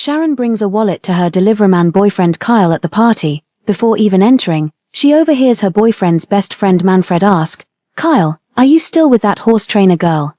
Sharon brings a wallet to her deliverman boyfriend Kyle at the party. Before even entering, she overhears her boyfriend's best friend Manfred ask, "Kyle, are you still with that horse trainer girl?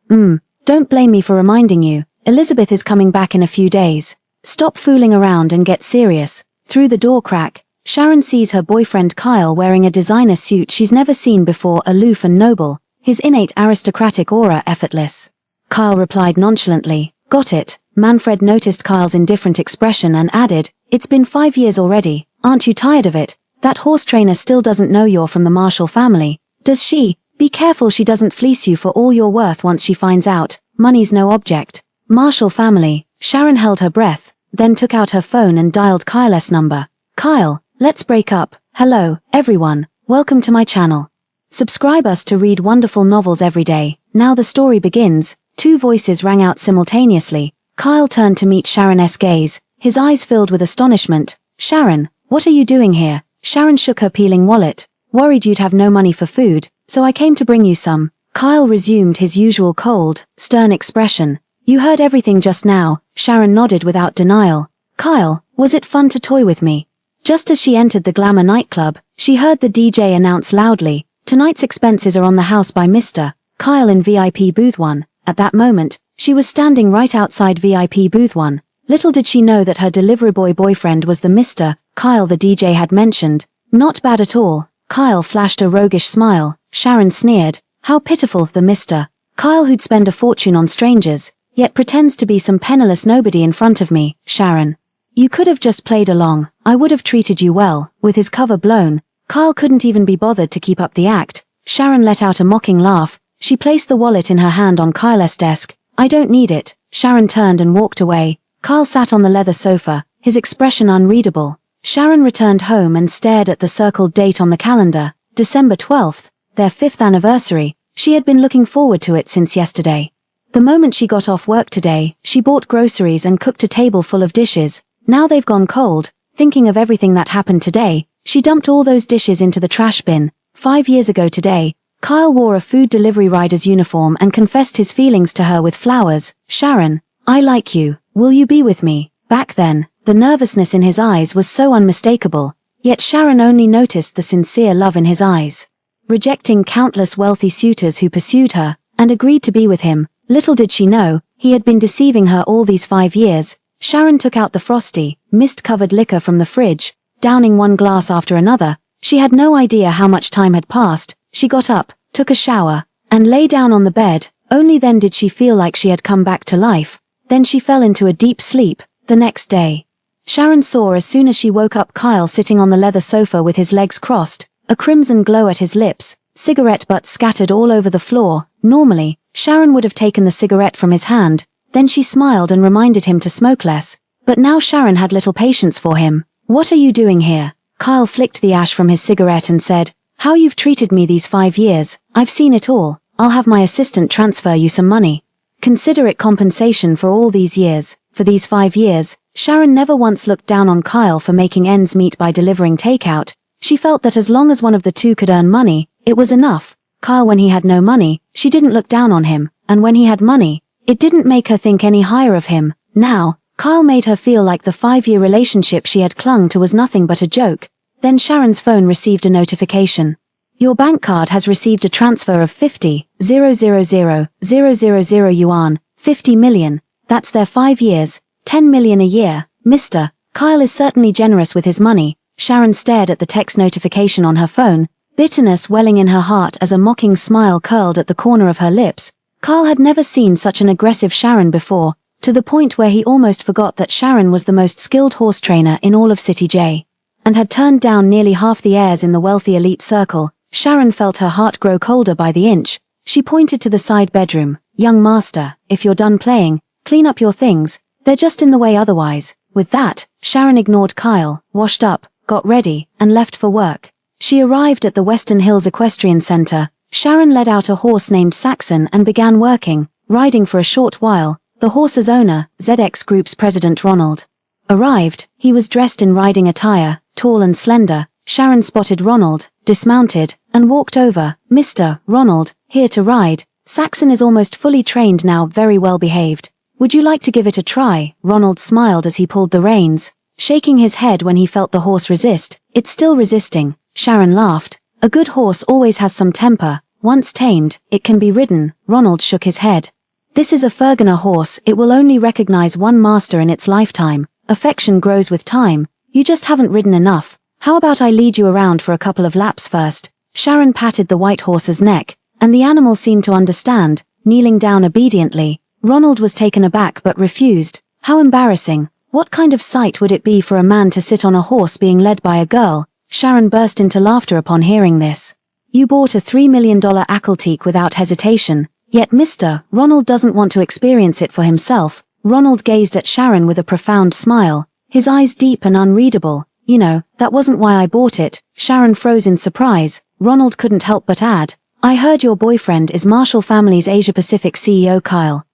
Don't blame me for reminding you, Elizabeth is coming back in a few days. Stop fooling around and get serious." Through the door crack, Sharon sees her boyfriend Kyle wearing a designer suit she's never seen before, aloof and noble, his innate aristocratic aura effortless. Kyle replied nonchalantly, "Got it." Manfred noticed Kyle's indifferent expression and added, "It's been 5 years already, aren't you tired of it? That horse trainer still doesn't know you're from the Marshall family, does she? Be careful she doesn't fleece you for all you're worth once she finds out. Money's no object." Marshall family. Sharon held her breath, then took out her phone and dialed Kyle's number. "Kyle, let's break up. Hello, everyone. Welcome to my channel. Subscribe us to read wonderful novels every day." Now the story begins. Two voices rang out simultaneously. Kyle turned to meet Sharon's gaze, his eyes filled with astonishment. "Sharon, what are you doing here?" Sharon shook her peeling wallet. "Worried you'd have no money for food, so I came to bring you some." Kyle resumed his usual cold, stern expression. "You heard everything just now." Sharon nodded without denial. "Kyle, was it fun to toy with me?" Just as she entered the glamour nightclub, she heard the DJ announce loudly, "Tonight's expenses are on the house by Mr. Kyle in VIP booth 1. At that moment, she was standing right outside VIP booth 1. Little did she know that her delivery boy boyfriend was the Mr. Kyle the DJ had mentioned. "Not bad at all." Kyle flashed a roguish smile. Sharon sneered, "How pitiful, the Mr. Kyle who'd spend a fortune on strangers, yet pretends to be some penniless nobody in front of me." "Sharon, you could have just played along. I would have treated you well." With his cover blown, Kyle couldn't even be bothered to keep up the act. Sharon let out a mocking laugh. She placed the wallet in her hand on Kyle's desk. "I don't need it." Sharon turned and walked away. Kyle sat on the leather sofa, his expression unreadable. Sharon returned home and stared at the circled date on the calendar, December 12th, their 5th anniversary. She had been looking forward to it since yesterday. The moment she got off work today, she bought groceries and cooked a table full of dishes. Now they've gone cold. Thinking of everything that happened today, she dumped all those dishes into the trash bin. 5 years ago today, Kyle wore a food delivery rider's uniform and confessed his feelings to her with flowers. "Sharon, I like you. Will you be with me?" Back then, the nervousness in his eyes was so unmistakable, yet Sharon only noticed the sincere love in his eyes. Rejecting countless wealthy suitors who pursued her, and agreed to be with him, little did she know, he had been deceiving her all these 5 years. Sharon took out the frosty, mist-covered liquor from the fridge, downing one glass after another. She had no idea how much time had passed. She got up, took a shower, and lay down on the bed. Only then did she feel like she had come back to life. Then she fell into a deep sleep. The next day, Sharon saw as soon as she woke up Kyle sitting on the leather sofa with his legs crossed, a crimson glow at his lips, cigarette butts scattered all over the floor. Normally, Sharon would have taken the cigarette from his hand, then she smiled and reminded him to smoke less. But now Sharon had little patience for him. "What are you doing here?" Kyle flicked the ash from his cigarette and said, "How you've treated me these 5 years, I've seen it all. I'll have my assistant transfer you some money. Consider it compensation for all these years." For these 5 years, Sharon never once looked down on Kyle for making ends meet by delivering takeout. She felt that as long as one of the two could earn money, it was enough. Kyle, when he had no money, she didn't look down on him, and when he had money, it didn't make her think any higher of him. Now, Kyle made her feel like the 5-year relationship she had clung to was nothing but a joke. Then Sharon's phone received a notification. "Your bank card has received a transfer of 50,000,000 yuan, 50 million. That's their 5 years, 10 million a year. Mr. Kyle is certainly generous with his money." Sharon stared at the text notification on her phone, bitterness welling in her heart as a mocking smile curled at the corner of her lips. Kyle had never seen such an aggressive Sharon before, to the point where he almost forgot that Sharon was the most skilled horse trainer in all of City J, and had turned down nearly half the heirs in the wealthy elite circle. Sharon felt her heart grow colder by the inch. She pointed to the side bedroom. "Young master, if you're done playing, clean up your things, they're just in the way otherwise." With that, Sharon ignored Kyle, washed up, got ready, and left for work. She arrived at the Western Hills Equestrian Center. Sharon led out a horse named Saxon and began working, riding for a short while. The horse's owner, ZX Group's president Ronald, arrived. He was dressed in riding attire, tall and slender. Sharon spotted Ronald, dismounted, and walked over. "Mr. Ronald, here to ride." Saxon is almost fully trained now, very well behaved. Would you like to give it a try? Ronald smiled as he pulled the reins, shaking his head when he felt the horse resist. It's still resisting. Sharon laughed. A good horse always has some temper. Once tamed, it can be ridden. Ronald shook his head. This is a Fergana horse. It will only recognize one master in its lifetime. Affection grows with time. You just haven't ridden enough. How about I lead you around for a couple of laps first? Sharon patted the white horse's neck, and the animal seemed to understand, kneeling down obediently. Ronald was taken aback but refused. How embarrassing. What kind of sight would it be for a man to sit on a horse being led by a girl? Sharon burst into laughter upon hearing this. You bought a $3 million Ackelteak without hesitation, yet Ronald doesn't want to experience it for himself. Ronald gazed at Sharon with a profound smile, his eyes deep and unreadable. You know, that wasn't why I bought it. Sharon froze in surprise. Ronald couldn't help but add, I heard your boyfriend is Marshall Family's Asia-Pacific CEO Kyle.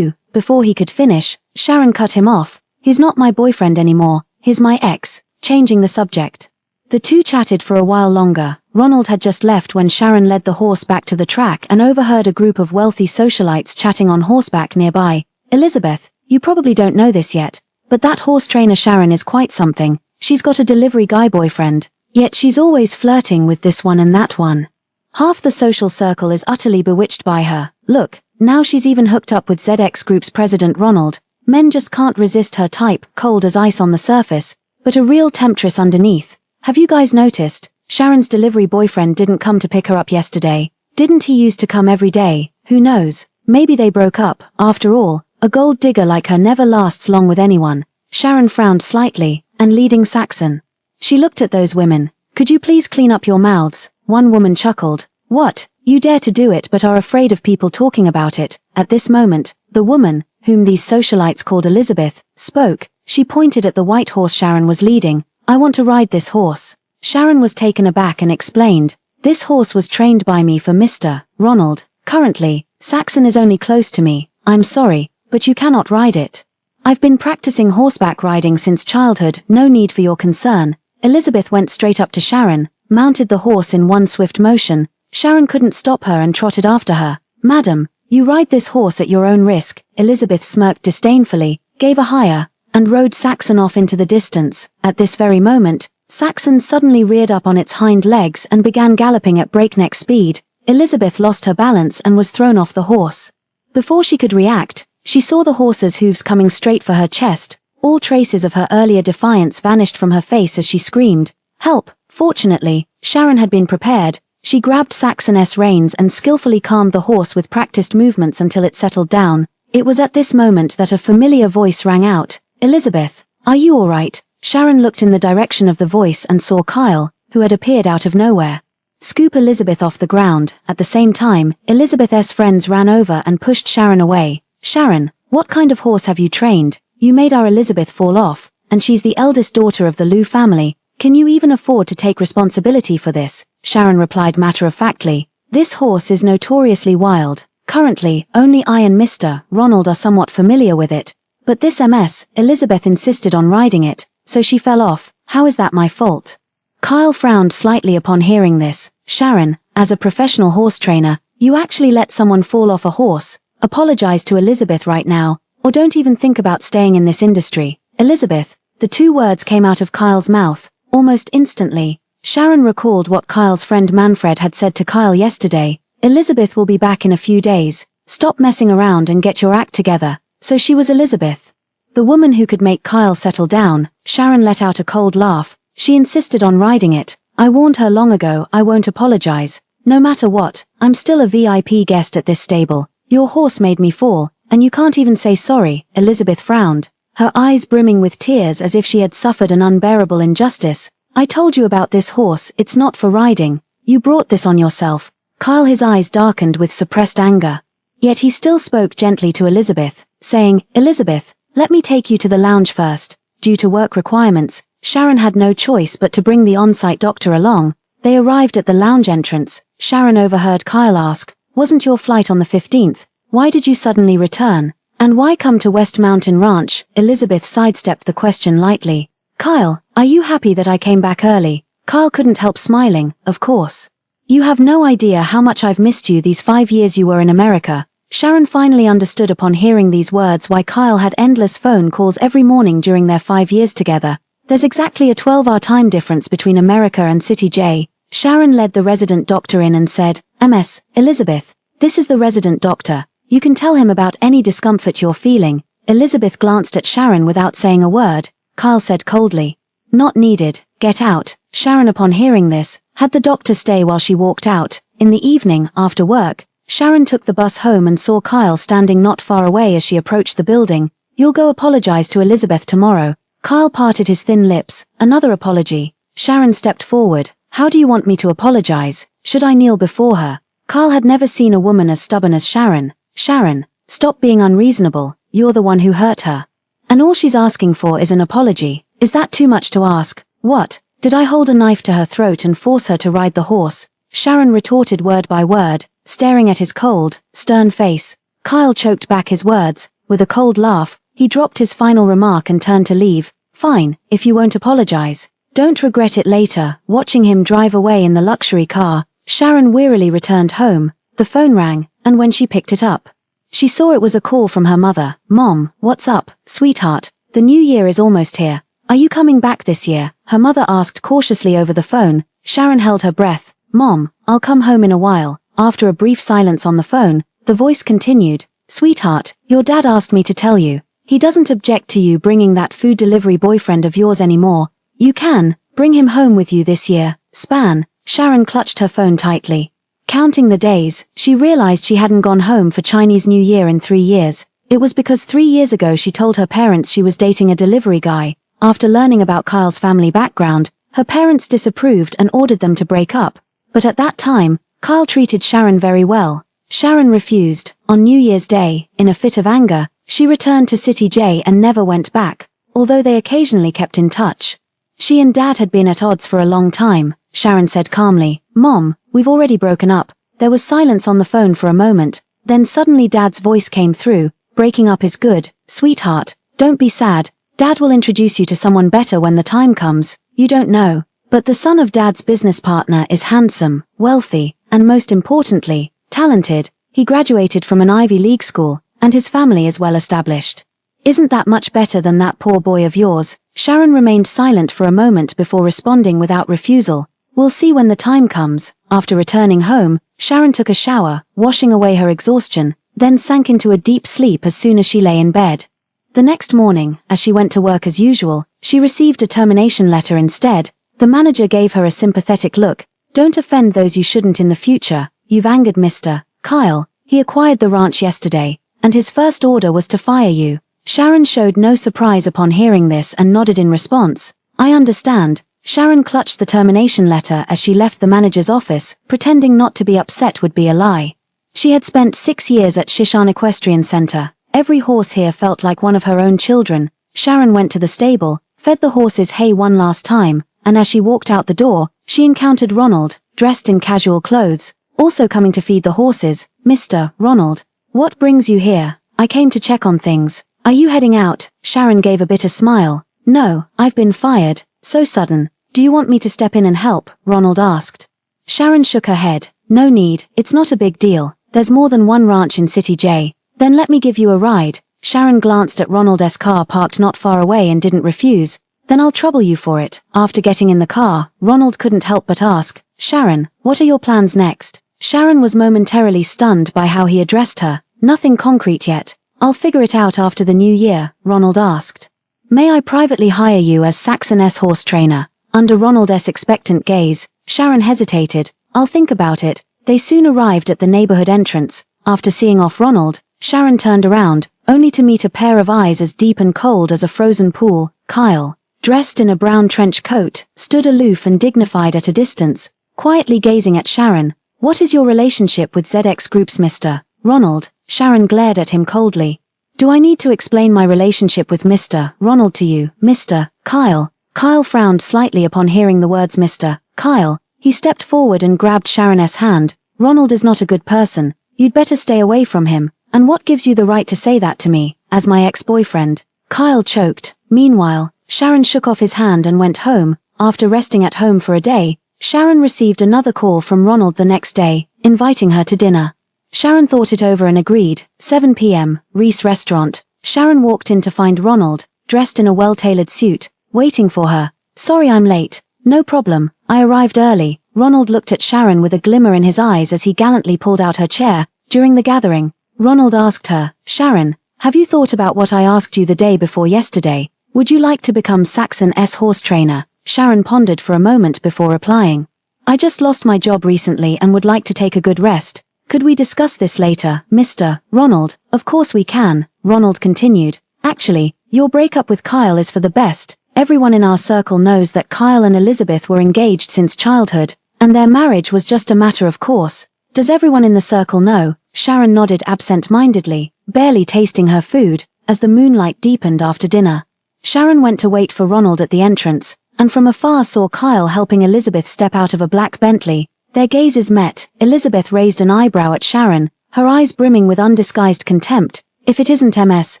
Before he could finish, Sharon cut him off. He's not my boyfriend anymore, he's my ex, changing the subject. The two chatted for a while longer. Ronald had just left when Sharon led the horse back to the track and overheard a group of wealthy socialites chatting on horseback nearby. Elizabeth, you probably don't know this yet, but that horse trainer Sharon is quite something. She's got a delivery guy boyfriend, yet she's always flirting with this one and that one. Half the social circle is utterly bewitched by her. Look, now she's even hooked up with ZX Group's president Ronald. Men just can't resist her type, cold as ice on the surface, but a real temptress underneath. Have you guys noticed? Sharon's delivery boyfriend didn't come to pick her up yesterday. Didn't he used to come every day? Who knows? Maybe they broke up. After all, a gold digger like her never lasts long with anyone. Sharon frowned slightly, and leading Saxon. She looked at those women. Could you please clean up your mouths? One woman chuckled. What? You dare to do it but are afraid of people talking about it. At this moment, the woman, whom these socialites called Elizabeth, spoke. She pointed at the white horse Sharon was leading. I want to ride this horse. Sharon was taken aback and explained. This horse was trained by me for Mr. Ronald. Currently, Saxon is only close to me. I'm sorry, but you cannot ride it. I've been practicing horseback riding since childhood. No need for your concern. Elizabeth went straight up to Sharon, mounted the horse in one swift motion. Sharon couldn't stop her and trotted after her. Madam, you ride this horse at your own risk. Elizabeth smirked disdainfully, gave a higher, and rode Saxon off into the distance. At this very moment, Saxon suddenly reared up on its hind legs and began galloping at breakneck speed. Elizabeth lost her balance and was thrown off the horse. Before she could react, she saw the horse's hooves coming straight for her chest. All traces of her earlier defiance vanished from her face as she screamed, "Help!" Fortunately, Sharon had been prepared. She grabbed Saxon's reins and skillfully calmed the horse with practiced movements until it settled down. It was at this moment that a familiar voice rang out. Elizabeth, are you all right? Sharon looked in the direction of the voice and saw Kyle, who had appeared out of nowhere. Scoop Elizabeth off the ground. At the same time, Elizabeth's friends ran over and pushed Sharon away. Sharon, what kind of horse have you trained? You made our Elizabeth fall off, and she's the eldest daughter of the Liu family. Can you even afford to take responsibility for this? Sharon replied matter-of-factly. This horse is notoriously wild. Currently, only I and Mr. Ronald are somewhat familiar with it. But this MS, Elizabeth insisted on riding it, so she fell off. How is that my fault? Kyle frowned slightly upon hearing this. Sharon, as a professional horse trainer, you actually let someone fall off a horse. Apologize to Elizabeth right now, or don't even think about staying in this industry. Elizabeth, the two words came out of Kyle's mouth. Almost instantly, Sharon recalled what Kyle's friend Manfred had said to Kyle yesterday. Elizabeth will be back in a few days. Stop messing around and get your act together. So she was Elizabeth. The woman who could make Kyle settle down. Sharon let out a cold laugh. She insisted on riding it. I warned her long ago I won't apologize. No matter what, I'm still a VIP guest at this stable. Your horse made me fall, and you can't even say sorry. Elizabeth frowned, her eyes brimming with tears as if she had suffered an unbearable injustice. I told you about this horse, it's not for riding. You brought this on yourself. Kyle, his eyes darkened with suppressed anger. Yet he still spoke gently to Elizabeth, saying, Elizabeth, let me take you to the lounge first. Due to work requirements, Sharon had no choice but to bring the on-site doctor along. They arrived at the lounge entrance. Sharon overheard Kyle ask, wasn't your flight on the 15th? Why did you suddenly return? And why come to West Mountain Ranch? Elizabeth sidestepped the question lightly. Kyle, are you happy that I came back early? Kyle couldn't help smiling, of course. You have no idea how much I've missed you these 5 years you were in America. Sharon finally understood upon hearing these words why Kyle had endless phone calls every morning during their 5 years together. There's exactly a 12-hour time difference between America and City J. Sharon led the resident doctor in and said, "Ms. Elizabeth, this is the resident doctor. You can tell him about any discomfort you're feeling." Elizabeth glanced at Sharon without saying a word. Kyle said coldly, "Not needed, get out." Sharon, upon hearing this, had the doctor stay while she walked out. In the evening, after work, Sharon took the bus home and saw Kyle standing not far away as she approached the building. "You'll go apologize to Elizabeth tomorrow." Kyle parted his thin lips. "Another apology?" Sharon stepped forward. "How do you want me to apologize? Should I kneel before her?" Kyle had never seen a woman as stubborn as Sharon. "Sharon, stop being unreasonable. You're the one who hurt her. And all she's asking for is an apology. Is that too much to ask? What? Did I hold a knife to her throat and force her to ride the horse?" Sharon retorted word by word, staring at his cold, stern face. Kyle choked back his words. With a cold laugh, he dropped his final remark and turned to leave. "Fine, if you won't apologize. Don't regret it later." Watching him drive away in the luxury car, Sharon wearily returned home. The phone rang, and when she picked it up, she saw it was a call from her mother. "Mom, what's up, sweetheart? The new year is almost here. Are you coming back this year?" her mother asked cautiously over the phone. Sharon held her breath. "Mom, I'll come home in a while." After a brief silence on the phone, the voice continued, "Sweetheart, your dad asked me to tell you. He doesn't object to you bringing that food delivery boyfriend of yours anymore. You can bring him home with you this year." Span. Sharon clutched her phone tightly. Counting the days, she realized she hadn't gone home for Chinese New Year in 3 years. It was because 3 years ago she told her parents she was dating a delivery guy. After learning about Kyle's family background, her parents disapproved and ordered them to break up. But at that time, Kyle treated Sharon very well. Sharon refused. On New Year's Day, in a fit of anger, she returned to City J and never went back, although they occasionally kept in touch. She and Dad had been at odds for a long time. Sharon said calmly, "Mom, we've already broken up." There was silence on the phone for a moment, then suddenly Dad's voice came through. "Breaking up is good, sweetheart. Don't be sad. Dad will introduce you to someone better when the time comes. You don't know, but the son of Dad's business partner is handsome, wealthy, and most importantly, talented. He graduated from an Ivy League school, and his family is well established. Isn't that much better than that poor boy of yours?" Sharon remained silent for a moment before responding without refusal. "We'll see when the time comes." After returning home, Sharon took a shower, washing away her exhaustion, then sank into a deep sleep as soon as she lay in bed. The next morning, as she went to work as usual, she received a termination letter instead. The manager gave her a sympathetic look. "Don't offend those you shouldn't in the future. You've angered Mr. Kyle. He acquired the ranch yesterday, and his first order was to fire you." Sharon showed no surprise upon hearing this and nodded in response. "I understand." Sharon clutched the termination letter as she left the manager's office, pretending not to be upset would be a lie. She had spent 6 years at Shishan Equestrian Center. Every horse here felt like one of her own children. Sharon went to the stable, fed the horses hay one last time, and as she walked out the door, she encountered Ronald, dressed in casual clothes, also coming to feed the horses. "Mr. Ronald, what brings you here?" "I came to check on things." "Are you heading out?" Sharon gave a bitter smile. "No, I've been fired." "So sudden. Do you want me to step in and help?" Ronald asked. Sharon shook her head. "No need, it's not a big deal. There's more than one ranch in City J. Then let me give you a ride." Sharon glanced at Ronald's car parked not far away and didn't refuse. "Then I'll trouble you for it." After getting in the car, Ronald couldn't help but ask, "Sharon, what are your plans next?" Sharon was momentarily stunned by how he addressed her. "Nothing concrete yet. I'll figure it out after the new year," Ronald asked. "May I privately hire you as Saxon's horse trainer?" Under Ronald's expectant gaze, Sharon hesitated. "I'll think about it." They soon arrived at the neighborhood entrance. After seeing off Ronald, Sharon turned around, only to meet a pair of eyes as deep and cold as a frozen pool. Kyle, dressed in a brown trench coat, stood aloof and dignified at a distance, quietly gazing at Sharon. "What is your relationship with ZX Group's Mr. Ronald?" Sharon glared at him coldly. "Do I need to explain my relationship with Mr. Ronald to you, Mr. Kyle?" Kyle frowned slightly upon hearing the words Mr. Kyle. He stepped forward and grabbed Sharon's hand. "Ronald is not a good person. You'd better stay away from him. And what gives you the right to say that to me, as my ex-boyfriend?" Kyle choked. Meanwhile, Sharon shook off his hand and went home. After resting at home for a day, Sharon received another call from Ronald the next day, inviting her to dinner. Sharon thought it over and agreed. 7 p.m., Reese restaurant. Sharon walked in to find Ronald, dressed in a well-tailored suit, waiting for her. Sorry I'm late. No problem, I arrived early. Ronald looked at Sharon with a glimmer in his eyes as he gallantly pulled out her chair. During the gathering, Ronald asked her, Sharon, have you thought about what I asked you the day before yesterday? Would you like to become Saxon's horse trainer? Sharon pondered for a moment before replying. I just lost my job recently and would like to take a good rest. Could we discuss this later, Mr. Ronald? Of course we can, Ronald continued. Actually, your breakup with Kyle is for the best. Everyone in our circle knows that Kyle and Elizabeth were engaged since childhood, and their marriage was just a matter of course. Does everyone in the circle know? Sharon nodded absent-mindedly, barely tasting her food, as the moonlight deepened after dinner. Sharon went to wait for Ronald at the entrance, and from afar saw Kyle helping Elizabeth step out of a black Bentley. Their gazes met. Elizabeth raised an eyebrow at Sharon, her eyes brimming with undisguised contempt. If it isn't Ms.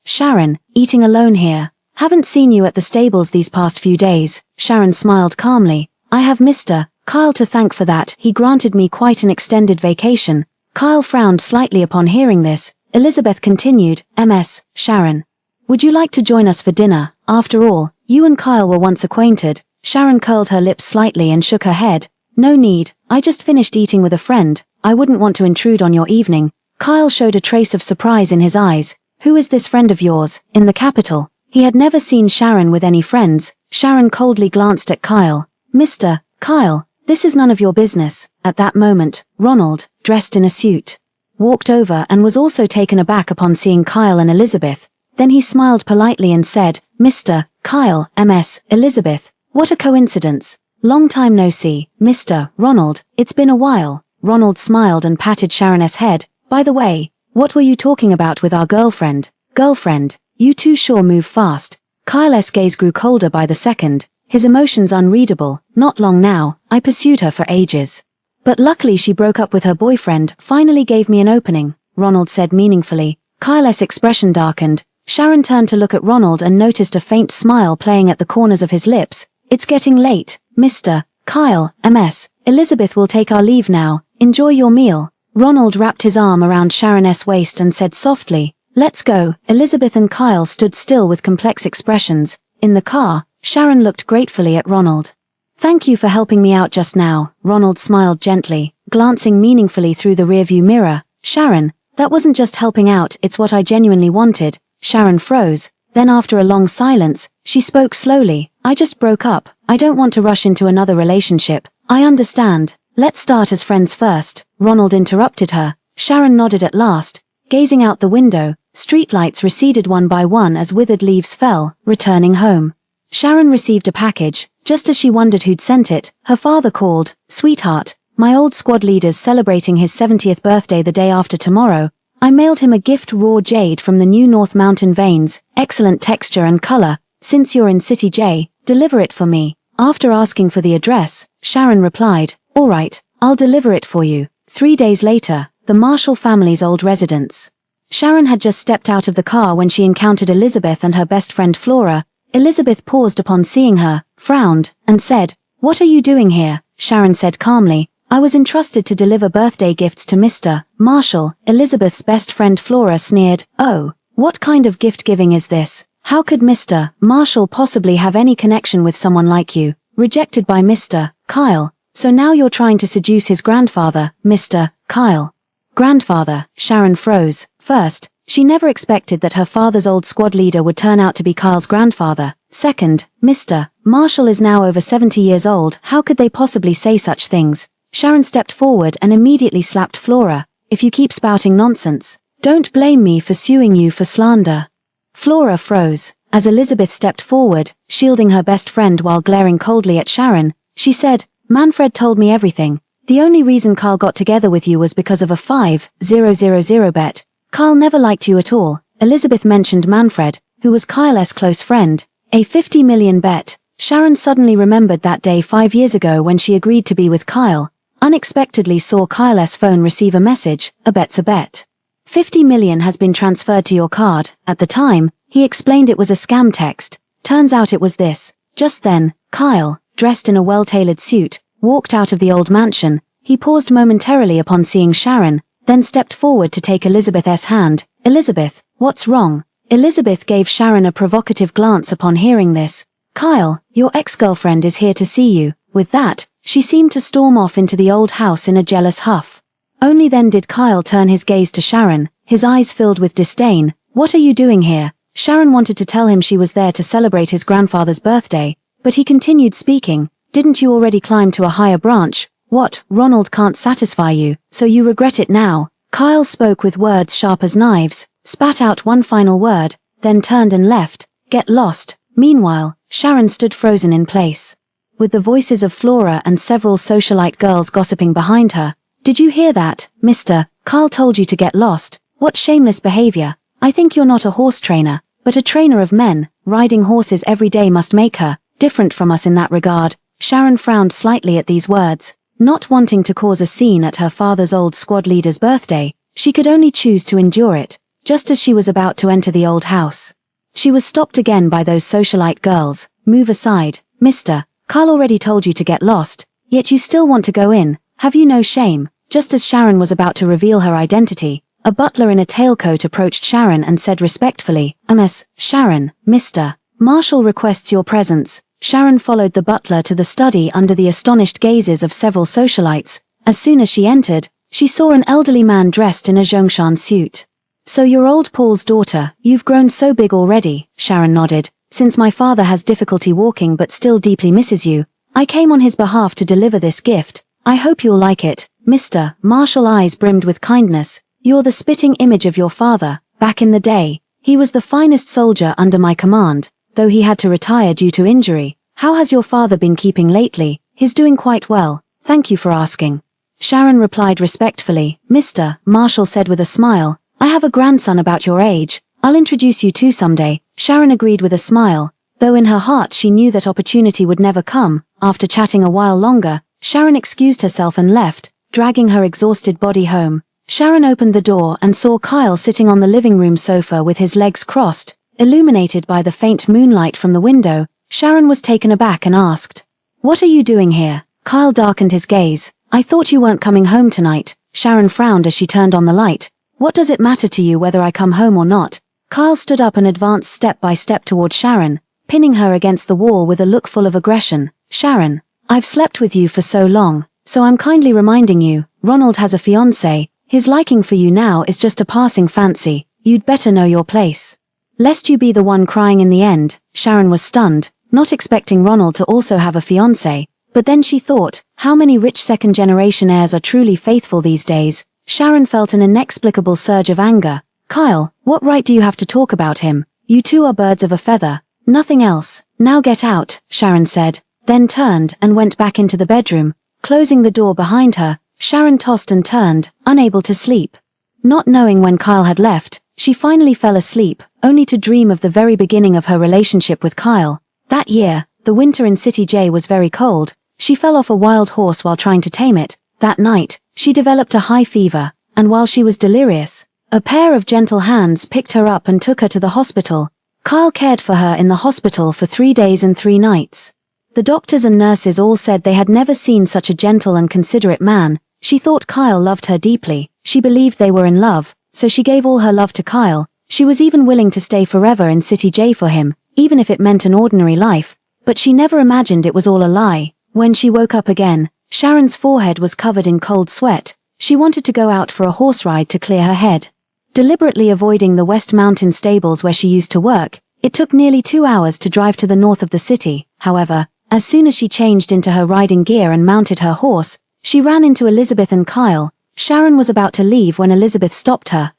Sharon, eating alone here. Haven't seen you at the stables these past few days. Sharon smiled calmly. I have Mr. Kyle to thank for that. He granted me quite an extended vacation. Kyle frowned slightly upon hearing this. Elizabeth continued, Ms. Sharon. Would you like to join us for dinner? After all, you and Kyle were once acquainted. Sharon curled her lips slightly and shook her head. No need, I just finished eating with a friend. I wouldn't want to intrude on your evening. Kyle showed a trace of surprise in his eyes. Who is this friend of yours, in the capital? He had never seen Sharon with any friends. Sharon coldly glanced at Kyle. Mr. Kyle, this is none of your business. At that moment, Ronald, dressed in a suit, walked over and was also taken aback upon seeing Kyle and Elizabeth. Then he smiled politely and said, Mr. Kyle, Ms. Elizabeth. What a coincidence. Long time no see, Mr. Ronald. It's been a while. Ronald smiled and patted Sharon's head. By the way, what were you talking about with our girlfriend? Girlfriend, you two sure move fast. Kyle's gaze grew colder by the second, his emotions unreadable. Not long now, I pursued her for ages. But luckily she broke up with her boyfriend, finally gave me an opening, Ronald said meaningfully. Kyle's expression darkened. Sharon turned to look at Ronald and noticed a faint smile playing at the corners of his lips. It's getting late, Mr. Kyle, Ms. Elizabeth will take our leave now. Enjoy your meal. Ronald wrapped his arm around Sharon's waist and said softly, Let's go. Elizabeth and Kyle stood still with complex expressions. In the car, Sharon looked gratefully at Ronald. Thank you for helping me out just now, Ronald smiled gently, glancing meaningfully through the rearview mirror. Sharon, that wasn't just helping out, it's what I genuinely wanted. Sharon froze. Then after a long silence, she spoke slowly. I just broke up. I don't want to rush into another relationship. I understand. Let's start as friends first. Ronald interrupted her. Sharon nodded at last, gazing out the window. Streetlights receded one by one as withered leaves fell, returning home. Sharon received a package. Just as she wondered who'd sent it, her father called. Sweetheart, my old squad leader's celebrating his 70th birthday the day after tomorrow. I mailed him a gift, raw jade from the new North Mountain veins, excellent texture and color. Since you're in City J, deliver it for me. After asking for the address, Sharon replied, All right, I'll deliver it for you. 3 days later, the Marshall family's old residence. Sharon had just stepped out of the car when she encountered Elizabeth and her best friend Flora. Elizabeth paused upon seeing her, frowned, and said, What are you doing here? Sharon said calmly, I was entrusted to deliver birthday gifts to Mr. Marshall. Elizabeth's best friend Flora sneered, Oh, what kind of gift-giving is this? How could Mr. Marshall possibly have any connection with someone like you, rejected by Mr. Kyle? So now you're trying to seduce his grandfather, Mr. Kyle. Grandfather, Sharon froze. First, she never expected that her father's old squad leader would turn out to be Kyle's grandfather. Second, Mr. Marshall is now over 70 years old. How could they possibly say such things? Sharon stepped forward and immediately slapped Flora. If you keep spouting nonsense, don't blame me for suing you for slander. Flora froze. As Elizabeth stepped forward, shielding her best friend while glaring coldly at Sharon, she said, Manfred told me everything. The only reason Kyle got together with you was because of a 5,000 bet. Kyle never liked you at all. Elizabeth mentioned Manfred, who was Kyle's close friend. A 50 million bet. Sharon suddenly remembered that day 5 years ago when she agreed to be with Kyle. Unexpectedly saw Kyle's phone receive a message, a bet's a bet. 50 million has been transferred to your card. At the time, he explained it was a scam text. Turns out it was this. Just then, Kyle, dressed in a well-tailored suit, walked out of the old mansion. He paused momentarily upon seeing Sharon, then stepped forward to take Elizabeth's hand. Elizabeth, what's wrong? Elizabeth gave Sharon a provocative glance upon hearing this. Kyle, your ex-girlfriend is here to see you. With that, she seemed to storm off into the old house in a jealous huff. Only then did Kyle turn his gaze to Sharon, his eyes filled with disdain. What are you doing here? Sharon wanted to tell him she was there to celebrate his grandfather's birthday, but he continued speaking. Didn't you already climb to a higher branch? What, Ronald can't satisfy you, so you regret it now? Kyle spoke with words sharp as knives, spat out one final word, then turned and left. Get lost. Meanwhile, Sharon stood frozen in place, with the voices of Flora and several socialite girls gossiping behind her. Did you hear that, mister? Kyle told you to get lost. What shameless behavior. I think you're not a horse trainer, but a trainer of men. Riding horses every day must make her different from us in that regard. Sharon frowned slightly at these words. Not wanting to cause a scene at her father's old squad leader's birthday, she could only choose to endure it. Just as she was about to enter the old house, she was stopped again by those socialite girls. Move aside, mister. Kyle already told you to get lost, yet you still want to go in. Have you no shame? Just as Sharon was about to reveal her identity, a butler in a tailcoat approached Sharon and said respectfully, Miss Sharon, Mr. Marshall requests your presence. Sharon followed the butler to the study under the astonished gazes of several socialites. As soon as she entered, she saw an elderly man dressed in a Zhongshan suit. So you're old Paul's daughter. You've grown so big already, Sharon nodded. Since my father has difficulty walking but still deeply misses you, I came on his behalf to deliver this gift. I hope you'll like it. Mr. Marshall eyes brimmed with kindness. You're the spitting image of your father. Back in the day, he was the finest soldier under my command, though he had to retire due to injury. How has your father been keeping lately? He's doing quite well. Thank you for asking. Sharon replied respectfully. Mr. Marshall said with a smile, I have a grandson about your age. I'll introduce you to someday. Sharon agreed with a smile, though in her heart she knew that opportunity would never come. After chatting a while longer, Sharon excused herself and left, dragging her exhausted body home. Sharon opened the door and saw Kyle sitting on the living room sofa with his legs crossed, illuminated by the faint moonlight from the window. Sharon was taken aback and asked, What are you doing here? Kyle darkened his gaze. I thought you weren't coming home tonight. Sharon frowned as she turned on the light. What does it matter to you whether I come home or not? Kyle stood up and advanced step by step toward Sharon, pinning her against the wall with a look full of aggression. Sharon, I've slept with you for so long, so I'm kindly reminding you, Ronald has a fiancé. His liking for you now is just a passing fancy. You'd better know your place, lest you be the one crying in the end. Sharon was stunned, not expecting Ronald to also have a fiancé, but then she thought, how many rich second-generation heirs are truly faithful these days? Sharon felt an inexplicable surge of anger. Kyle, what right do you have to talk about him? You two are birds of a feather, nothing else. Now get out, Sharon said, then turned and went back into the bedroom. Closing the door behind her, Sharon tossed and turned, unable to sleep. Not knowing when Kyle had left, she finally fell asleep, only to dream of the very beginning of her relationship with Kyle. That year, the winter in City J was very cold. She fell off a wild horse while trying to tame it. That night, she developed a high fever, and while she was delirious, a pair of gentle hands picked her up and took her to the hospital. Kyle cared for her in the hospital for 3 days and 3 nights. The doctors and nurses all said they had never seen such a gentle and considerate man. She thought Kyle loved her deeply. She believed they were in love, so she gave all her love to Kyle. She was even willing to stay forever in City J for him, even if it meant an ordinary life. But she never imagined it was all a lie. When she woke up again, Sharon's forehead was covered in cold sweat. She wanted to go out for a horse ride to clear her head. Deliberately avoiding the West Mountain stables where she used to work, it took nearly 2 hours to drive to the north of the city. However, as soon as she changed into her riding gear and mounted her horse, she ran into Elizabeth and Kyle. Sharon was about to leave when Elizabeth stopped her.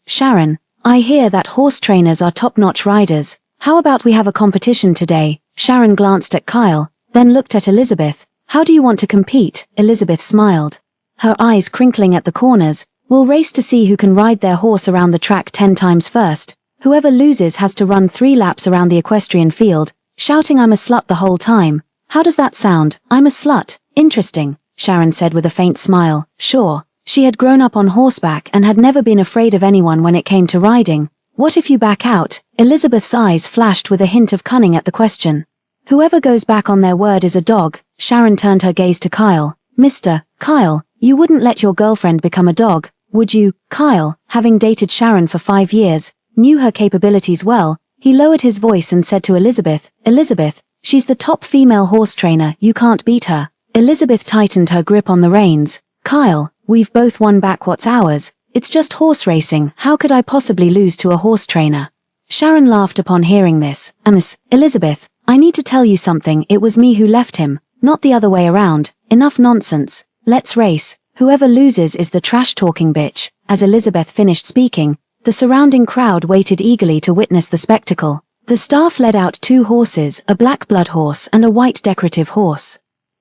Sharon, I hear that horse trainers are top-notch riders. How about we have a competition today? Sharon glanced at Kyle, then looked at Elizabeth. How do you want to compete? Elizabeth smiled, her eyes crinkling at the corners. We'll race to see who can ride their horse around the track 10 times first. Whoever loses has to run 3 laps around the equestrian field, shouting I'm a slut the whole time. How does that sound? I'm a slut. Interesting, Sharon said with a faint smile. Sure. She had grown up on horseback and had never been afraid of anyone when it came to riding. What if you back out? Elizabeth's eyes flashed with a hint of cunning at the question. Whoever goes back on their word is a dog. Sharon turned her gaze to Kyle. Mr. Kyle, you wouldn't let your girlfriend become a dog, would you? Kyle, having dated Sharon for 5 years, knew her capabilities well. He lowered his voice and said to Elizabeth, Elizabeth, she's the top female horse trainer, you can't beat her. Elizabeth tightened her grip on the reins. Kyle, we've both won back what's ours. It's just horse racing, how could I possibly lose to a horse trainer? Sharon laughed upon hearing this. Elizabeth, I need to tell you something, it was me who left him, not the other way around. Enough nonsense. Let's race. Whoever loses is the trash-talking bitch. As Elizabeth finished speaking, the surrounding crowd waited eagerly to witness the spectacle. The staff led out 2 horses, a black blood horse and a white decorative horse.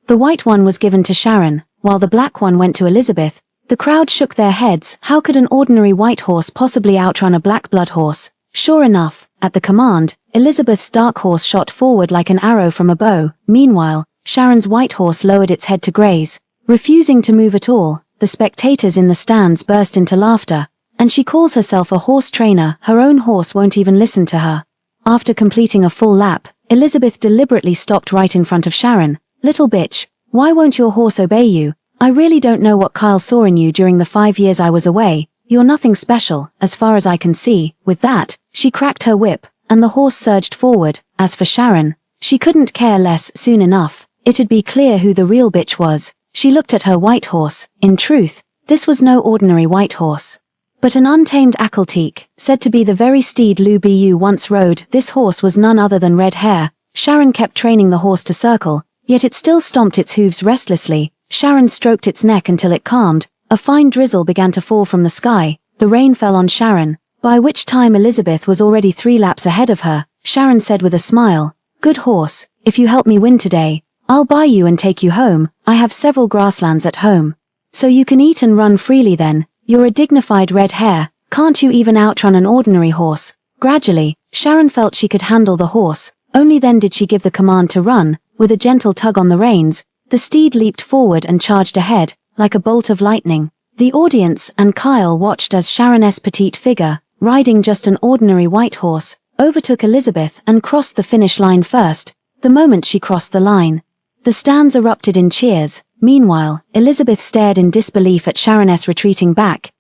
The white one was given to Sharon, while the black one went to Elizabeth. The crowd shook their heads. How could an ordinary white horse possibly outrun a black blood horse? Sure enough, at the command, Elizabeth's dark horse shot forward like an arrow from a bow. Meanwhile, Sharon's white horse lowered its head to graze, refusing to move at all. The spectators in the stands burst into laughter. And she calls herself a horse trainer, her own horse won't even listen to her. After completing a full lap, Elizabeth deliberately stopped right in front of Sharon. Little bitch, why won't your horse obey you? I really don't know what Kyle saw in you during the 5 years I was away. You're nothing special, as far as I can see. With that, she cracked her whip, and the horse surged forward. As for Sharon, she couldn't care less. Soon enough, it'd be clear who the real bitch was. She looked at her white horse. In truth, this was no ordinary white horse, but an untamed Ackelteek, said to be the very steed Lou Bu once rode. This horse was none other than Red Hair. Sharon kept training the horse to circle, yet it still stomped its hooves restlessly. Sharon stroked its neck until it calmed. A fine drizzle began to fall from the sky. The rain fell on Sharon, by which time Elizabeth was already 3 laps ahead of her. Sharon said with a smile, Good horse, if you help me win today, I'll buy you and take you home. I have several grasslands at home, so you can eat and run freely then. You're a dignified Red Hair, can't you even outrun an ordinary horse? Gradually, Sharon felt she could handle the horse. Only then did she give the command to run. With a gentle tug on the reins, the steed leaped forward and charged ahead, like a bolt of lightning. The audience and Kyle watched as Sharon's petite figure, riding just an ordinary white horse, overtook Elizabeth and crossed the finish line first. The moment she crossed the line, the stands erupted in cheers. Meanwhile, Elizabeth stared in disbelief at Sharon's retreating back.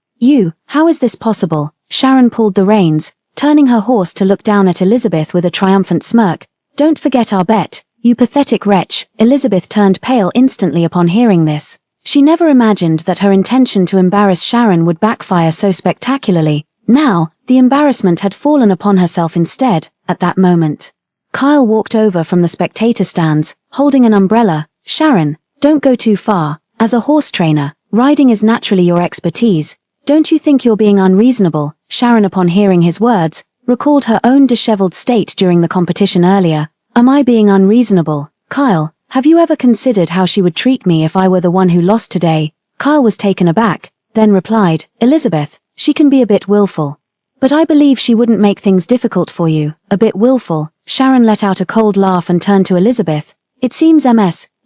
How is this possible? Sharon pulled the reins, turning her horse to look down at Elizabeth with a triumphant smirk. Don't forget our bet, you pathetic wretch. Elizabeth turned pale instantly upon hearing this. She never imagined that her intention to embarrass Sharon would backfire so spectacularly. Now, the embarrassment had fallen upon herself instead. At that moment, Kyle walked over from the spectator stands, holding an umbrella. Sharon, don't go too far. As a horse trainer, riding is naturally your expertise. Don't you think you're being unreasonable? Sharon, upon hearing his words, recalled her own disheveled state during the competition earlier. Am I being unreasonable? Kyle, have you ever considered how she would treat me if I were the one who lost today? Kyle was taken aback, then replied, Elizabeth, she can be a bit willful, but I believe she wouldn't make things difficult for you. A bit willful? Sharon let out a cold laugh and turned to Elizabeth. It seems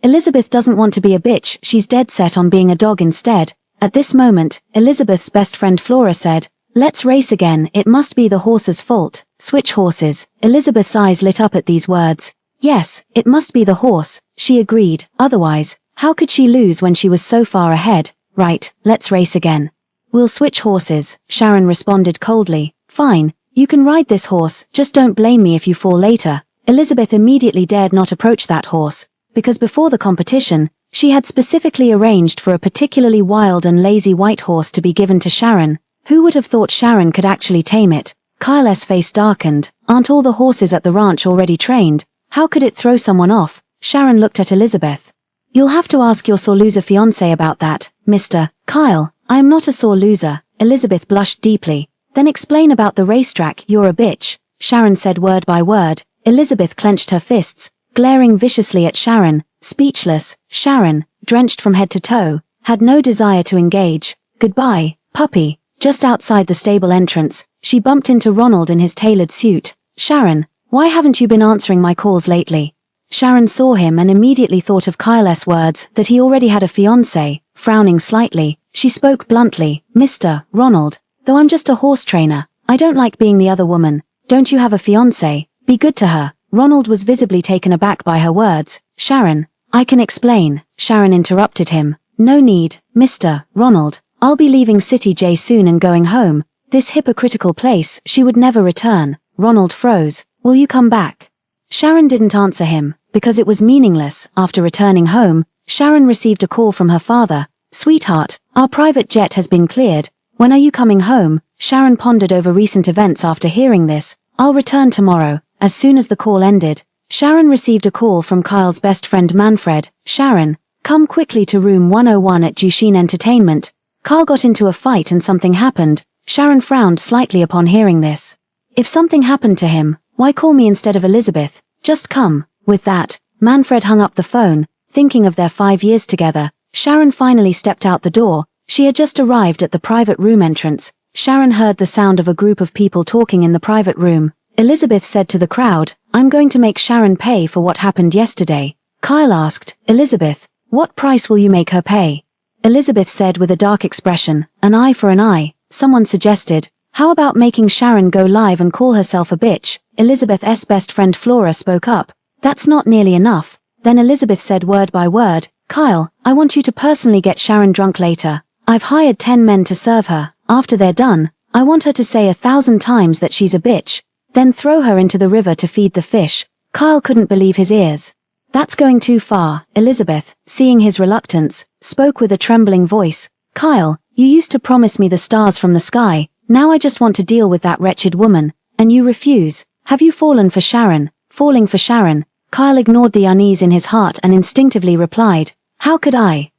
Elizabeth doesn't want to be a bitch, she's dead set on being a dog instead. At this moment, Elizabeth's best friend Flora said, Let's race again, it must be the horse's fault. Switch horses. Elizabeth's eyes lit up at these words. Yes, it must be the horse, she agreed. Otherwise, how could she lose when she was so far ahead? Right, let's race again. We'll switch horses, Sharon responded coldly. Fine, you can ride this horse, just don't blame me if you fall later. Elizabeth immediately dared not approach that horse, because before the competition, she had specifically arranged for a particularly wild and lazy white horse to be given to Sharon. Who would have thought Sharon could actually tame it? Kyle's face darkened. Aren't all the horses at the ranch already trained? How could it throw someone off? Sharon looked at Elizabeth. You'll have to ask your sore loser fiancé about that, Mr. Kyle. I am not a sore loser. Elizabeth blushed deeply. Then explain about the racetrack. You're a bitch, Sharon said word by word. Elizabeth clenched her fists, glaring viciously at Sharon. Speechless, Sharon, drenched from head to toe, had no desire to engage. Goodbye, puppy. Just outside the stable entrance, she bumped into Ronald in his tailored suit. Sharon, why haven't you been answering my calls lately? Sharon saw him and immediately thought of Kyle's words that he already had a fiancé. Frowning slightly, she spoke bluntly. Mr. Ronald, though I'm just a horse trainer, I don't like being the other woman. Don't you have a fiancé? Be good to her. Ronald was visibly taken aback by her words. Sharon, I can explain. Sharon interrupted him. No need, Mr. Ronald. I'll be leaving City J soon and going home. This hypocritical place, she would never return. Ronald froze. Will you come back? Sharon didn't answer him, because it was meaningless. After returning home, Sharon received a call from her father. Sweetheart, our private jet has been cleared. When are you coming home? Sharon pondered over recent events after hearing this. I'll return tomorrow. As soon as the call ended, Sharon received a call from Kyle's best friend Manfred. Sharon, come quickly to room 101 at Jushin Entertainment. Kyle got into a fight and something happened. Sharon frowned slightly upon hearing this. If something happened to him, why call me instead of Elizabeth? Just come. With that, Manfred hung up the phone, thinking of their 5 years together. Sharon finally stepped out the door. She had just arrived at the private room entrance. Sharon heard the sound of a group of people talking in the private room. Elizabeth said to the crowd, I'm going to make Sharon pay for what happened yesterday. Kyle asked, Elizabeth, what price will you make her pay? Elizabeth said with a dark expression, an eye for an eye. Someone suggested, how about making Sharon go live and call herself a bitch? Elizabeth's best friend Flora spoke up. That's not nearly enough. Then Elizabeth said word by word, Kyle, I want you to personally get Sharon drunk later. I've hired 10 men to serve her. After they're done, I want her to say 1,000 times that she's a bitch. Then throw her into the river to feed the fish. Kyle couldn't believe his ears. That's going too far. Elizabeth, seeing his reluctance, spoke with a trembling voice. Kyle, you used to promise me the stars from the sky. Now I just want to deal with that wretched woman. And you refuse. Have you fallen for Sharon? Falling for Sharon. Kyle ignored the unease in his heart and instinctively replied, How could I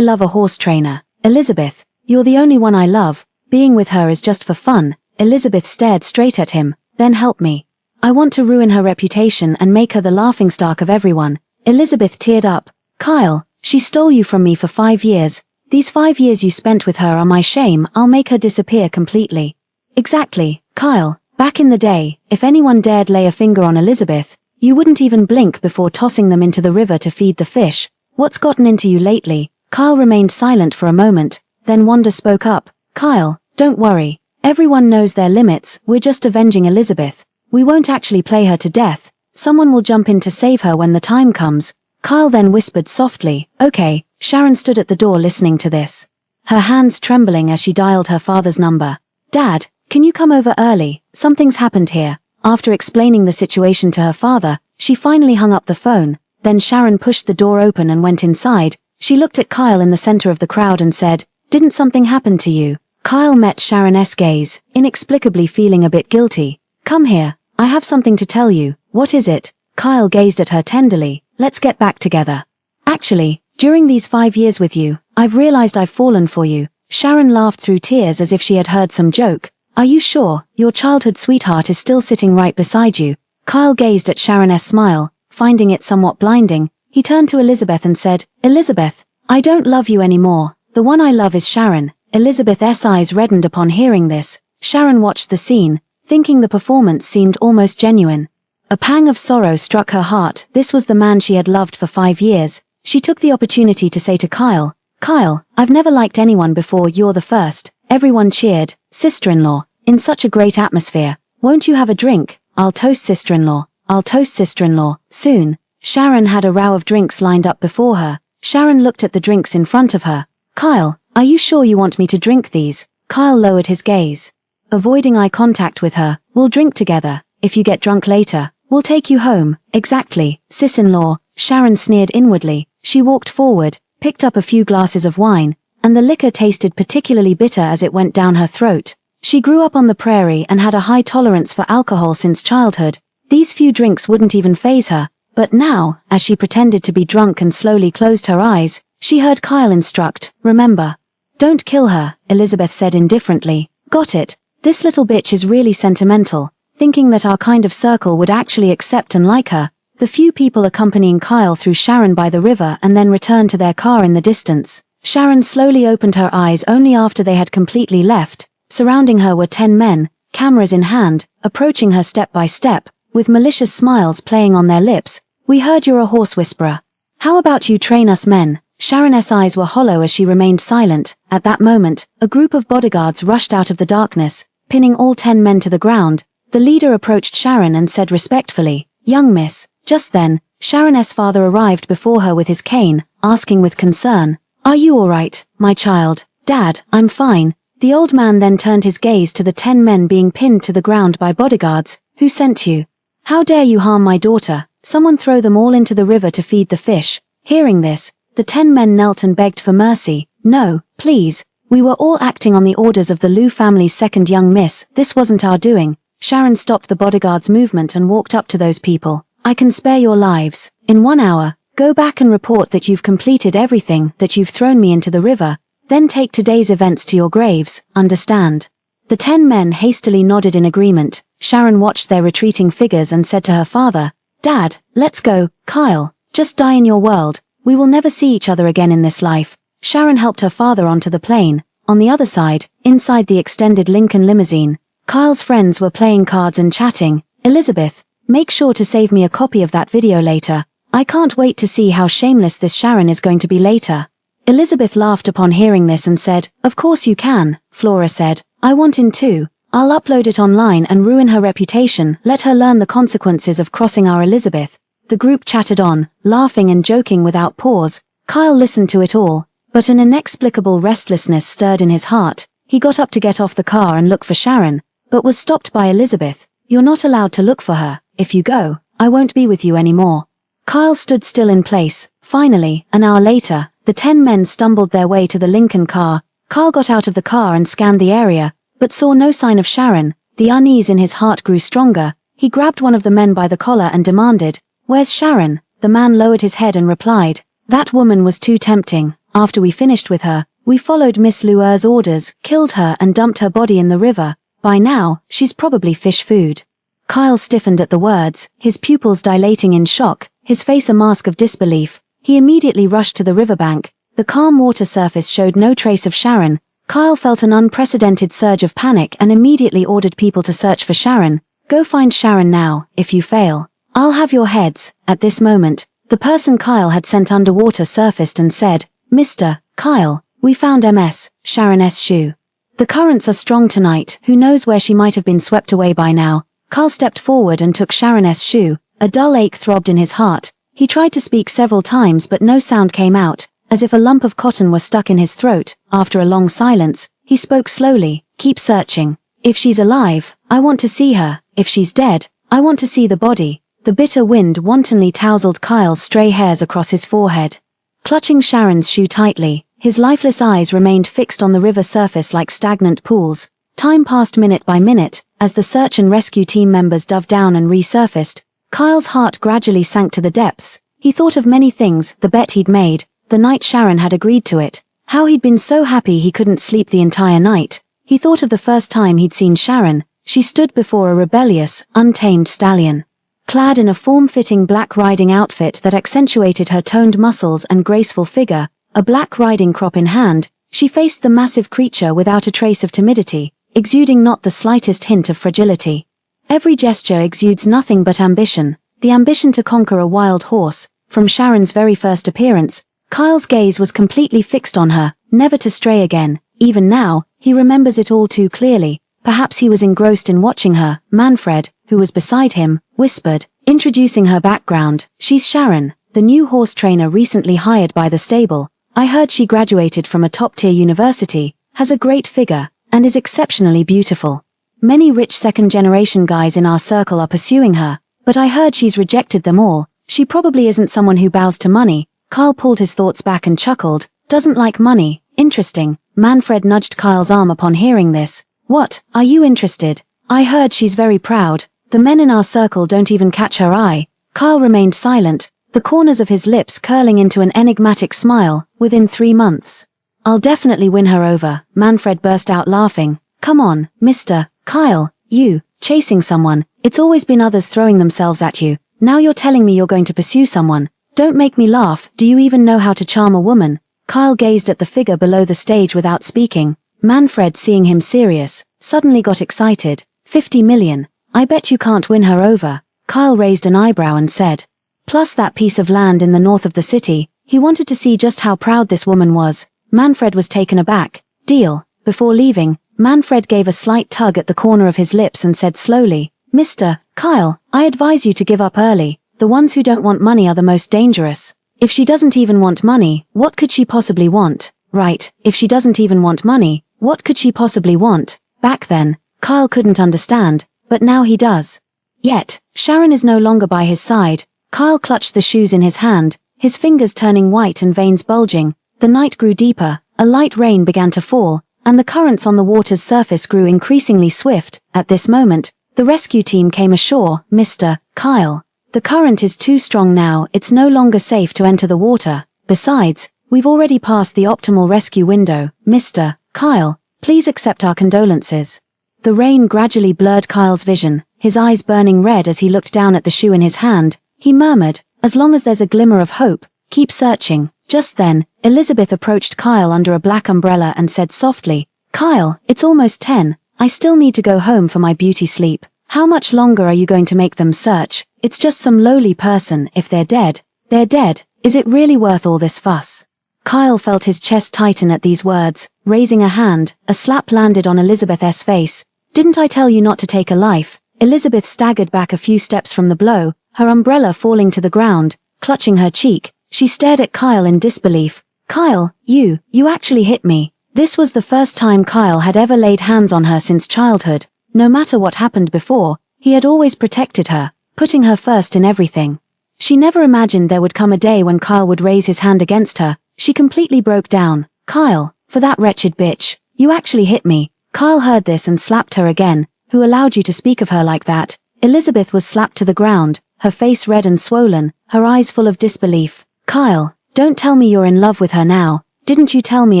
love a horse trainer? Elizabeth, you're the only one I love. Being with her is just for fun. Elizabeth stared straight at him. Then help me. I want to ruin her reputation and make her the laughingstock of everyone. Elizabeth teared up. Kyle, she stole you from me for 5 years. These 5 years you spent with her are my shame. I'll make her disappear completely. Exactly, Kyle. Back in the day, if anyone dared lay a finger on Elizabeth, you wouldn't even blink before tossing them into the river to feed the fish. What's gotten into you lately? Kyle remained silent for a moment. Then Wanda spoke up. Kyle, don't worry. Everyone knows their limits. We're just avenging Elizabeth. We won't actually play her to death. Someone will jump in to save her when the time comes. Kyle then whispered softly, Okay. Sharon stood at the door listening to this, her hands trembling as she dialed her father's number. Dad, can you come over early? Something's happened here. After explaining the situation to her father, she finally hung up the phone. Then Sharon pushed the door open and went inside. She looked at Kyle in the center of the crowd and said, Didn't something happen to you? Kyle met Sharon's gaze, inexplicably feeling a bit guilty. Come here. I have something to tell you. What is it? Kyle gazed at her tenderly. Let's get back together. Actually, during these 5 years with you, I've realized I've fallen for you. Sharon laughed through tears as if she had heard some joke. Are you sure? Your childhood sweetheart is still sitting right beside you. Kyle gazed at Sharon's smile, finding it somewhat blinding. He turned to Elizabeth and said, Elizabeth, I don't love you anymore. The one I love is Sharon. Elizabeth's eyes reddened upon hearing this. Sharon watched the scene, thinking the performance seemed almost genuine. A pang of sorrow struck her heart. This was the man she had loved for 5 years. She took the opportunity to say to Kyle, Kyle, I've never liked anyone before. You're the first. Everyone cheered. Sister-in-law, in such a great atmosphere. Won't you have a drink? I'll toast sister-in-law. I'll toast sister-in-law. Soon, Sharon had a row of drinks lined up before her. Sharon looked at the drinks in front of her. Kyle, are you sure you want me to drink these? Kyle lowered his gaze, avoiding eye contact with her. We'll drink together. If you get drunk later, we'll take you home. Exactly, sis-in-law. Sharon sneered inwardly. She walked forward, picked up a few glasses of wine, and the liquor tasted particularly bitter as it went down her throat. She grew up on the prairie and had a high tolerance for alcohol since childhood. These few drinks wouldn't even faze her. But now, as she pretended to be drunk and slowly closed her eyes, she heard Kyle instruct, Remember. Don't kill her, Elizabeth said indifferently. Got it. This little bitch is really sentimental, thinking that our kind of circle would actually accept and like her. The few people accompanying Kyle threw Sharon by the river and then returned to their car in the distance. Sharon slowly opened her eyes only after they had completely left. Surrounding her were 10 men, cameras in hand, approaching her step by step, with malicious smiles playing on their lips. We heard you're a horse whisperer. How about you train us men? Sharon's eyes were hollow as she remained silent. At that moment, a group of bodyguards rushed out of the darkness, pinning all 10 men to the ground. The leader approached Sharon and said respectfully, Young miss. Just then, Sharon's father arrived before her with his cane, asking with concern, Are you all right, my child? Dad, I'm fine. The old man then turned his gaze to the 10 men being pinned to the ground by bodyguards. Who sent you? How dare you harm my daughter? Someone throw them all into the river to feed the fish. Hearing this, the 10 men knelt and begged for mercy. No, please. We were all acting on the orders of the Liu family's second young miss. This wasn't our doing. Sharon stopped the bodyguard's movement and walked up to those people. I can spare your lives. In 1 hour, go back and report that you've completed everything, that you've thrown me into the river. Then take today's events to your graves, understand? The 10 men hastily nodded in agreement. Sharon watched their retreating figures and said to her father, Dad, let's go, Kyle. Just die in your world. We will never see each other again in this life. Sharon helped her father onto the plane. On the other side, inside the extended Lincoln limousine, Kyle's friends were playing cards and chatting. Elizabeth, make sure to save me a copy of that video later. I can't wait to see how shameless this Sharon is going to be later. Elizabeth laughed upon hearing this and said, Of course you can. Flora said, I want in too. I'll upload it online and ruin her reputation. Let her learn the consequences of crossing our Elizabeth. The group chatted on, laughing and joking without pause. Kyle listened to it all, but an inexplicable restlessness stirred in his heart. He got up to get off the car and look for Sharon, but was stopped by Elizabeth. You're not allowed to look for her. If you go, I won't be with you anymore. Kyle stood still in place. Finally, an hour later, the 10 men stumbled their way to the Lincoln car. Kyle got out of the car and scanned the area, but saw no sign of Sharon. The unease in his heart grew stronger. He grabbed one of the men by the collar and demanded, Where's Sharon? The man lowered his head and replied, That woman was too tempting. After we finished with her, we followed Miss Luer's orders, killed her and dumped her body in the river. By now, she's probably fish food. Kyle stiffened at the words, his pupils dilating in shock, his face a mask of disbelief. He immediately rushed to the riverbank. The calm water surface showed no trace of Sharon. Kyle felt an unprecedented surge of panic and immediately ordered people to search for Sharon. Go find Sharon now. If you fail, I'll have your heads. At this moment, the person Kyle had sent underwater surfaced and said, Mr. Kyle, we found Ms. Sharon's shoe. The currents are strong tonight. Who knows where she might have been swept away by now. Kyle stepped forward and took Sharon's shoe. A dull ache throbbed in his heart. He tried to speak several times but no sound came out, as if a lump of cotton was stuck in his throat. After a long silence, he spoke slowly, Keep searching. If she's alive, I want to see her. If she's dead, I want to see the body. The bitter wind wantonly tousled Kyle's stray hairs across his forehead. Clutching Sharon's shoe tightly, his lifeless eyes remained fixed on the river surface like stagnant pools. Time passed minute by minute, as the search and rescue team members dove down and resurfaced. Kyle's heart gradually sank to the depths. He thought of many things, the bet he'd made, the night Sharon had agreed to it, how he'd been so happy he couldn't sleep the entire night. He thought of the first time he'd seen Sharon. She stood before a rebellious, untamed stallion. Clad in a form-fitting black riding outfit that accentuated her toned muscles and graceful figure, a black riding crop in hand, she faced the massive creature without a trace of timidity, exuding not the slightest hint of fragility. Every gesture exudes nothing but ambition, the ambition to conquer a wild horse. From Sharon's very first appearance, Kyle's gaze was completely fixed on her, never to stray again. Even now, he remembers it all too clearly. Perhaps he was engrossed in watching her. Manfred, who was beside him, whispered, introducing her background. She's Sharon, the new horse trainer recently hired by the stable. I heard she graduated from a top-tier university, has a great figure, and is exceptionally beautiful. Many rich second-generation guys in our circle are pursuing her, but I heard she's rejected them all. She probably isn't someone who bows to money. Kyle pulled his thoughts back and chuckled. Doesn't like money. Interesting. Manfred nudged Kyle's arm upon hearing this. What, are you interested? I heard she's very proud. The men in our circle don't even catch her eye. Kyle remained silent, the corners of his lips curling into an enigmatic smile. Within 3 months. I'll definitely win her over. Manfred burst out laughing. Come on, Mr. Kyle, you, chasing someone. It's always been others throwing themselves at you. Now you're telling me you're going to pursue someone. Don't make me laugh. Do you even know how to charm a woman? Kyle gazed at the figure below the stage without speaking. Manfred, seeing him serious, suddenly got excited. 50 million. I bet you can't win her over. Kyle raised an eyebrow and said. Plus that piece of land in the north of the city. He wanted to see just how proud this woman was. Manfred was taken aback. Deal. Before leaving, Manfred gave a slight tug at the corner of his lips and said slowly, Mr. Kyle, I advise you to give up early. The ones who don't want money are the most dangerous. If she doesn't even want money, what could she possibly want? Right, if she doesn't even want money, what could she possibly want? Back then, Kyle couldn't understand, but now he does. Yet, Sharon is no longer by his side. Kyle clutched the shoes in his hand, his fingers turning white and veins bulging. The night grew deeper, a light rain began to fall, and the currents on the water's surface grew increasingly swift. At this moment, the rescue team came ashore. Mr. Kyle, the current is too strong now, it's no longer safe to enter the water. Besides, we've already passed the optimal rescue window. Mr. Kyle, please accept our condolences. The rain gradually blurred Kyle's vision, his eyes burning red as he looked down at the shoe in his hand. He murmured, as long as there's a glimmer of hope, keep searching. Just then, Elizabeth approached Kyle under a black umbrella and said softly, Kyle, it's almost 10, I still need to go home for my beauty sleep. How much longer are you going to make them search? It's just some lowly person. If they're dead, they're dead. Is it really worth all this fuss? Kyle felt his chest tighten at these words. Raising a hand, a slap landed on Elizabeth's face. Didn't I tell you not to take a life? Elizabeth staggered back a few steps from the blow, her umbrella falling to the ground. Clutching her cheek, she stared at Kyle in disbelief. Kyle, you actually hit me. This was the first time Kyle had ever laid hands on her since childhood. No matter what happened before, he had always protected her, putting her first in everything. She never imagined there would come a day when Kyle would raise his hand against her. She completely broke down. Kyle, for that wretched bitch, you actually hit me. Kyle heard this and slapped her again. Who allowed you to speak of her like that? Elizabeth was slapped to the ground, her face red and swollen, her eyes full of disbelief. Kyle, don't tell me you're in love with her now. Didn't you tell me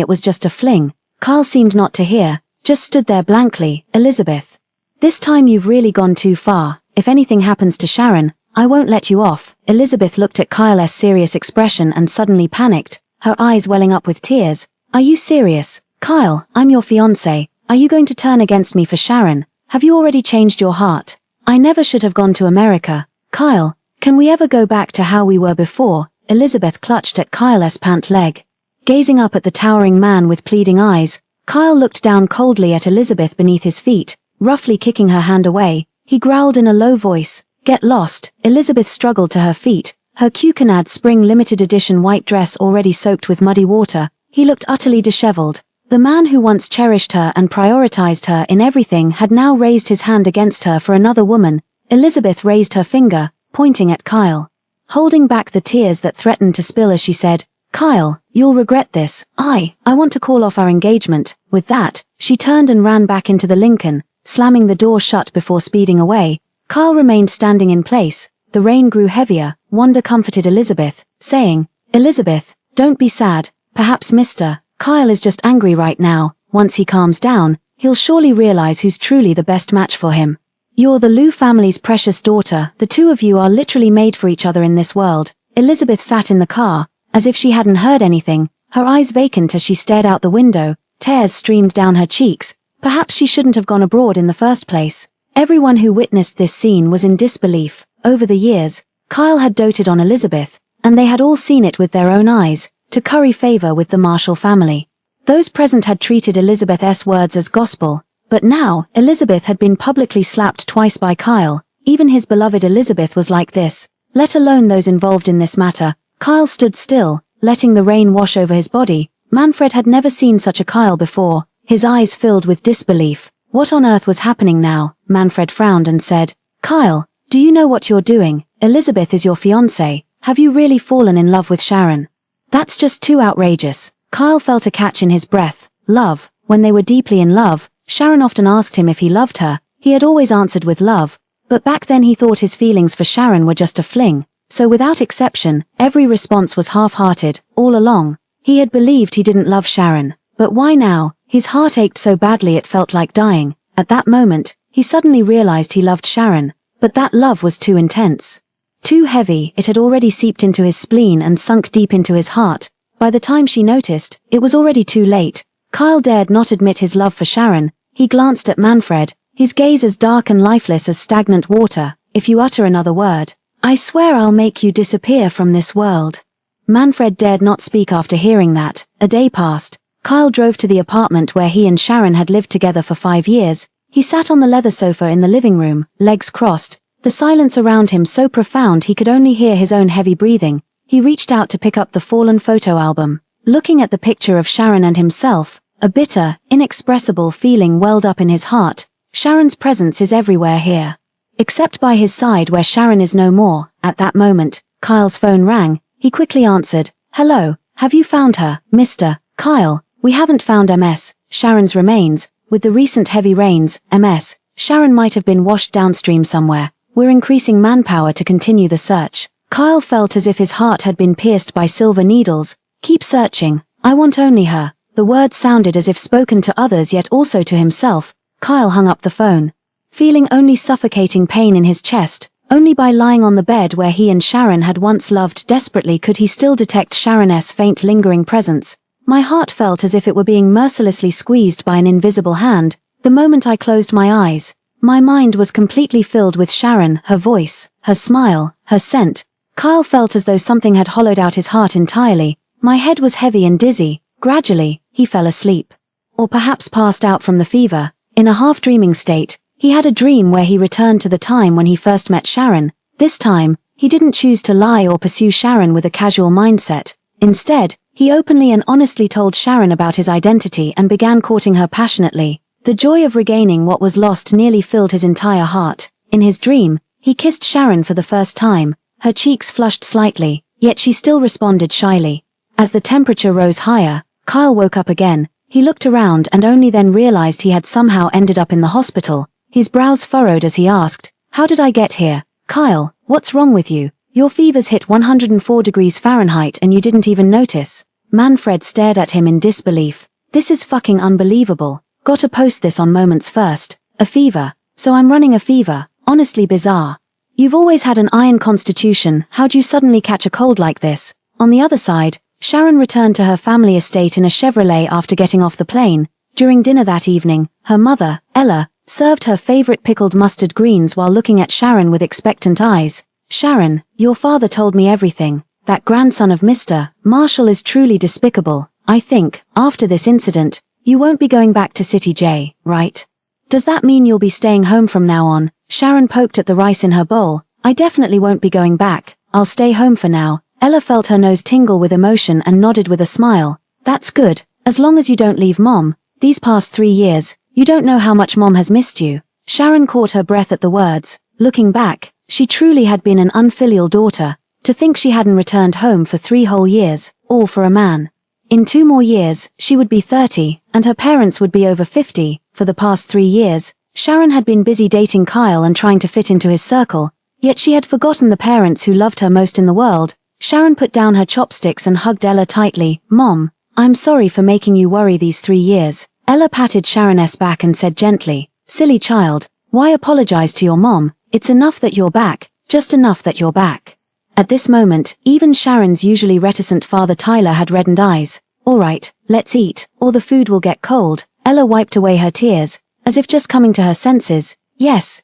it was just a fling? Kyle seemed not to hear, just stood there blankly. Elizabeth, this time you've really gone too far. If anything happens to Sharon, I won't let you off. Elizabeth looked at Kyle's serious expression and suddenly panicked, her eyes welling up with tears. Are you serious? Kyle, I'm your fiancé. Are you going to turn against me for Sharon? Have you already changed your heart? I never should have gone to America. Kyle, can we ever go back to how we were before? Elizabeth clutched at Kyle's pant leg. Gazing up at the towering man with pleading eyes, Kyle looked down coldly at Elizabeth beneath his feet, roughly kicking her hand away. He growled in a low voice, "Get lost." Elizabeth struggled to her feet, her Cucanad Spring limited edition white dress already soaked with muddy water. He looked utterly disheveled. The man who once cherished her and prioritized her in everything had now raised his hand against her for another woman. Elizabeth raised her finger, pointing at Kyle, holding back the tears that threatened to spill as she said, Kyle, you'll regret this. I want to call off our engagement. With that, she turned and ran back into the Lincoln, slamming the door shut before speeding away. Kyle remained standing in place. The rain grew heavier. Wanda comforted Elizabeth, saying, Elizabeth, don't be sad. Perhaps Mr. Kyle is just angry right now. Once he calms down, he'll surely realize who's truly the best match for him. You're the Liu family's precious daughter. The two of you are literally made for each other in this world. Elizabeth sat in the car, as if she hadn't heard anything, her eyes vacant as she stared out the window. Tears streamed down her cheeks. Perhaps she shouldn't have gone abroad in the first place. Everyone who witnessed this scene was in disbelief. Over the years, Kyle had doted on Elizabeth, and they had all seen it with their own eyes, to curry favor with the Marshall family. Those present had treated Elizabeth's words as gospel, but now, Elizabeth had been publicly slapped twice by Kyle. Even his beloved Elizabeth was like this, let alone those involved in this matter. Kyle stood still, letting the rain wash over his body. Manfred had never seen such a Kyle before, his eyes filled with disbelief. What on earth was happening now? Manfred frowned and said, Kyle, do you know what you're doing? Elizabeth is your fiancée. Have you really fallen in love with Sharon? That's just too outrageous. Kyle felt a catch in his breath. Love. When they were deeply in love, Sharon often asked him if he loved her. He had always answered with love, but back then he thought his feelings for Sharon were just a fling. So without exception, every response was half-hearted. All along, he had believed he didn't love Sharon. But why now? His heart ached so badly it felt like dying. At that moment, he suddenly realized he loved Sharon. But that love was too intense. Too heavy. It had already seeped into his spleen and sunk deep into his heart. By the time she noticed, it was already too late. Kyle dared not admit his love for Sharon. He glanced at Manfred, his gaze as dark and lifeless as stagnant water. If you utter another word, I swear I'll make you disappear from this world. Manfred dared not speak after hearing that. A day passed. Kyle drove to the apartment where he and Sharon had lived together for 5 years. He sat on the leather sofa in the living room, legs crossed, the silence around him so profound he could only hear his own heavy breathing. He reached out to pick up the fallen photo album. Looking at the picture of Sharon and himself, a bitter, inexpressible feeling welled up in his heart. Sharon's presence is everywhere here. Except by his side where Sharon is no more. At that moment, Kyle's phone rang. He quickly answered. Hello, have you found her, Mr. Kyle? We haven't found Ms. Sharon's remains. With the recent heavy rains, Ms. Sharon might have been washed downstream somewhere. We're increasing manpower to continue the search. Kyle felt as if his heart had been pierced by silver needles. Keep searching. I want only her. The words sounded as if spoken to others yet also to himself. Kyle hung up the phone. Feeling only suffocating pain in his chest, only by lying on the bed where he and Sharon had once loved desperately could he still detect Sharon's faint lingering presence. My heart felt as if it were being mercilessly squeezed by an invisible hand. The moment I closed my eyes, my mind was completely filled with Sharon, her voice, her smile, her scent. Kyle felt as though something had hollowed out his heart entirely. My head was heavy and dizzy. Gradually, he fell asleep. Or perhaps passed out from the fever. In a half-dreaming state, he had a dream where he returned to the time when he first met Sharon. This time, he didn't choose to lie or pursue Sharon with a casual mindset. Instead, he openly and honestly told Sharon about his identity and began courting her passionately. The joy of regaining what was lost nearly filled his entire heart. In his dream, he kissed Sharon for the first time. Her cheeks flushed slightly, yet she still responded shyly. As the temperature rose higher, Kyle woke up again. He looked around and only then realized he had somehow ended up in the hospital. His brows furrowed as he asked, "How did I get here? Kyle, what's wrong with you? Your fever's hit 104 degrees Fahrenheit and you didn't even notice." Manfred stared at him in disbelief. "This is fucking unbelievable. Gotta post this on Moments first. A fever. So I'm running a fever. Honestly bizarre. You've always had an iron constitution. How'd you suddenly catch a cold like this?" On the other side, Sharon returned to her family estate in a Chevrolet after getting off the plane. During dinner that evening, her mother, Ella, served her favorite pickled mustard greens while looking at Sharon with expectant eyes. "Sharon, your father told me everything. That grandson of Mr. Marshall is truly despicable. I think, after this incident, you won't be going back to City J, right? Does that mean you'll be staying home from now on?" Sharon poked at the rice in her bowl. "I definitely won't be going back. I'll stay home for now." Ella felt her nose tingle with emotion and nodded with a smile. "That's good, as long as you don't leave Mom. These past 3 years, you don't know how much Mom has missed you." Sharon caught her breath at the words. Looking back, she truly had been an unfilial daughter. To think she hadn't returned home for 3 whole years, all for a man. In 2 more years, she would be 30, and her parents would be over 50. For the past 3 years, Sharon had been busy dating Kyle and trying to fit into his circle, yet she had forgotten the parents who loved her most in the world. Sharon put down her chopsticks and hugged Ella tightly. "Mom, I'm sorry for making you worry these 3 years. Ella patted Sharon's back and said gently, "Silly child, why apologize to your mom? It's enough that you're back, just enough that you're back." At this moment, even Sharon's usually reticent father Tyler had reddened eyes. "All right, let's eat, or the food will get cold." Ella wiped away her tears, as if just coming to her senses. Yes,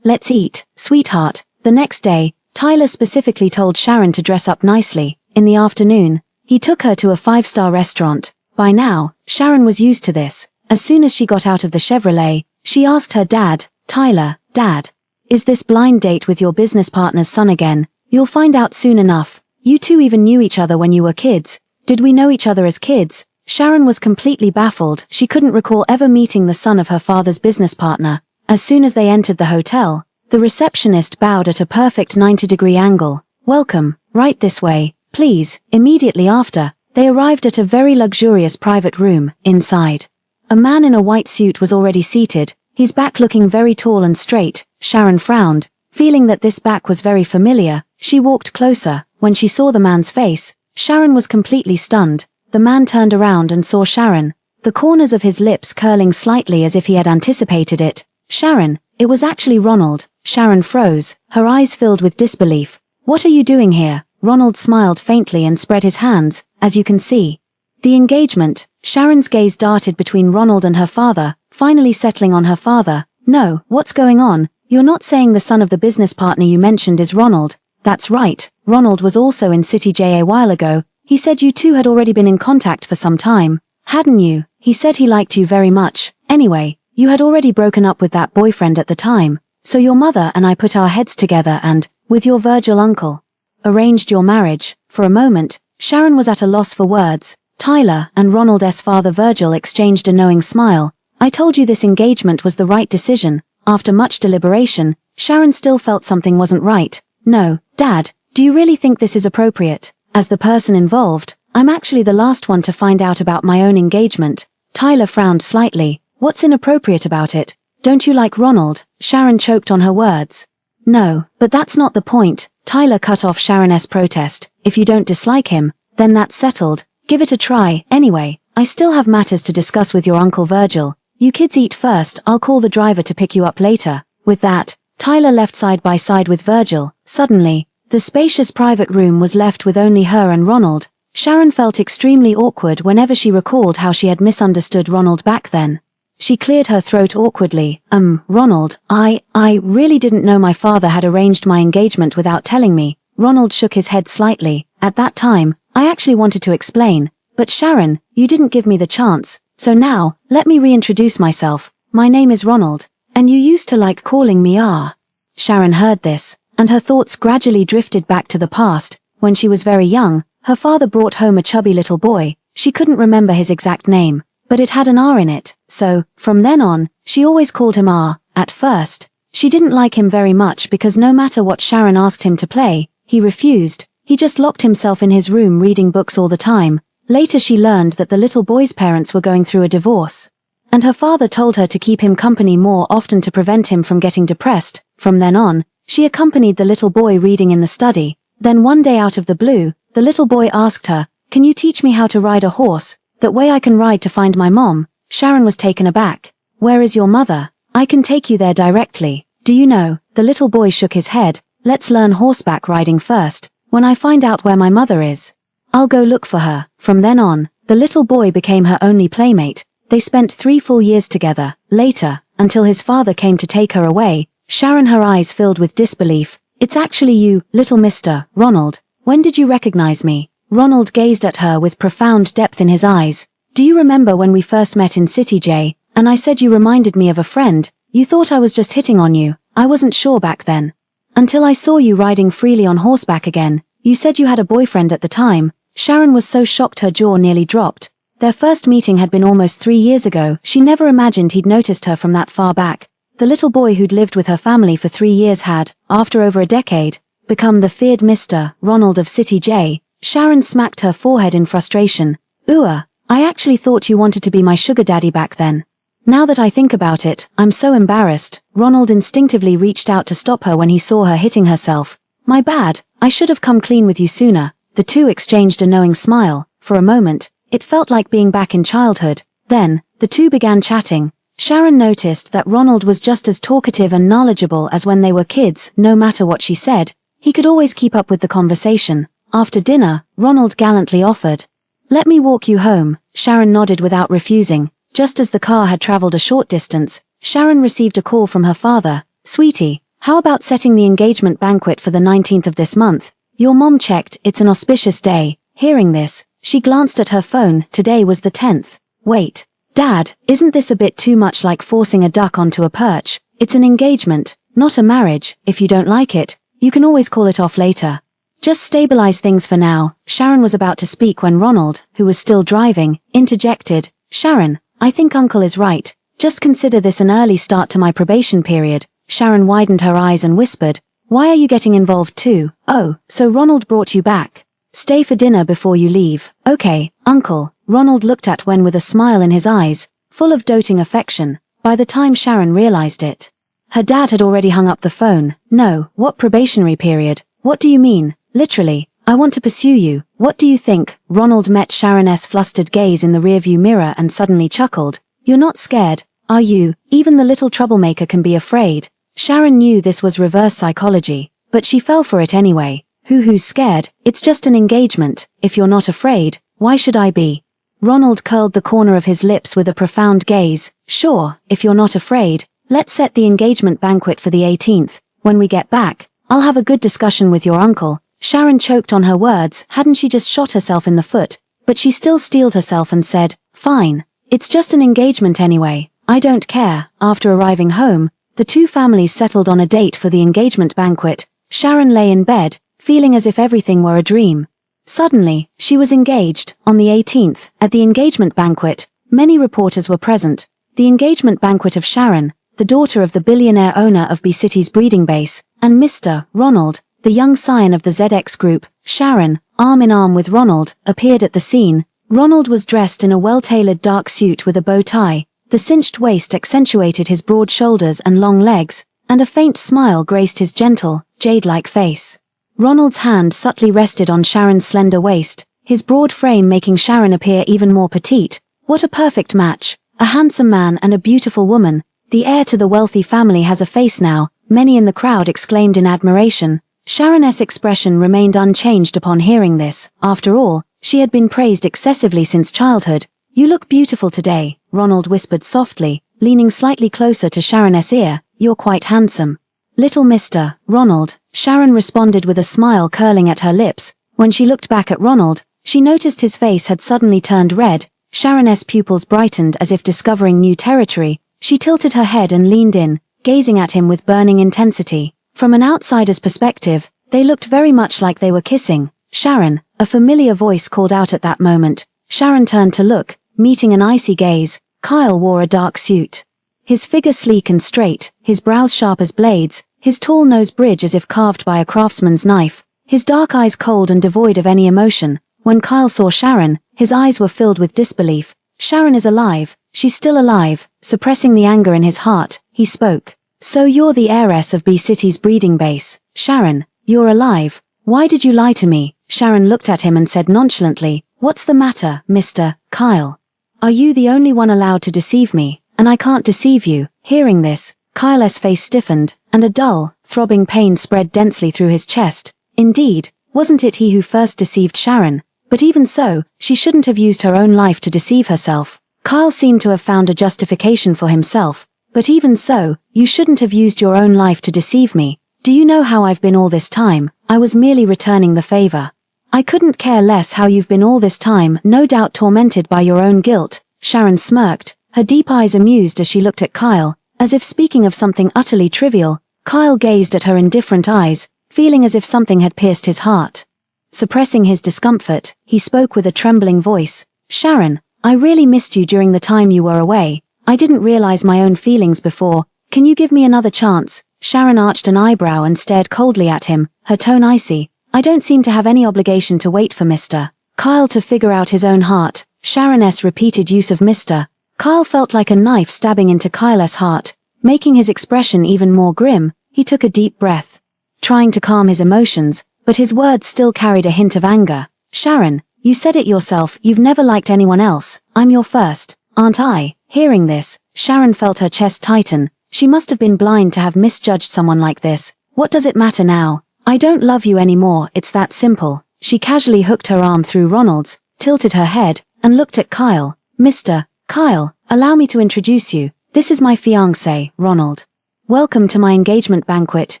let's eat, sweetheart." The next day, Tyler specifically told Sharon to dress up nicely. In the afternoon, he took her to a 5-star restaurant. By now, Sharon was used to this. As soon as she got out of the Chevrolet, she asked her dad, "Tyler, Dad, is this blind date with your business partner's son again? You'll find out soon enough. You two even knew each other when you were kids. Did we know each other as kids?" Sharon was completely baffled. She couldn't recall ever meeting the son of her father's business partner. As soon as they entered the hotel, the receptionist bowed at a perfect 90-degree angle. "Welcome, right this way, please." Immediately after, they arrived at a very luxurious private room. Inside, a man in a white suit was already seated, his back looking very tall and straight. Sharon frowned, feeling that this back was very familiar. She walked closer. When she saw the man's face, Sharon was completely stunned. The man turned around and saw Sharon, the corners of his lips curling slightly as if he had anticipated it. "Sharon, it was actually Ronald." Sharon froze, her eyes filled with disbelief. "What are you doing here?" Ronald smiled faintly and spread his hands. "As you can see, the engagement." Sharon's gaze darted between Ronald and her father, finally settling on her father. "No, what's going on? You're not saying the son of the business partner you mentioned is Ronald?" "That's right. Ronald was also in City J a while ago. He said you two had already been in contact for some time. Hadn't you? He said he liked you very much. Anyway, you had already broken up with that boyfriend at the time. So your mother and I put our heads together and, with your Virgil uncle, arranged your marriage." For a moment, Sharon was at a loss for words. Tyler and Ronald's father Virgil exchanged a knowing smile. I told you this engagement was the right decision. After much deliberation, Sharon still felt something wasn't right. No, Dad, do you really think this is appropriate? As the person involved, I'm actually the last one to find out about my own engagement. Tyler frowned slightly. What's inappropriate about it? Don't you like Ronald? Sharon choked on her words. No, but that's not the point. Tyler cut off Sharon's protest. If you don't dislike him, then that's settled. Give it a try. Anyway, I still have matters to discuss with your Uncle Virgil. You kids eat first, I'll call the driver to pick you up later. With that, Tyler left side by side with Virgil. Suddenly, the spacious private room was left with only her and Ronald. Sharon felt extremely awkward whenever she recalled how she had misunderstood Ronald back then. She cleared her throat awkwardly. Ronald, I really didn't know my father had arranged my engagement without telling me. Ronald shook his head slightly. At that time, I actually wanted to explain. But Sharon, you didn't give me the chance. So now, let me reintroduce myself. My name is Ronald, and you used to like calling me R. Sharon heard this, and her thoughts gradually drifted back to the past. When she was very young, her father brought home a chubby little boy. She couldn't remember his exact name, but it had an R in it, so, from then on, she always called him R. At first, she didn't like him very much because no matter what Sharon asked him to play, he refused. He just locked himself in his room reading books all the time. Later she learned that the little boy's parents were going through a divorce, and her father told her to keep him company more often to prevent him from getting depressed. From then on, she accompanied the little boy reading in the study. Then one day out of the blue, the little boy asked her, "Can you teach me how to ride a horse? That way I can ride to find my mom." Sharon was taken aback. "Where is your mother? I can take you there directly." "Do you know?" The little boy shook his head. "Let's learn horseback riding first. When I find out where my mother is, I'll go look for her." From then on, the little boy became her only playmate. They spent 3 full years together. Later, until his father came to take her away, Sharon, her eyes filled with disbelief. "It's actually you, little Mr. Ronald. When did you recognize me?" Ronald gazed at her with profound depth in his eyes. "Do you remember when we first met in City J, and I said you reminded me of a friend? You thought I was just hitting on you. I wasn't sure back then. Until I saw you riding freely on horseback again. You said you had a boyfriend at the time." Sharon was so shocked her jaw nearly dropped. Their first meeting had been almost 3 years ago. She never imagined he'd noticed her from that far back. The little boy who'd lived with her family for 3 years had, after over a decade, become the feared Mr. Ronald of City J. Sharon smacked her forehead in frustration. "I actually thought you wanted to be my sugar daddy back then. Now that I think about it, I'm so embarrassed." Ronald instinctively reached out to stop her when he saw her hitting herself. "My bad, I should have come clean with you sooner." The two exchanged a knowing smile. For a moment, it felt like being back in childhood. Then, the two began chatting. Sharon noticed that Ronald was just as talkative and knowledgeable as when they were kids. No matter what she said, he could always keep up with the conversation. After dinner, Ronald gallantly offered, "Let me walk you home." Sharon nodded without refusing. Just as the car had traveled a short distance, Sharon received a call from her father. "Sweetie, how about setting the engagement banquet for the 19th of this month? Your mom checked, it's an auspicious day." Hearing this, she glanced at her phone. Today was the 10th. "Wait, Dad, isn't this a bit too much like forcing a duck onto a perch? It's an engagement, not a marriage. If you don't like it, you can always call it off later. Just stabilize things for now." Sharon was about to speak when Ronald, who was still driving, interjected. "Sharon, I think Uncle is right. Just consider this an early start to my probation period." Sharon widened her eyes and whispered, "Why are you getting involved too?" "Oh, so Ronald brought you back. Stay for dinner before you leave." "Okay, Uncle." Ronald looked at Wen with a smile in his eyes, full of doting affection. By the time Sharon realized it, her dad had already hung up the phone. "No, what probationary period? What do you mean?" "Literally, I want to pursue you. What do you think?" Ronald met Sharon's flustered gaze in the rearview mirror and suddenly chuckled. "You're not scared, are you? Even the little troublemaker can be afraid." Sharon knew this was reverse psychology, but she fell for it anyway. Who's scared? It's just an engagement. If you're not afraid, why should I be?" Ronald curled the corner of his lips with a profound gaze. "Sure, if you're not afraid, let's set the engagement banquet for the 18th. When we get back, I'll have a good discussion with your uncle." Sharon choked on her words. Hadn't she just shot herself in the foot? But she still steeled herself and said, "Fine. It's just an engagement anyway. I don't care." After arriving home, the two families settled on a date for the engagement banquet. Sharon lay in bed, feeling as if everything were a dream. Suddenly, she was engaged, on the 18th, at the engagement banquet. Many reporters were present. The engagement banquet of Sharon, the daughter of the billionaire owner of B-City's breeding base, and Mr. Ronald, the young scion of the ZX Group. Sharon, arm in arm with Ronald, appeared at the scene. Ronald was dressed in a well-tailored dark suit with a bow tie. The cinched waist accentuated his broad shoulders and long legs, and a faint smile graced his gentle, jade-like face. Ronald's hand subtly rested on Sharon's slender waist, his broad frame making Sharon appear even more petite. What a perfect match! A handsome man and a beautiful woman. The heir to the wealthy family has a face now, many in the crowd exclaimed in admiration. Sharon's expression remained unchanged upon hearing this. After all, she had been praised excessively since childhood. You look beautiful today, Ronald whispered softly, leaning slightly closer to Sharon's ear. You're quite handsome. Little Mr. Ronald, Sharon responded with a smile curling at her lips. When she looked back at Ronald, she noticed his face had suddenly turned red. Sharon's pupils brightened as if discovering new territory. She tilted her head and leaned in, gazing at him with burning intensity. From an outsider's perspective, they looked very much like they were kissing. Sharon, a familiar voice called out at that moment. Sharon turned to look, meeting an icy gaze. Kyle wore a dark suit. His figure sleek and straight, his brows sharp as blades, his tall nose bridge as if carved by a craftsman's knife, his dark eyes cold and devoid of any emotion. When Kyle saw Sharon, his eyes were filled with disbelief. Sharon is alive, she's still alive. Suppressing the anger in his heart, he spoke. So you're the heiress of B-City's breeding base. Sharon, you're alive. Why did you lie to me? Sharon looked at him and said nonchalantly, What's the matter, Mr. Kyle? Are you the only one allowed to deceive me? And I can't deceive you. Hearing this, Kyle's face stiffened, and a dull, throbbing pain spread densely through his chest. Indeed, wasn't it he who first deceived Sharon? But even so, she shouldn't have used her own life to deceive herself. Kyle seemed to have found a justification for himself. But even so, you shouldn't have used your own life to deceive me. Do you know how I've been all this time? I was merely returning the favor. I couldn't care less how you've been all this time, no doubt tormented by your own guilt. Sharon smirked, her deep eyes amused as she looked at Kyle, as if speaking of something utterly trivial. Kyle gazed at her indifferent eyes, feeling as if something had pierced his heart. Suppressing his discomfort, he spoke with a trembling voice. Sharon, I really missed you during the time you were away. I didn't realize my own feelings before. Can you give me another chance? Sharon arched an eyebrow and stared coldly at him, her tone icy. I don't seem to have any obligation to wait for Mr. Kyle to figure out his own heart. Sharon's repeated use of Mr. Kyle felt like a knife stabbing into Kyle's heart, making his expression even more grim. He took a deep breath, trying to calm his emotions, but his words still carried a hint of anger. Sharon, you said it yourself, you've never liked anyone else. I'm your first, aren't I? Hearing this, Sharon felt her chest tighten. She must have been blind to have misjudged someone like this. What does it matter now? I don't love you anymore, it's that simple. She casually hooked her arm through Ronald's, tilted her head, and looked at Kyle. Mr. Kyle, allow me to introduce you. This is my fiancé, Ronald. Welcome to my engagement banquet.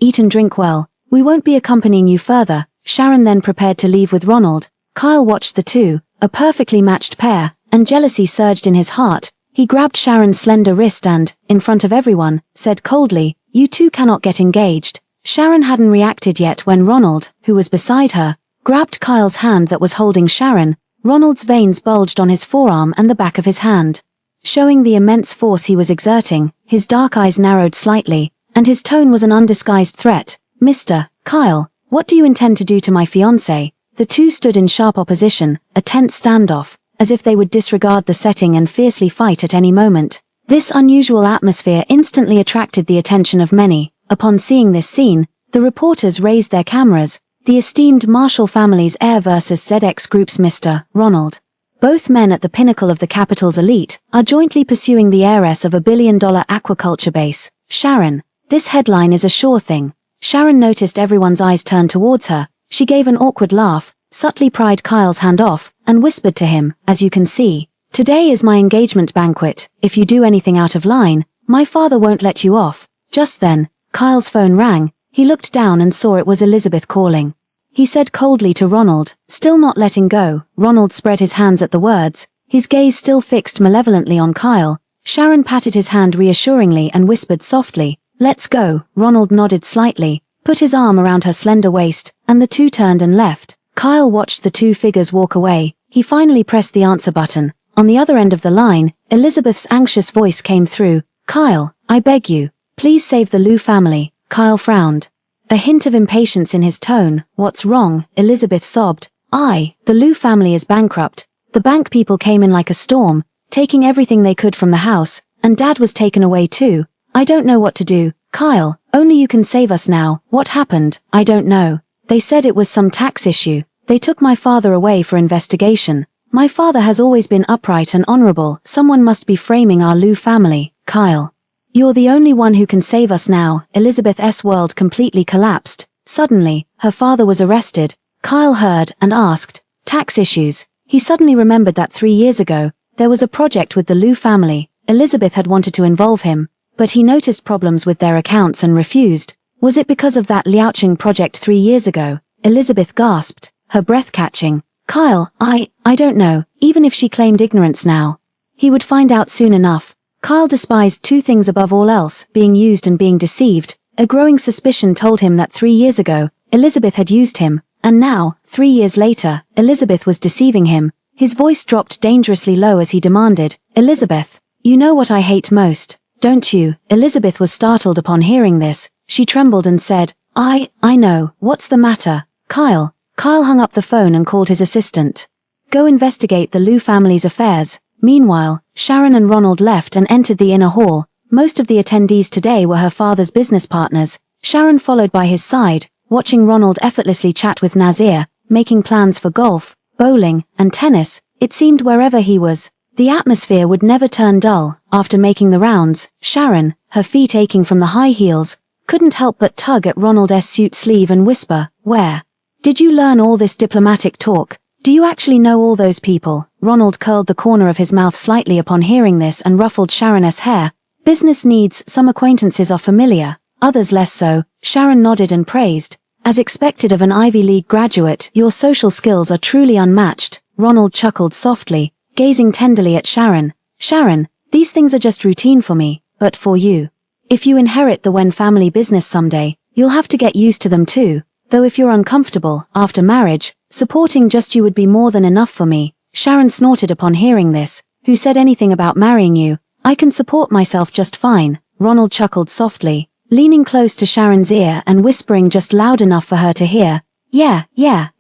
Eat and drink well. We won't be accompanying you further. Sharon then prepared to leave with Ronald. Kyle watched the two, a perfectly matched pair, and jealousy surged in his heart. He grabbed Sharon's slender wrist and, in front of everyone, said coldly, You two cannot get engaged. Sharon hadn't reacted yet when Ronald, who was beside her, grabbed Kyle's hand that was holding Sharon. Ronald's veins bulged on his forearm and the back of his hand, showing the immense force he was exerting. His dark eyes narrowed slightly, and his tone was an undisguised threat. Mr. Kyle, what do you intend to do to my fiancé? The two stood in sharp opposition, a tense standoff, as if they would disregard the setting and fiercely fight at any moment. This unusual atmosphere instantly attracted the attention of many. Upon seeing this scene, the reporters raised their cameras. The esteemed Marshall family's heir versus ZX Group's Mr. Ronald. Both men at the pinnacle of the capital's elite are jointly pursuing the heiress of $1 billion aquaculture base. Sharon. This headline is a sure thing. Sharon noticed everyone's eyes turned towards her. She gave an awkward laugh, subtly pried Kyle's hand off, and whispered to him, As you can see, today is my engagement banquet. If you do anything out of line, my father won't let you off. Just then, Kyle's phone rang. He looked down and saw it was Elizabeth calling. He said coldly to Ronald, still not letting go. Ronald spread his hands at the words, his gaze still fixed malevolently on Kyle. Sharon patted his hand reassuringly and whispered softly, Let's go. Ronald nodded slightly, put his arm around her slender waist, and the two turned and left. Kyle watched the two figures walk away. He finally pressed the answer button. On the other end of the line, Elizabeth's anxious voice came through. Kyle, I beg you, please save the Liu family. Kyle frowned. A hint of impatience in his tone. What's wrong? Elizabeth sobbed. The Liu family is bankrupt. The bank people came in like a storm, taking everything they could from the house, and Dad was taken away too. I don't know what to do. Kyle, only you can save us now. What happened? I don't know. They said it was some tax issue. They took my father away for investigation. My father has always been upright and honorable. Someone must be framing our Liu family. Kyle. You're the only one who can save us now. Elizabeth's world completely collapsed. Suddenly, her father was arrested. Kyle heard and asked, tax issues. He suddenly remembered that 3 years ago, there was a project with the Liu family. Elizabeth had wanted to involve him, but he noticed problems with their accounts and refused. Was it because of that Liaoqing project 3 years ago? Elizabeth gasped, her breath catching. Kyle, I don't know, even if she claimed ignorance now. He would find out soon enough. Kyle despised two things above all else, being used and being deceived. A growing suspicion told him that 3 years ago, Elizabeth had used him, and now, 3 years later, Elizabeth was deceiving him. His voice dropped dangerously low as he demanded, Elizabeth, you know what I hate most, don't you? Elizabeth was startled upon hearing this. She trembled and said, I know, what's the matter? Kyle. Kyle hung up the phone and called his assistant. Go investigate the Liu family's affairs. Meanwhile, Sharon and Ronald left and entered the inner hall. Most of the attendees today were her father's business partners. Sharon followed by his side, watching Ronald effortlessly chat with Nazir, making plans for golf, bowling, and tennis. It seemed wherever he was, the atmosphere would never turn dull. After making the rounds, Sharon, her feet aching from the high heels, couldn't help but tug at Ronald's suit sleeve and whisper, where did you learn all this diplomatic talk? Do you actually know all those people? Ronald curled the corner of his mouth slightly upon hearing this and ruffled Sharon's hair. Business needs, some acquaintances are familiar, others less so. Sharon nodded and praised. As expected of an Ivy League graduate, your social skills are truly unmatched. Ronald chuckled softly, gazing tenderly at Sharon. Sharon, these things are just routine for me, but for you. If you inherit the Wen family business someday, you'll have to get used to them too. Though if you're uncomfortable, after marriage, supporting just you would be more than enough for me. Sharon snorted upon hearing this. Who said anything about marrying you? I can support myself just fine. Ronald chuckled softly, leaning close to Sharon's ear and whispering just loud enough for her to hear. Yeah,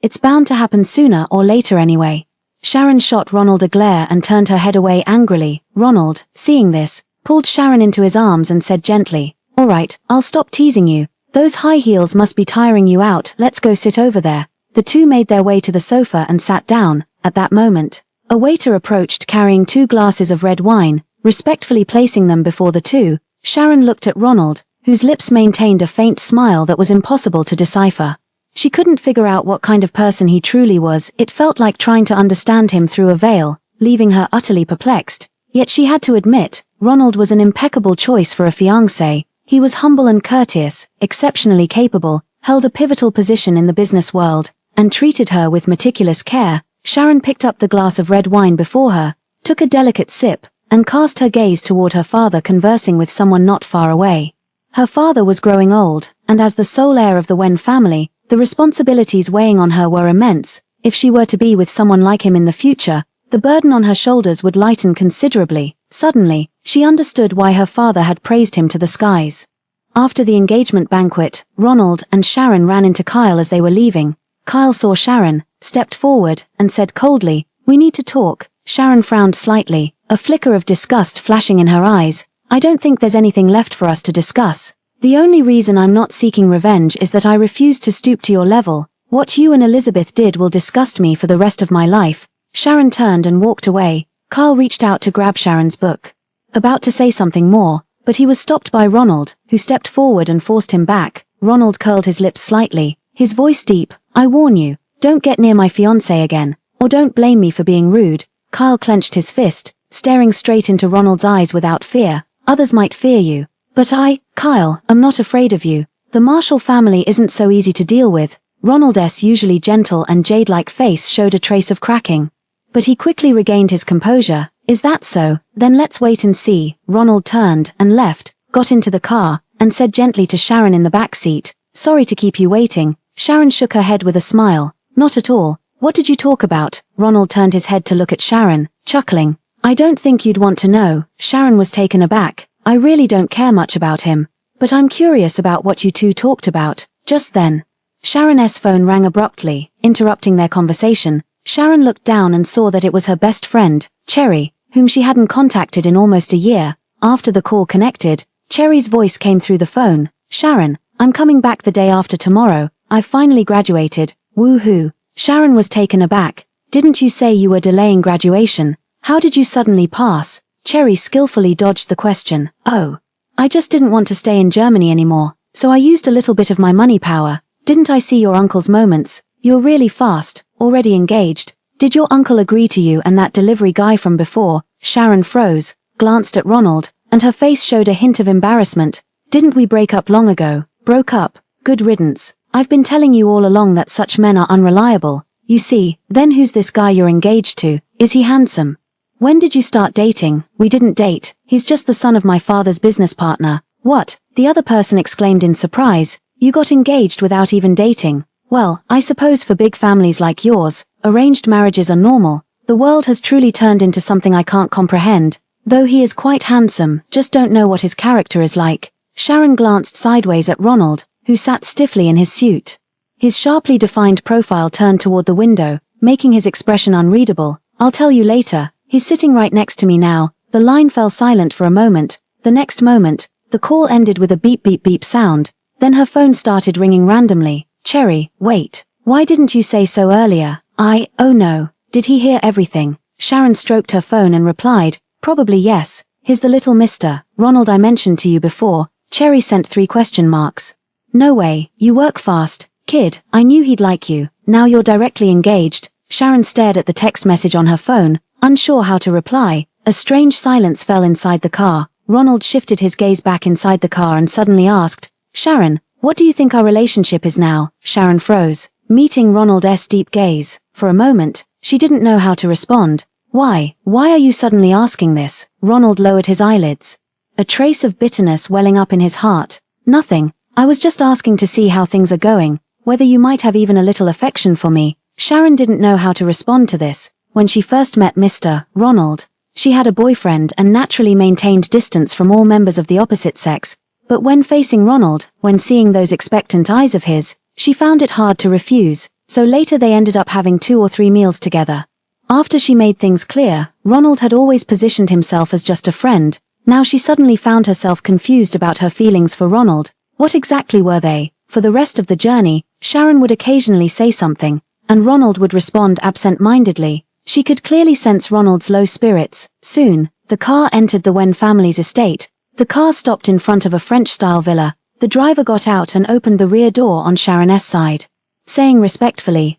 it's bound to happen sooner or later anyway. Sharon shot Ronald a glare and turned her head away angrily. Ronald, seeing this, pulled Sharon into his arms and said gently, all right, I'll stop teasing you. Those high heels must be tiring you out. Let's go sit over there. The two made their way to the sofa and sat down. At that moment, a waiter approached carrying 2 glasses of red wine, respectfully placing them before the two. Sharon looked at Ronald, whose lips maintained a faint smile that was impossible to decipher. She couldn't figure out what kind of person he truly was. It felt like trying to understand him through a veil, leaving her utterly perplexed. Yet she had to admit, Ronald was an impeccable choice for a fiancé. He was humble and courteous, exceptionally capable, held a pivotal position in the business world, and treated her with meticulous care. Sharon picked up the glass of red wine before her, took a delicate sip, and cast her gaze toward her father conversing with someone not far away. Her father was growing old, and as the sole heir of the Wen family, the responsibilities weighing on her were immense. If she were to be with someone like him in the future, the burden on her shoulders would lighten considerably. Suddenly, she understood why her father had praised him to the skies. After the engagement banquet, Ronald and Sharon ran into Kyle as they were leaving. Kyle saw Sharon, stepped forward, and said coldly, we need to talk. Sharon frowned slightly, a flicker of disgust flashing in her eyes. I don't think there's anything left for us to discuss. The only reason I'm not seeking revenge is that I refuse to stoop to your level. What you and Elizabeth did will disgust me for the rest of my life. Sharon turned and walked away. Kyle reached out to grab Sharon's book, about to say something more, but he was stopped by Ronald, who stepped forward and forced him back. Ronald curled his lips slightly, his voice deep. I warn you, don't get near my fiancé again, or don't blame me for being rude. Kyle clenched his fist, staring straight into Ronald's eyes without fear. Others might fear you, but Kyle, am not afraid of you. The Marshall family isn't so easy to deal with. Ronald's usually gentle and jade-like face showed a trace of cracking. But he quickly regained his composure. Is that so? Then let's wait and see. Ronald turned and left, got into the car, and said gently to Sharon in the back seat, sorry to keep you waiting. Sharon shook her head with a smile. Not at all. What did you talk about? Ronald turned his head to look at Sharon, chuckling. I don't think you'd want to know. Sharon was taken aback. I really don't care much about him. But I'm curious about what you two talked about. Just then, Sharon's phone rang abruptly, interrupting their conversation. Sharon looked down and saw that it was her best friend, Cherry, whom she hadn't contacted in almost a year. After the call connected, Cherry's voice came through the phone. Sharon, I'm coming back the day after tomorrow. I've finally graduated. Woo-hoo. Sharon was taken aback. Didn't you say you were delaying graduation? How did you suddenly pass? Cherry skillfully dodged the question. Oh. I just didn't want to stay in Germany anymore, so I used a little bit of my money power. Didn't I see your uncle's moments? You're really fast, already engaged. Did your uncle agree to you and that delivery guy from before? Sharon froze, glanced at Ronald, and her face showed a hint of embarrassment. Didn't we break up long ago? Broke up? Good riddance. I've been telling you all along that such men are unreliable. You see, then who's this guy you're engaged to? Is he handsome? When did you start dating? We didn't date. He's just the son of my father's business partner. What? The other person exclaimed in surprise. You got engaged without even dating. Well, I suppose for big families like yours, arranged marriages are normal. The world has truly turned into something I can't comprehend. Though he is quite handsome, just don't know what his character is like. Sharon glanced sideways at Ronald, who sat stiffly in his suit. His sharply defined profile turned toward the window, making his expression unreadable. I'll tell you later. He's sitting right next to me now. The line fell silent for a moment. The next moment, the call ended with a beep beep beep sound. Then her phone started ringing randomly. Cherry, wait. Why didn't you say so earlier? Oh no. Did he hear everything? Sharon stroked her phone and replied, probably yes. He's the little mister, Ronald I mentioned to you before. Cherry sent 3 question marks. No way, you work fast. Kid, I knew he'd like you. Now you're directly engaged. Sharon stared at the text message on her phone, unsure how to reply. A strange silence fell inside the car. Ronald shifted his gaze back inside the car and suddenly asked, Sharon, what do you think our relationship is now? Sharon froze, meeting Ronald's deep gaze. For a moment, she didn't know how to respond. Why are you suddenly asking this? Ronald lowered his eyelids, a trace of bitterness welling up in his heart. Nothing. I was just asking to see how things are going, whether you might have even a little affection for me. Sharon didn't know how to respond to this. When she first met Mr. Ronald, she had a boyfriend and naturally maintained distance from all members of the opposite sex. But when facing Ronald, when seeing those expectant eyes of his, she found it hard to refuse, so later they ended up having 2 or 3 meals together. After she made things clear, Ronald had always positioned himself as just a friend. Now she suddenly found herself confused about her feelings for Ronald. What exactly were they? For the rest of the journey, Sharon would occasionally say something, and Ronald would respond absent-mindedly. She could clearly sense Ronald's low spirits. Soon, the car entered the Wen family's estate. The car stopped in front of a French-style villa. The driver got out and opened the rear door on Sharon's side, saying respectfully,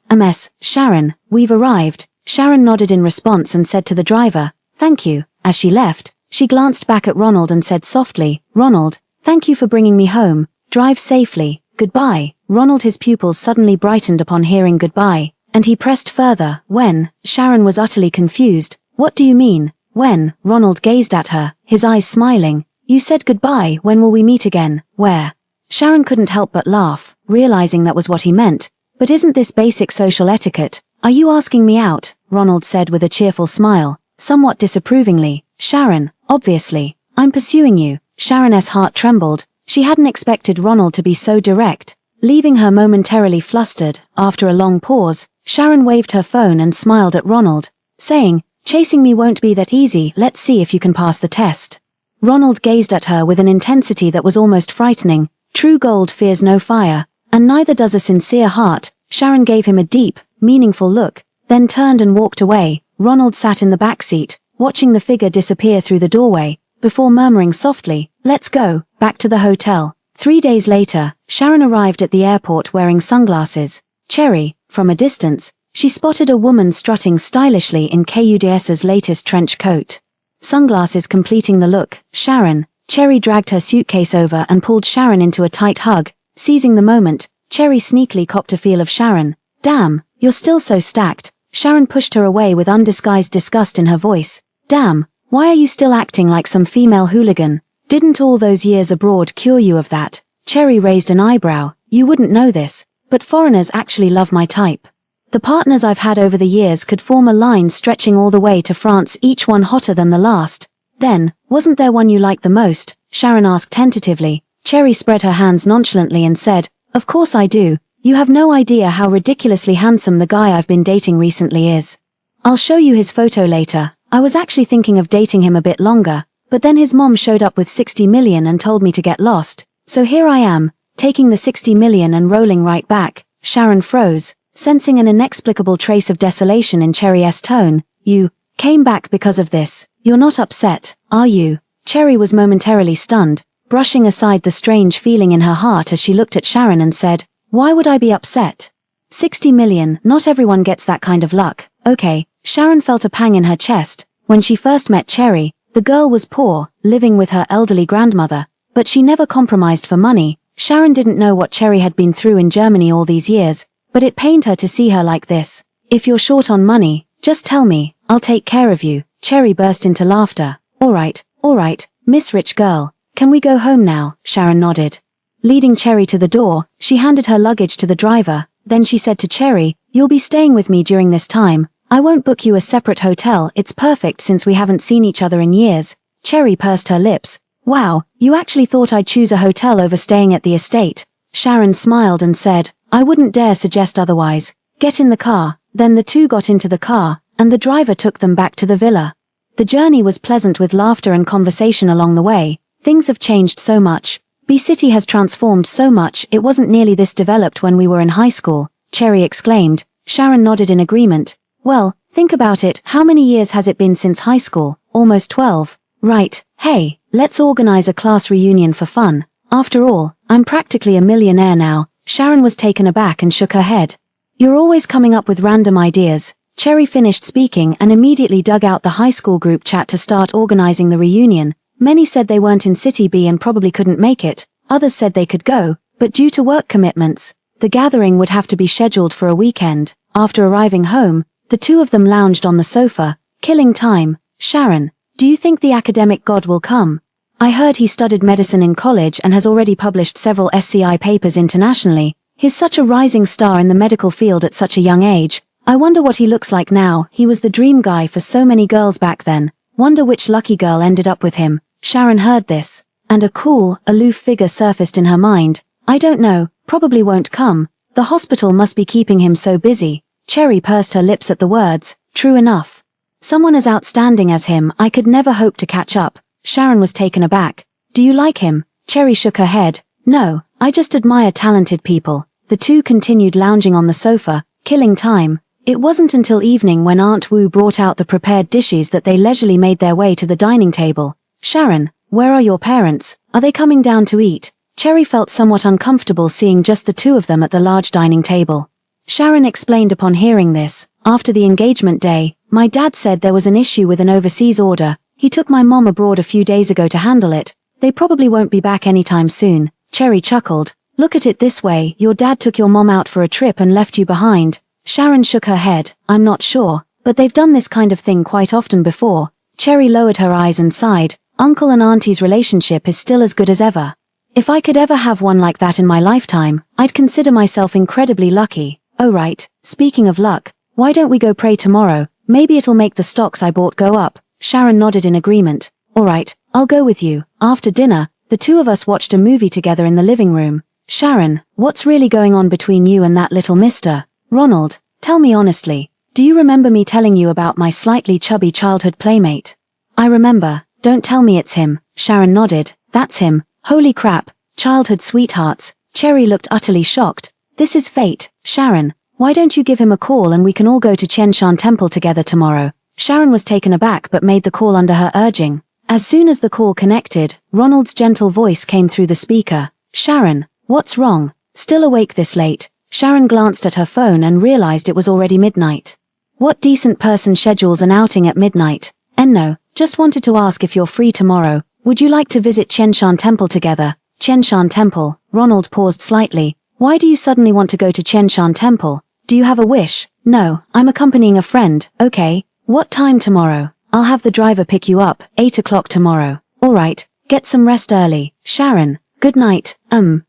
Sharon, we've arrived. Sharon nodded in response and said to the driver, thank you. As she left, she glanced back at Ronald and said softly, Ronald, thank you for bringing me home. Drive safely. Goodbye. Ronald, his pupils suddenly brightened upon hearing goodbye, and he pressed further. When? Sharon was utterly confused. What do you mean? When? Ronald gazed at her, his eyes smiling. You said goodbye. When will we meet again? Where? Sharon couldn't help but laugh, realizing that was what he meant. But isn't this basic social etiquette? Are you asking me out? Ronald said with a cheerful smile, somewhat disapprovingly. Sharon, obviously. I'm pursuing you. Sharon's heart trembled. She hadn't expected Ronald to be so direct, leaving her momentarily flustered. After a long pause, Sharon waved her phone and smiled at Ronald, saying, chasing me won't be that easy. Let's see if you can pass the test. Ronald gazed at her with an intensity that was almost frightening. True gold fears no fire, and neither does a sincere heart. Sharon gave him a deep, meaningful look, then turned and walked away. Ronald sat in the back seat, watching the figure disappear through the doorway, before murmuring softly, let's go, back to the hotel. 3 days later, Sharon arrived at the airport wearing sunglasses. Cherry, from a distance, she spotted a woman strutting stylishly in KUDS's latest trench coat. Sunglasses completing the look. Sharon. Cherry dragged her suitcase over and pulled Sharon into a tight hug. Seizing the moment, Cherry sneakily copped a feel of Sharon. Damn, you're still so stacked. Sharon pushed her away with undisguised disgust in her voice. Damn, why are you still acting like some female hooligan? Didn't all those years abroad cure you of that? Cherry raised an eyebrow. You wouldn't know this, but foreigners actually love my type. The partners I've had over the years could form a line stretching all the way to France, each one hotter than the last. Then, wasn't there one you liked the most? Sharon asked tentatively. Cherry spread her hands nonchalantly and said, "Of course I do. You have no idea how ridiculously handsome the guy I've been dating recently is. I'll show you his photo later. I was actually thinking of dating him a bit longer, but then his mom showed up with 60 million and told me to get lost. So here I am, taking the 60 million and rolling right back." Sharon froze, sensing an inexplicable trace of desolation in Cherry's tone. "You came back because of this. You're not upset, are you?" Cherry was momentarily stunned, brushing aside the strange feeling in her heart as she looked at Sharon and said, "Why would I be upset? 60 million, not everyone gets that kind of luck." Okay, Sharon felt a pang in her chest. When she first met Cherry, the girl was poor, living with her elderly grandmother, but she never compromised for money. Sharon didn't know what Cherry had been through in Germany all these years, but it pained her to see her like this. "If you're short on money, just tell me, I'll take care of you." Cherry burst into laughter. All right, Miss Rich Girl, can we go home now?" Sharon nodded. Leading Cherry to the door, she handed her luggage to the driver. Then she said to Cherry, "You'll be staying with me during this time. I won't book you a separate hotel, it's perfect since we haven't seen each other in years." Cherry pursed her lips. "Wow, you actually thought I'd choose a hotel over staying at the estate?" Sharon smiled and said, "I wouldn't dare suggest otherwise. Get in the car." Then the two got into the car, and the driver took them back to the villa. The journey was pleasant with laughter and conversation along the way. Things have changed so much. B-City has transformed so much, it wasn't nearly this developed when we were in high school, Cherry exclaimed. Sharon nodded in agreement. "Well, think about it, how many years has it been since high school? Almost 12. Right, hey, let's organize a class reunion for fun. After all, I'm practically a millionaire now." Sharon was taken aback and shook her head. "You're always coming up with random ideas." Cherry finished speaking and immediately dug out the high school group chat to start organizing the reunion. Many said they weren't in City B and probably couldn't make it. Others said they could go, but due to work commitments, the gathering would have to be scheduled for a weekend. After arriving home, the two of them lounged on the sofa, killing time. "Sharon, do you think the academic god will come? I heard he studied medicine in college and has already published several SCI papers internationally. He's such a rising star in the medical field at such a young age. I wonder what he looks like now. He was the dream guy for so many girls back then. Wonder which lucky girl ended up with him." Sharon heard this, and a cool, aloof figure surfaced in her mind. "I don't know, probably won't come. The hospital must be keeping him so busy." Cherry pursed her lips at the words. True enough. Someone as outstanding as him, I could never hope to catch up. Sharon was taken aback. "Do you like him?" Cherry shook her head. "No, I just admire talented people." The two continued lounging on the sofa, killing time. It wasn't until evening when Aunt Wu brought out the prepared dishes that they leisurely made their way to the dining table. "Sharon, where are your parents? Are they coming down to eat?" Cherry felt somewhat uncomfortable seeing just the two of them at the large dining table. Sharon explained upon hearing this. "After the engagement day, my dad said there was an issue with an overseas order. He took my mom abroad a few days ago to handle it. They probably won't be back anytime soon." Cherry chuckled. "Look at it this way, your dad took your mom out for a trip and left you behind." Sharon shook her head. "I'm not sure, but they've done this kind of thing quite often before." Cherry lowered her eyes and sighed. "Uncle and auntie's relationship is still as good as ever. If I could ever have one like that in my lifetime, I'd consider myself incredibly lucky." "Oh right, speaking of luck, why don't we go pray tomorrow? Maybe it'll make the stocks I bought go up." Sharon nodded in agreement. "All right, I'll go with you." After dinner, the two of us watched a movie together in the living room. "Sharon, what's really going on between you and that little mister?" "Ronald, tell me honestly, do you remember me telling you about my slightly chubby childhood playmate?" "I remember. Don't tell me it's him." Sharon nodded. "That's him. Holy crap, childhood sweethearts." Cherry looked utterly shocked. "This is fate." "Sharon, why don't you give him a call and we can all go to Chenshan Temple together tomorrow?" Sharon was taken aback but made the call under her urging. As soon as the call connected, Ronald's gentle voice came through the speaker. "Sharon, what's wrong? Still awake this late?" Sharon glanced at her phone and realized it was already midnight. What decent person schedules an outing at midnight? "No, just wanted to ask if you're free tomorrow. Would you like to visit Chenshan Temple together?" "Chenshan Temple?" Ronald paused slightly. "Why do you suddenly want to go to Chenshan Temple? Do you have a wish?" "No, I'm accompanying a friend." "Okay. What time tomorrow?" "I'll have the driver pick you up, 8 o'clock tomorrow." "All right, get some rest early." "Sharon, good night."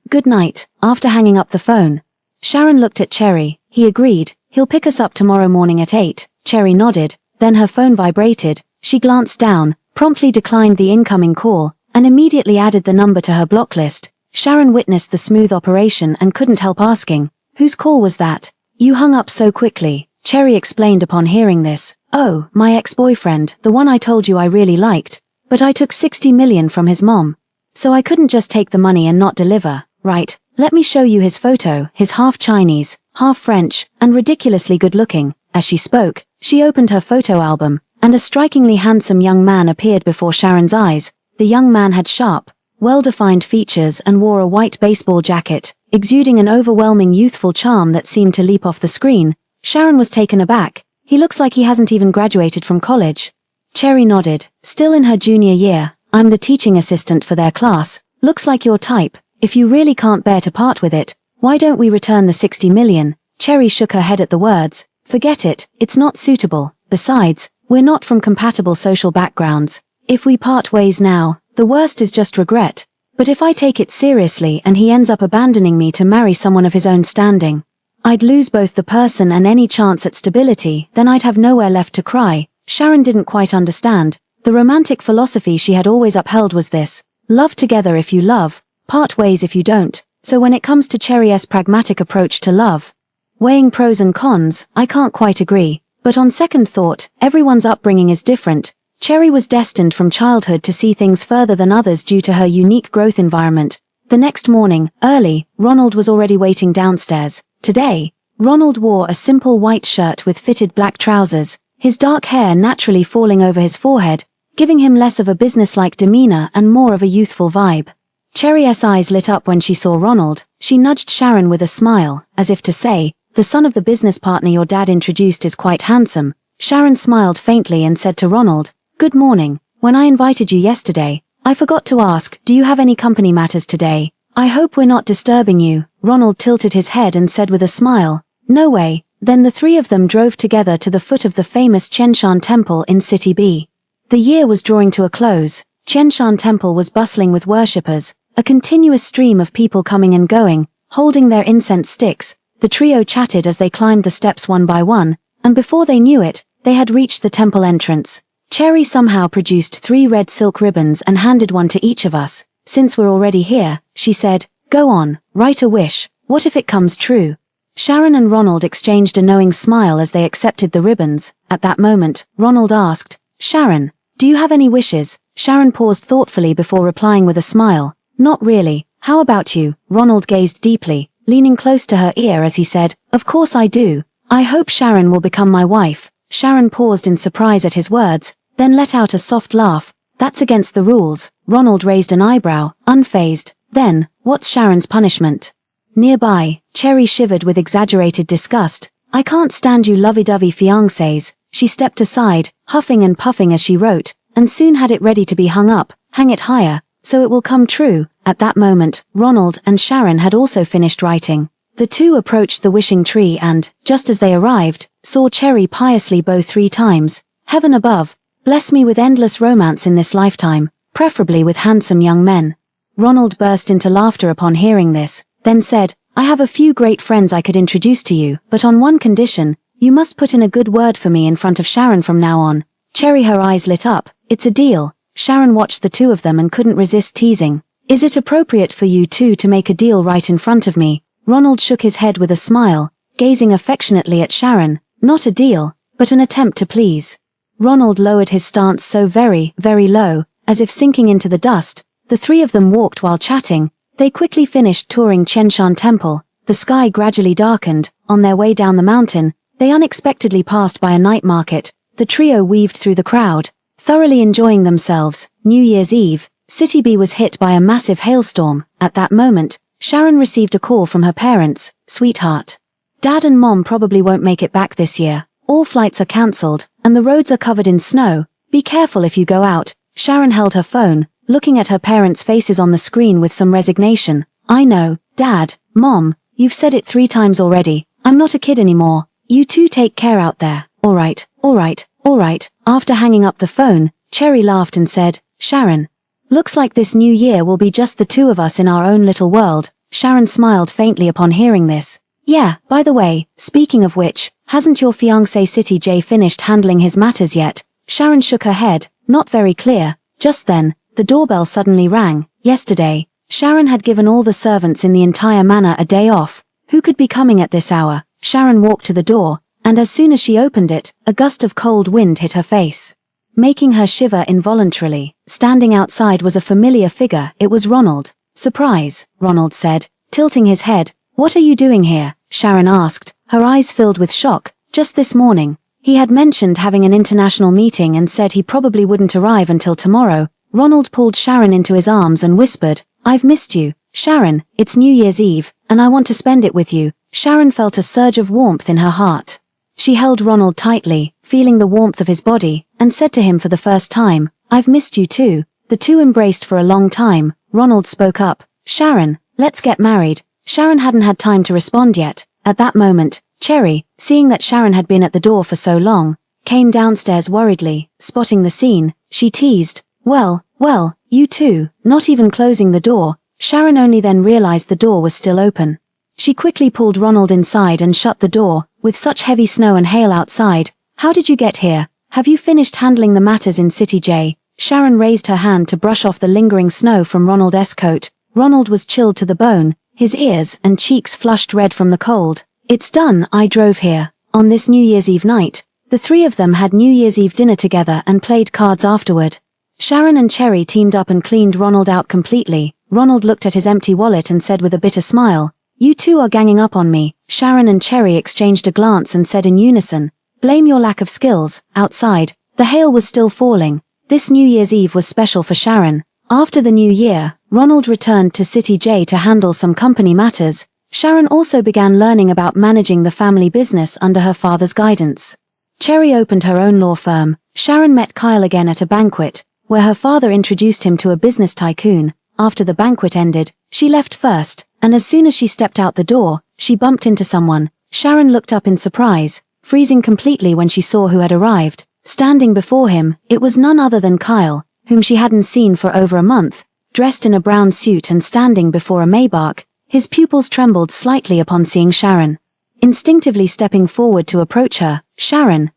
Good night." After hanging up the phone, Sharon looked at Cherry. He agreed. He'll pick us up tomorrow morning at 8, Cherry nodded, then her phone vibrated. She glanced down, promptly declined the incoming call, and immediately added the number to her block list. Sharon witnessed the smooth operation and couldn't help asking, "Whose call was that? You hung up so quickly," Cherry explained upon hearing this. "Oh, my ex-boyfriend, the one I told you I really liked. But I took 60 million from his mom. So I couldn't just take the money and not deliver, right? Let me show you his photo. He's half Chinese, half French, and ridiculously good-looking." As she spoke, she opened her photo album, and a strikingly handsome young man appeared before Sharon's eyes. The young man had sharp, well-defined features and wore a white baseball jacket, exuding an overwhelming youthful charm that seemed to leap off the screen. Sharon was taken aback. "He looks like he hasn't even graduated from college." Cherry nodded. "Still in her junior year. I'm the teaching assistant for their class. Looks like your type. If you really can't bear to part with it, why don't we return the 60 million? Cherry shook her head at the words. "Forget it, it's not suitable. Besides, we're not from compatible social backgrounds. If we part ways now, the worst is just regret. But if I take it seriously and he ends up abandoning me to marry someone of his own standing, I'd lose both the person and any chance at stability, then I'd have nowhere left to cry." Sharon didn't quite understand. The romantic philosophy she had always upheld was this: love together if you love, part ways if you don't. So when it comes to Cherry's pragmatic approach to love, weighing pros and cons, I can't quite agree. But on second thought, everyone's upbringing is different. Cherry was destined from childhood to see things further than others due to her unique growth environment. The next morning, early, Ronald was already waiting downstairs. Today, Ronald wore a simple white shirt with fitted black trousers, his dark hair naturally falling over his forehead, giving him less of a businesslike demeanor and more of a youthful vibe. Cherry's eyes lit up when she saw Ronald. She nudged Sharon with a smile, as if to say, "The son of the business partner your dad introduced is quite handsome." Sharon smiled faintly and said to Ronald, "Good morning. When I invited you yesterday, I forgot to ask, do you have any company matters today? I hope we're not disturbing you." Ronald tilted his head and said with a smile, "No way." Then the three of them drove together to the foot of the famous Chenshan Temple in City B. The year was drawing to a close. Chenshan Temple was bustling with worshippers, a continuous stream of people coming and going, holding their incense sticks. The trio chatted as they climbed the steps one by one, and before they knew it, they had reached the temple entrance. Cherry somehow produced 3 red silk ribbons and handed one to each of us. "Since we're already here," she said, "go on, write a wish. What if it comes true?" Sharon and Ronald exchanged a knowing smile as they accepted the ribbons. At that moment, Ronald asked, "Sharon, do you have any wishes?" Sharon paused thoughtfully before replying with a smile, "Not really. How about you?" Ronald gazed deeply, leaning close to her ear as he said, "Of course I do. I hope Sharon will become my wife." Sharon paused in surprise at his words, then let out a soft laugh. "That's against the rules." Ronald raised an eyebrow, unfazed. "Then, what's Sharon's punishment?" Nearby, Cherry shivered with exaggerated disgust. "I can't stand you lovey-dovey fiancés." She stepped aside, huffing and puffing as she wrote, and soon had it ready to be hung up. "Hang it higher, so it will come true." At that moment, Ronald and Sharon had also finished writing. The two approached the wishing tree and, just as they arrived, saw Cherry piously bow 3 times. "Heaven above, bless me with endless romance in this lifetime, preferably with handsome young men." Ronald burst into laughter upon hearing this, then said, "I have a few great friends I could introduce to you, but on one condition: you must put in a good word for me in front of Sharon from now on." Cherry, her eyes lit up. "It's a deal." Sharon watched the two of them and couldn't resist teasing. "Is it appropriate for you two to make a deal right in front of me?" Ronald shook his head with a smile, gazing affectionately at Sharon. "Not a deal, but an attempt to please." Ronald lowered his stance so very, very low, as if sinking into the dust. The three of them walked while chatting. They quickly finished touring Chenshan Temple. The sky gradually darkened. On their way down the mountain, they unexpectedly passed by a night market. The trio weaved through the crowd, thoroughly enjoying themselves. New Year's Eve, City B was hit by a massive hailstorm. At that moment, Sharon received a call from her parents. "Sweetheart, Dad and Mom probably won't make it back this year. All flights are cancelled, and the roads are covered in snow. Be careful if you go out." Sharon held her phone, looking at her parents' faces on the screen with some resignation. "I know, Dad, Mom, you've said it 3 times already. I'm not a kid anymore. You two take care out there." Alright. After hanging up the phone, Cherry laughed and said, "Sharon, looks like this new year will be just the two of us in our own little world." Sharon smiled faintly upon hearing this. Yeah, by the way, speaking of which, hasn't your fiancé City J finished handling his matters yet? Sharon shook her head, not very clear. Just then, the doorbell suddenly rang. Yesterday, Sharon had given all the servants in the entire manor a day off. Who could be coming at this hour? Sharon walked to the door, and as soon as she opened it, a gust of cold wind hit her face, making her shiver involuntarily. Standing outside was a familiar figure. It was Ronald. Surprise, Ronald said, tilting his head. What are you doing here? Sharon asked, her eyes filled with shock. Just this morning, he had mentioned having an international meeting and said he probably wouldn't arrive until tomorrow. Ronald pulled Sharon into his arms and whispered, I've missed you, Sharon. It's New Year's Eve, and I want to spend it with you. Sharon felt a surge of warmth in her heart. She held Ronald tightly, feeling the warmth of his body, and said to him for the first time, I've missed you too. The two embraced for a long time. Ronald spoke up, Sharon, let's get married. Sharon hadn't had time to respond yet. At that moment, Cherry, seeing that Sharon had been at the door for so long, came downstairs worriedly. Spotting the scene, she teased, well, you two. Not even closing the door, Sharon only then realized the door was still open. She quickly pulled Ronald inside and shut the door. With such heavy snow and hail outside, how did you get here? Have you finished handling the matters in City J? Sharon raised her hand to brush off the lingering snow from Ronald's coat. Ronald was chilled to the bone, his ears and cheeks flushed red from the cold. It's done. I drove here. On this New Year's Eve night, the three of them had New Year's Eve dinner together and played cards afterward. Sharon and Cherry teamed up and cleaned Ronald out completely. Ronald looked at his empty wallet and said with a bitter smile, You two are ganging up on me. Sharon and Cherry exchanged a glance and said in unison, Blame your lack of skills. Outside, the hail was still falling. This New Year's Eve was special for Sharon. After the new year, Ronald returned to City J to handle some company matters. Sharon also began learning about managing the family business under her father's guidance. Cherry opened her own law firm. Sharon met Kyle again at a banquet, where her father introduced him to a business tycoon. After the banquet ended, she left first, and as soon as she stepped out the door, she bumped into someone. Sharon looked up in surprise, freezing completely when she saw who had arrived. Standing before him, it was none other than Kyle, whom she hadn't seen for over a month, dressed in a brown suit and standing before a Maybach. His pupils trembled slightly upon seeing Sharon. Instinctively stepping forward to approach her, Sharon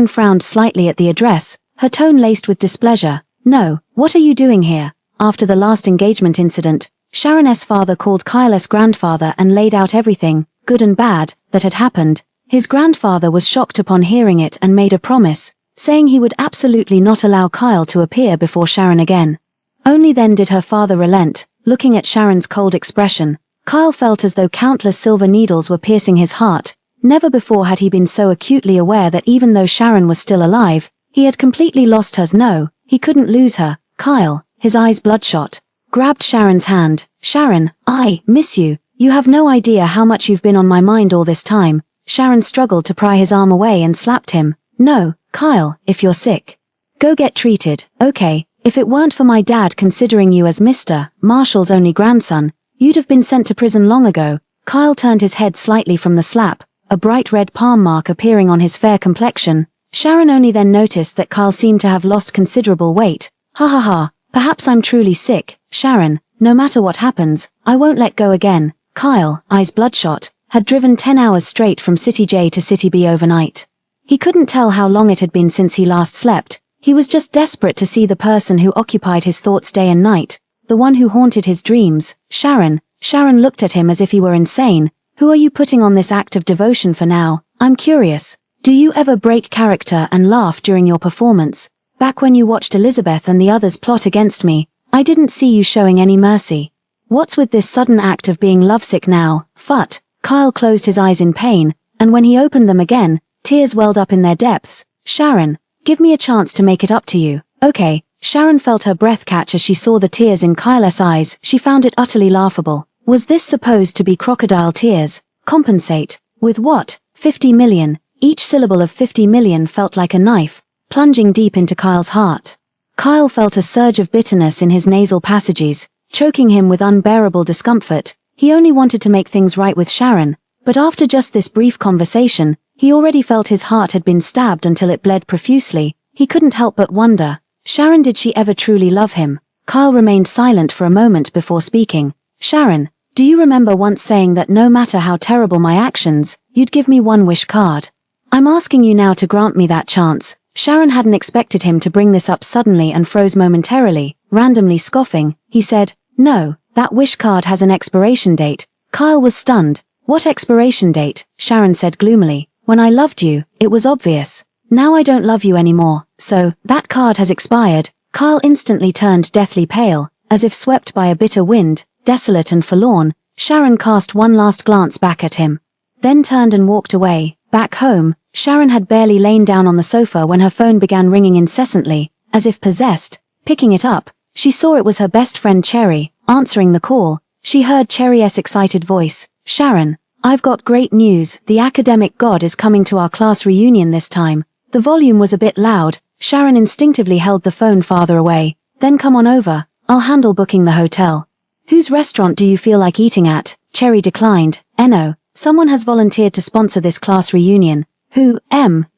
frowned slightly at the address, her tone laced with displeasure. No, what are you doing here? After the last engagement incident, Sharon's father called Kyle's grandfather and laid out everything, good and bad, that had happened. His grandfather was shocked upon hearing it and made a promise, saying he would absolutely not allow Kyle to appear before Sharon again. Only then did her father relent. Looking at Sharon's cold expression, Kyle felt as though countless silver needles were piercing his heart. Never before had he been so acutely aware that even though Sharon was still alive, he had completely lost her. No, he couldn't lose her. Kyle, his eyes bloodshot, grabbed Sharon's hand. Sharon, I miss you. You have no idea how much you've been on my mind all this time. Sharon struggled to pry his arm away and slapped him. No, Kyle, if you're sick, go get treated. Okay, if it weren't for my dad considering you as Mr. Marshall's only grandson, you'd have been sent to prison long ago. Kyle turned his head slightly from the slap, a bright red palm mark appearing on his fair complexion. Sharon only then noticed that Kyle seemed to have lost considerable weight. Ha ha ha, perhaps I'm truly sick. Sharon, no matter what happens, I won't let go again. Kyle, eyes bloodshot, had driven 10 hours straight from City J to City B overnight. He couldn't tell how long it had been since he last slept. He was just desperate to see the person who occupied his thoughts day and night, the one who haunted his dreams. Sharon looked at him as if he were insane. Who are you putting on this act of devotion for now? I'm curious. Do you ever break character and laugh during your performance? Back when you watched Elizabeth and the others plot against me, I didn't see you showing any mercy. What's with this sudden act of being lovesick now? Phut. Kyle closed his eyes in pain, and when he opened them again, tears welled up in their depths. Sharon, give me a chance to make it up to you. Okay. Sharon felt her breath catch as she saw the tears in Kyle's eyes. She found it utterly laughable. Was this supposed to be crocodile tears? Compensate. With what? 50 million. Each syllable of 50 million felt like a knife, plunging deep into Kyle's heart. Kyle felt a surge of bitterness in his nasal passages, choking him with unbearable discomfort. He only wanted to make things right with Sharon, but after just this brief conversation, he already felt his heart had been stabbed until it bled profusely. He couldn't help but wonder, Sharon, did she ever truly love him? Kyle remained silent for a moment before speaking. Sharon, Do you remember once saying that no matter how terrible my actions, you'd give me one wish card? I'm asking you now to grant me that chance." Sharon hadn't expected him to bring this up suddenly and froze momentarily, randomly scoffing. He said, "No, that wish card has an expiration date." Kyle was stunned. "What expiration date?" Sharon said gloomily. "When I loved you, it was obvious. Now I don't love you anymore, so, that card has expired." Kyle instantly turned deathly pale, as if swept by a bitter wind, desolate and forlorn. Sharon cast one last glance back at him, then turned and walked away. Back home, Sharon had barely lain down on the sofa when her phone began ringing incessantly, as if possessed. Picking it up, she saw it was her best friend Cherry. Answering the call, she heard Cherry's excited voice. "Sharon, I've got great news. The academic god is coming to our class reunion this time." The volume was a bit loud. Sharon instinctively held the phone farther away. "Then come on over. I'll handle booking the hotel." "Whose restaurant do you feel like eating at?" Cherry declined. "No, someone has volunteered to sponsor this class reunion." "Who?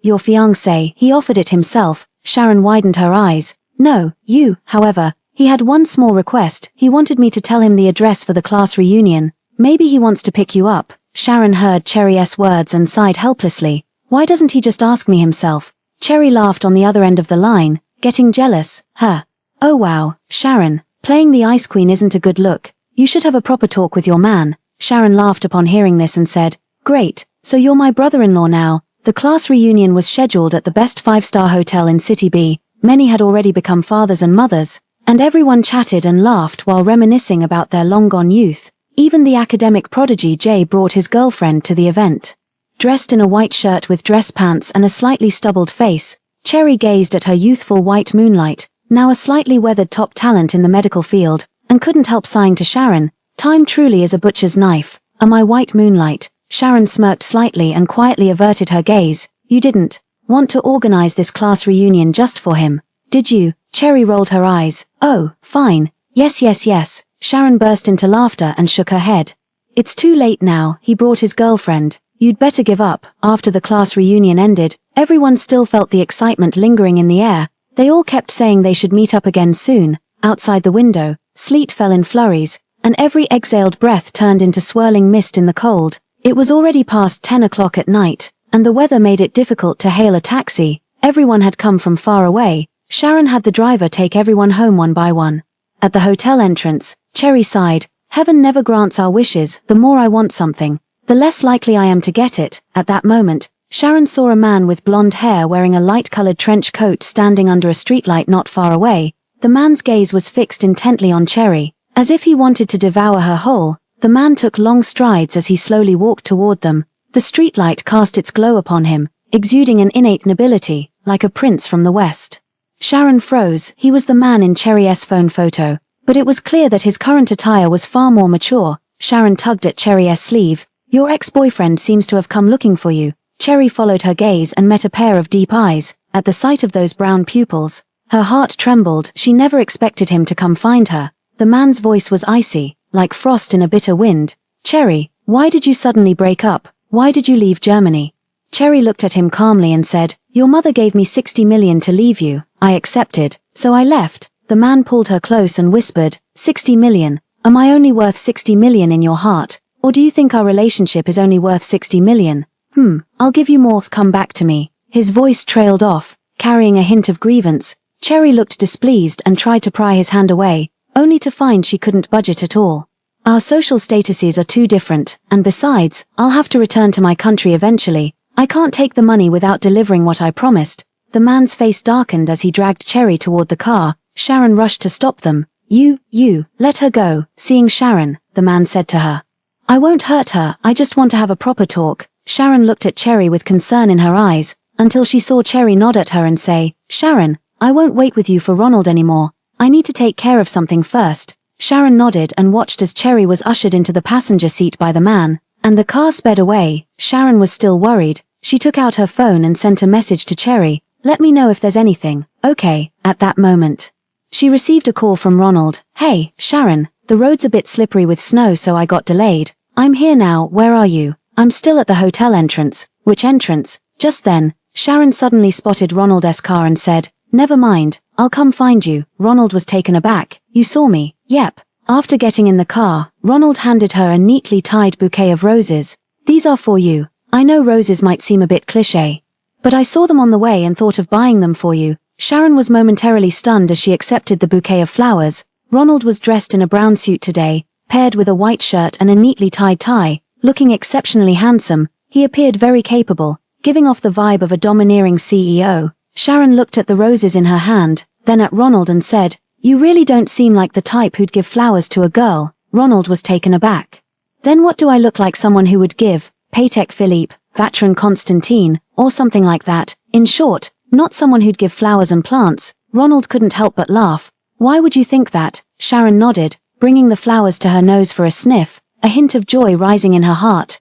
Your fiancé." "He offered it himself." Sharon widened her eyes. "No, you." However, he had one small request. He wanted me to tell him the address for the class reunion. "Maybe he wants to pick you up." Sharon heard Cherry's words and sighed helplessly. "Why doesn't he just ask me himself?" Cherry laughed on the other end of the line, getting jealous. "Oh wow, Sharon, playing the ice queen isn't a good look. You should have a proper talk with your man." Sharon laughed upon hearing this and said, "Great, so you're my brother-in-law now." The class reunion was scheduled at the best 5-star hotel in City B. Many had already become fathers and mothers, and everyone chatted and laughed while reminiscing about their long-gone youth. Even the academic prodigy Jay brought his girlfriend to the event. Dressed in a white shirt with dress pants and a slightly stubbled face, Cherry gazed at her youthful white moonlight, now a slightly weathered top talent in the medical field, and couldn't help sighing to Sharon, "Time truly is a butcher's knife. My white moonlight." Sharon smirked slightly and quietly averted her gaze. "You didn't want to organize this class reunion just for him, did you?" Cherry rolled her eyes. "Oh, fine. Yes. Sharon burst into laughter and shook her head. "It's too late now. He brought his girlfriend. You'd better give up." After the class reunion ended, everyone still felt the excitement lingering in the air. They all kept saying they should meet up again soon. Outside the window, sleet fell in flurries, and every exhaled breath turned into swirling mist in the cold. It was already past 10 o'clock at night, and the weather made it difficult to hail a taxi. Everyone had come from far away. Sharon had the driver take everyone home one by one. At the hotel entrance, Cherry sighed. "Heaven never grants our wishes. The more I want something, the less likely I am to get it." At that moment, Sharon saw a man with blonde hair wearing a light-colored trench coat standing under a streetlight not far away. The man's gaze was fixed intently on Cherry, as if he wanted to devour her whole. The man took long strides as he slowly walked toward them. The streetlight cast its glow upon him, exuding an innate nobility, like a prince from the West. Sharon froze. He was the man in Cherry's phone photo, but it was clear that his current attire was far more mature. Sharon tugged at Cherry's sleeve. "Your ex-boyfriend seems to have come looking for you." Cherry followed her gaze and met a pair of deep eyes. At the sight of those brown pupils, her heart trembled. She never expected him to come find her. The man's voice was icy, like frost in a bitter wind. "Cherry, why did you suddenly break up? Why did you leave Germany?" Cherry looked at him calmly and said, "Your mother gave me 60 million to leave you. I accepted, so I left." The man pulled her close and whispered, 60 million? Am I only worth 60 million in your heart? Or do you think our relationship is only worth 60 million? I'll give you more. Come back to me." His voice trailed off, carrying a hint of grievance. Cherry looked displeased and tried to pry his hand away, only to find she couldn't budge it at all. "Our social statuses are too different, and besides, I'll have to return to my country eventually. I can't take the money without delivering what I promised." The man's face darkened as he dragged Cherry toward the car. Sharon rushed to stop them. You, let her go." Seeing Sharon, the man said to her, "I won't hurt her, I just want to have a proper talk." Sharon looked at Cherry with concern in her eyes, until she saw Cherry nod at her and say, "Sharon, I won't wait with you for Ronald anymore. I need to take care of something first." Sharon nodded and watched as Cherry was ushered into the passenger seat by the man, and the car sped away. Sharon was still worried. She took out her phone and sent a message to Cherry, "Let me know if there's anything." "Okay." At that moment, she received a call from Ronald. "Hey, Sharon, the road's a bit slippery with snow so I got delayed. I'm here now, where are you?" "I'm still at the hotel entrance." "Which entrance?" Just then, Sharon suddenly spotted Ronald's car and said, "Never mind, I'll come find you." Ronald was taken aback. "You saw me?" "Yep, After getting in the car, Ronald handed her a neatly tied bouquet of roses. These are for you. I know roses might seem a bit cliché, but I saw them on the way and thought of buying them for you. Sharon was momentarily stunned as she accepted the bouquet of flowers. Ronald was dressed in a brown suit today, paired with a white shirt and a neatly tied tie. Looking exceptionally handsome, he appeared very capable, giving off the vibe of a domineering CEO. Sharon looked at the roses in her hand, then at Ronald and said, "You really don't seem like the type who'd give flowers to a girl." Ronald was taken aback. "Then what do I look like? Someone who would give Patek Philippe, Vatran Constantine, or something like that? In short, not someone who'd give flowers and plants." Ronald couldn't help but laugh. "Why would you think that?" Sharon nodded, bringing the flowers to her nose for a sniff, a hint of joy rising in her heart.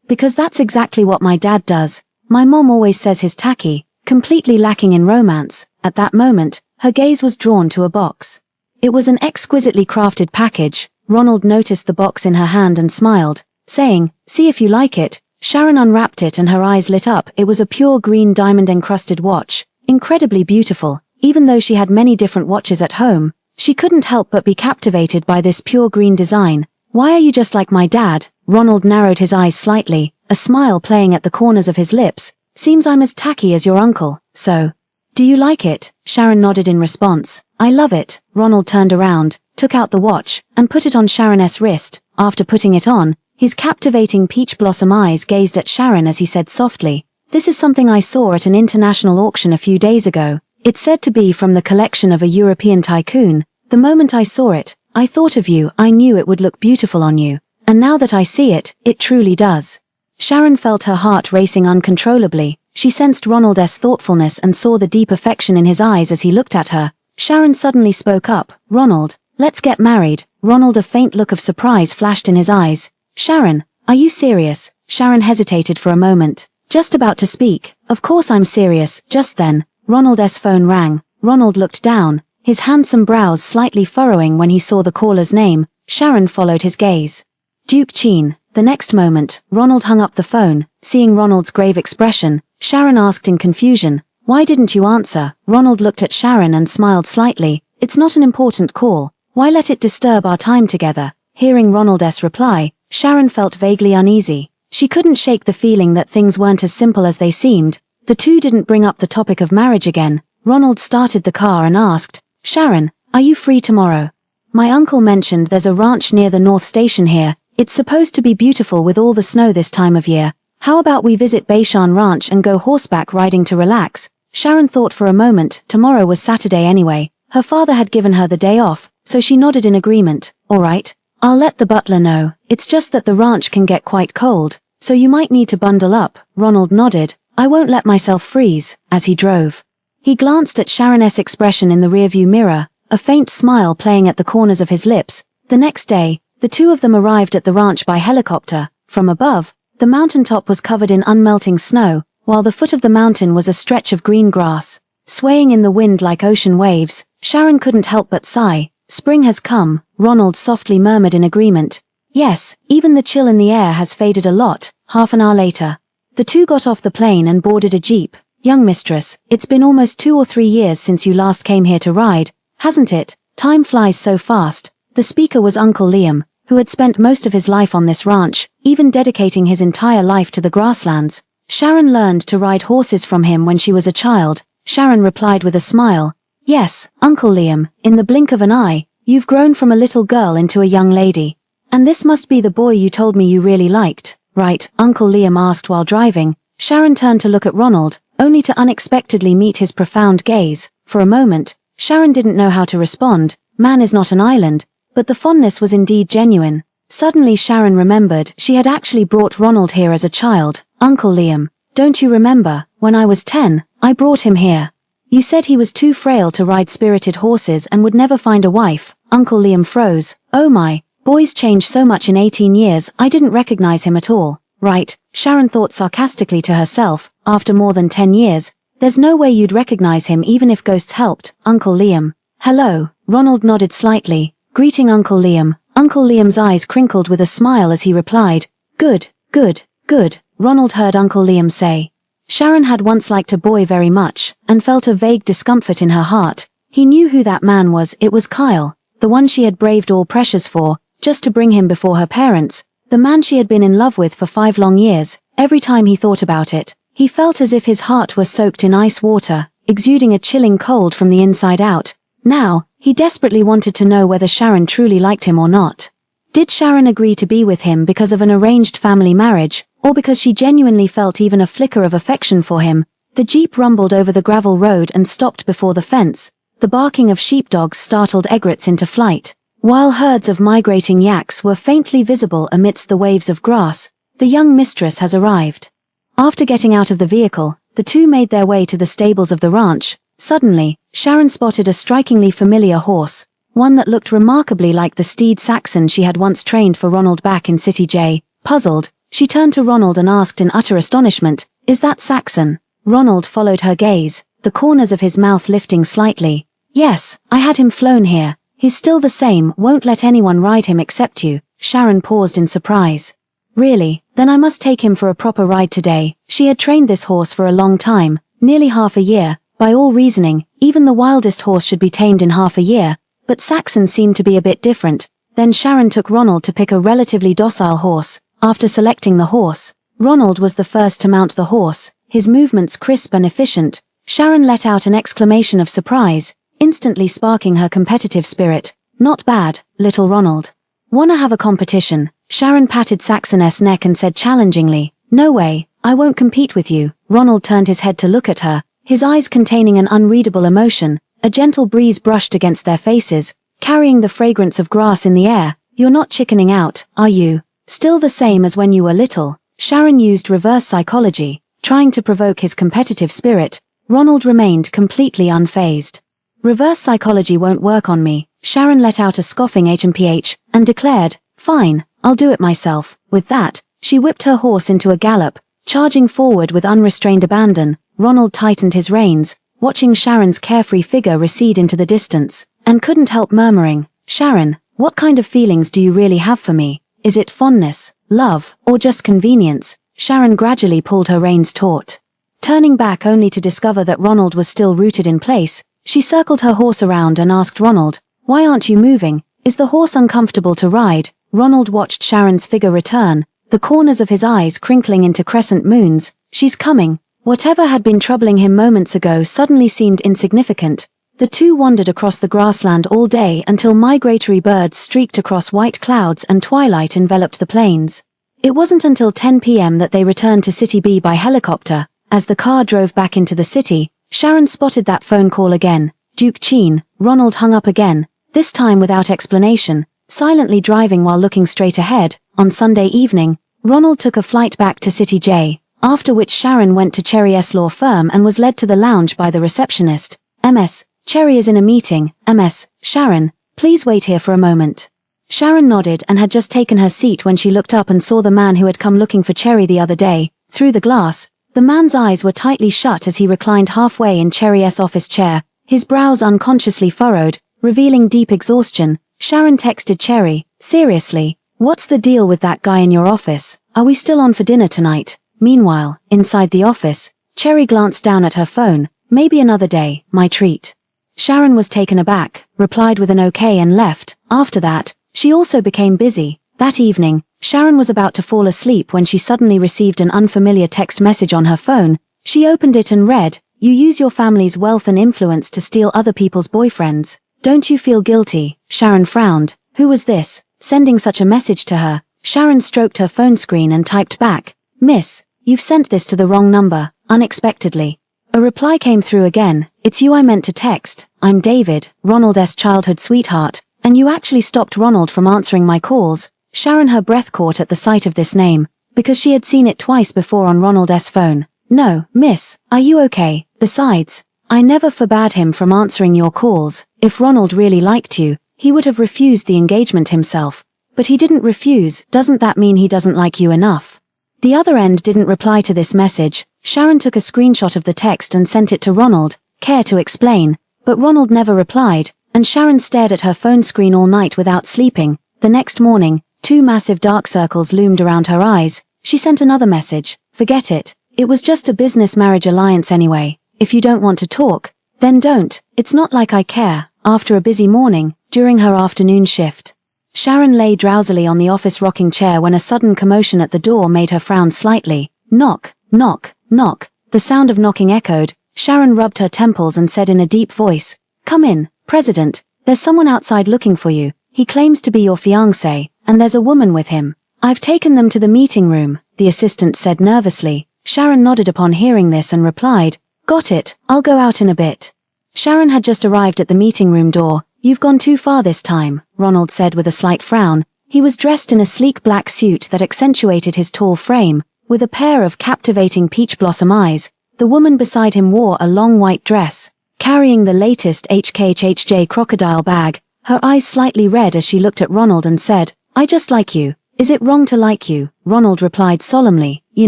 Because that's exactly what my dad does. My mom always says he's tacky, completely lacking in romance." At that moment, her gaze was drawn to a box. It was an exquisitely crafted package. Ronald noticed the box in her hand and smiled, saying, "See if you like it." Sharon unwrapped it and her eyes lit up. It was a pure green diamond-encrusted watch, incredibly beautiful. Even though she had many different watches at home, she couldn't help but be captivated by this pure green design. "Why are you just like my dad?" Ronald narrowed his eyes slightly, a smile playing at the corners of his lips. "Seems I'm as tacky as your uncle, so. Do you like it?" Sharon nodded in response. "I love it." Ronald turned around, took out the watch, and put it on Sharon's wrist. After putting it on, his captivating peach blossom eyes gazed at Sharon as he said softly, "This is something I saw at an international auction a few days ago. It's said to be from the collection of a European tycoon. The moment I saw it, I thought of you. I knew it would look beautiful on you. And now that I see it, it truly does." Sharon felt her heart racing uncontrollably. She sensed Ronald's thoughtfulness and saw the deep affection in his eyes as he looked at her. Sharon suddenly spoke up, "Ronald, let's get married." Ronald, a faint look of surprise flashed in his eyes. "Sharon, are you serious?" Sharon hesitated for a moment, just about to speak. "Of course I'm serious." Just then, Ronald's phone rang. Ronald looked down, his handsome brows slightly furrowing when he saw the caller's name. Sharon followed his gaze. Duke Cheen. The next moment, Ronald hung up the phone. Seeing Ronald's grave expression, Sharon asked in confusion, "Why didn't you answer?" Ronald looked at Sharon and smiled slightly. "It's not an important call. Why let it disturb our time together?" Hearing Ronald's reply, Sharon felt vaguely uneasy. She couldn't shake the feeling that things weren't as simple as they seemed. The two didn't bring up the topic of marriage again. Ronald started the car and asked, "Sharon, are you free tomorrow? My uncle mentioned there's a ranch near the North Station here. It's supposed to be beautiful with all the snow this time of year. How about we visit Beishan Ranch and go horseback riding to relax?" Sharon thought for a moment. Tomorrow was Saturday anyway. Her father had given her the day off, so she nodded in agreement. "All right, I'll let the butler know. It's just that the ranch can get quite cold, so you might need to bundle up." Ronald nodded. "I won't let myself freeze." As he drove, he glanced at Sharon's expression in the rearview mirror, a faint smile playing at the corners of his lips. The next day, the two of them arrived at the ranch by helicopter. From above, the mountaintop was covered in unmelting snow, while the foot of the mountain was a stretch of green grass, swaying in the wind like ocean waves. Sharon couldn't help but sigh. "Spring has come," Ronald softly murmured in agreement. "Yes, even the chill in the air has faded a lot." Half an hour later, the two got off the plane and boarded a jeep. "Young mistress, it's been almost 2 or 3 years since you last came here to ride, hasn't it? Time flies so fast." The speaker was Uncle Liam, who had spent most of his life on this ranch, even dedicating his entire life to the grasslands. Sharon learned to ride horses from him when she was a child. Sharon replied with a smile, "Yes, Uncle Liam, in the blink of an eye, you've grown from a little girl into a young lady. And this must be the boy you told me you really liked, right?" Uncle Liam asked while driving. Sharon turned to look at Ronald, only to unexpectedly meet his profound gaze. For a moment, Sharon didn't know how to respond. Man is not an island. But the fondness was indeed genuine. Suddenly Sharon remembered she had actually brought Ronald here as a child. "Uncle Liam, don't you remember, when I was 10, I brought him here. You said he was too frail to ride spirited horses and would never find a wife." Uncle Liam froze. "Oh my, boys change so much in 18 years, I didn't recognize him at all." "Right," Sharon thought sarcastically to herself, "after more than 10 years, there's no way you'd recognize him even if ghosts helped." "Uncle Liam." "Hello." Ronald nodded slightly, greeting Uncle Liam. Uncle Liam's eyes crinkled with a smile as he replied, "Good, good, good." Ronald heard Uncle Liam say. Sharon had once liked a boy very much, and felt a vague discomfort in her heart. He knew who that man was. It was Kyle. the one she had braved all pressures for, just to bring him before her parents, the man she had been in love with for 5 long years. Every time he thought about it, he felt as if his heart was soaked in ice water, exuding a chilling cold from the inside out. Now, he desperately wanted to know whether Sharon truly liked him or not. Did Sharon agree to be with him because of an arranged family marriage, or because she genuinely felt even a flicker of affection for him? The jeep rumbled over the gravel road and stopped before the fence. The barking of sheepdogs startled egrets into flight, while herds of migrating yaks were faintly visible amidst the waves of grass. The young mistress has arrived. After getting out of the vehicle, the two made their way to the stables of the ranch. Suddenly, Sharon spotted a strikingly familiar horse, one that looked remarkably like the steed Saxon she had once trained for Ronald back in City J. Puzzled, she turned to Ronald and asked in utter astonishment, "Is that Saxon?" Ronald followed her gaze, the corners of his mouth lifting slightly. "Yes, I had him flown here. He's still the same, won't let anyone ride him except you." Sharon paused in surprise. "Really? Then I must take him for a proper ride today." She had trained this horse for a long time, nearly half a year. By all reasoning, even the wildest horse should be tamed in half a year, but Saxon seemed to be a bit different. Then Sharon took Ronald to pick a relatively docile horse. After selecting the horse, Ronald was the first to mount the horse, his movements crisp and efficient. Sharon let out an exclamation of surprise, instantly sparking her competitive spirit. "Not bad, little Ronald. Wanna have a competition?" Sharon patted Saxon's neck and said challengingly, "No way, I won't compete with you." Ronald turned his head to look at her, his eyes containing an unreadable emotion. A gentle breeze brushed against their faces, carrying the fragrance of grass in the air. "You're not chickening out, are you? Still the same as when you were little?" Sharon used reverse psychology, trying to provoke his competitive spirit. Ronald remained completely unfazed. "Reverse psychology won't work on me." Sharon let out a scoffing HMPH, and declared, "Fine, I'll do it myself." With that, she whipped her horse into a gallop, charging forward with unrestrained abandon. Ronald tightened his reins, watching Sharon's carefree figure recede into the distance, and couldn't help murmuring, "Sharon, what kind of feelings do you really have for me? Is it fondness, love, or just convenience?" Sharon gradually pulled her reins taut. Turning back only to discover that Ronald was still rooted in place, she circled her horse around and asked Ronald, "Why aren't you moving? Is the horse uncomfortable to ride?" Ronald watched Sharon's figure return, the corners of his eyes crinkling into crescent moons. "She's coming." Whatever had been troubling him moments ago suddenly seemed insignificant. The two wandered across the grassland all day until migratory birds streaked across white clouds and twilight enveloped the plains. It wasn't until 10 p.m. that they returned to City B by helicopter. As the car drove back into the city, Sharon spotted that phone call again. Duke Cheen. Ronald hung up again, this time without explanation, silently driving while looking straight ahead. On Sunday evening, Ronald took a flight back to City J, after which Sharon went to Cherry's law firm and was led to the lounge by the receptionist. "Ms. Cherry is in a meeting." "Ms. Sharon, please wait here for a moment." Sharon nodded and had just taken her seat when she looked up and saw the man who had come looking for Cherry the other day. Through the glass, the man's eyes were tightly shut as he reclined halfway in Cherry's office chair, his brows unconsciously furrowed, revealing deep exhaustion. Sharon texted Cherry, "Seriously, what's the deal with that guy in your office? Are we still on for dinner tonight?" Meanwhile, inside the office, Cherry glanced down at her phone. "Maybe another day, my treat." Sharon was taken aback, replied with an okay and left. After that, she also became busy. That evening, Sharon was about to fall asleep when she suddenly received an unfamiliar text message on her phone. She opened it and read, "You use your family's wealth and influence to steal other people's boyfriends. Don't you feel guilty?" Sharon frowned. Who was this, sending such a message to her? Sharon stroked her phone screen and typed back, "Miss, you've sent this to the wrong number." Unexpectedly, a reply came through again. "It's you I meant to text. I'm David, Ronald's childhood sweetheart, and you actually stopped Ronald from answering my calls." Sharon, her breath caught at the sight of this name, because she had seen it twice before on Ronald's phone. "No, miss, are you okay? Besides, I never forbade him from answering your calls. If Ronald really liked you, he would have refused the engagement himself. But he didn't refuse. Doesn't that mean he doesn't like you enough?" The other end didn't reply to this message. Sharon took a screenshot of the text and sent it to Ronald. "Care to explain?" But Ronald never replied, and Sharon stared at her phone screen all night without sleeping. The next morning, 2 massive dark circles loomed around her eyes. She sent another message. "Forget it. It was just a business marriage alliance anyway. If you don't want to talk, then don't. It's not like I care." After a busy morning, during her afternoon shift. Sharon lay drowsily on the office rocking chair when a sudden commotion at the door made her frown slightly. Knock, knock, knock. The sound of knocking echoed. Sharon rubbed her temples and said in a deep voice, "Come in, President. There's someone outside looking for you. He claims to be your fiancé, and there's a woman with him." "I've taken them to the meeting room," the assistant said nervously. Sharon nodded upon hearing this and replied, "Got it, I'll go out in a bit." Sharon had just arrived at the meeting room door. "You've gone too far this time," Ronald said with a slight frown. He was dressed in a sleek black suit that accentuated his tall frame, with a pair of captivating peach blossom eyes. The woman beside him wore a long white dress, carrying the latest HKHJ crocodile bag, her eyes slightly red as she looked at Ronald and said, "I just like you." "Is it wrong to like you?" Ronald replied solemnly. "You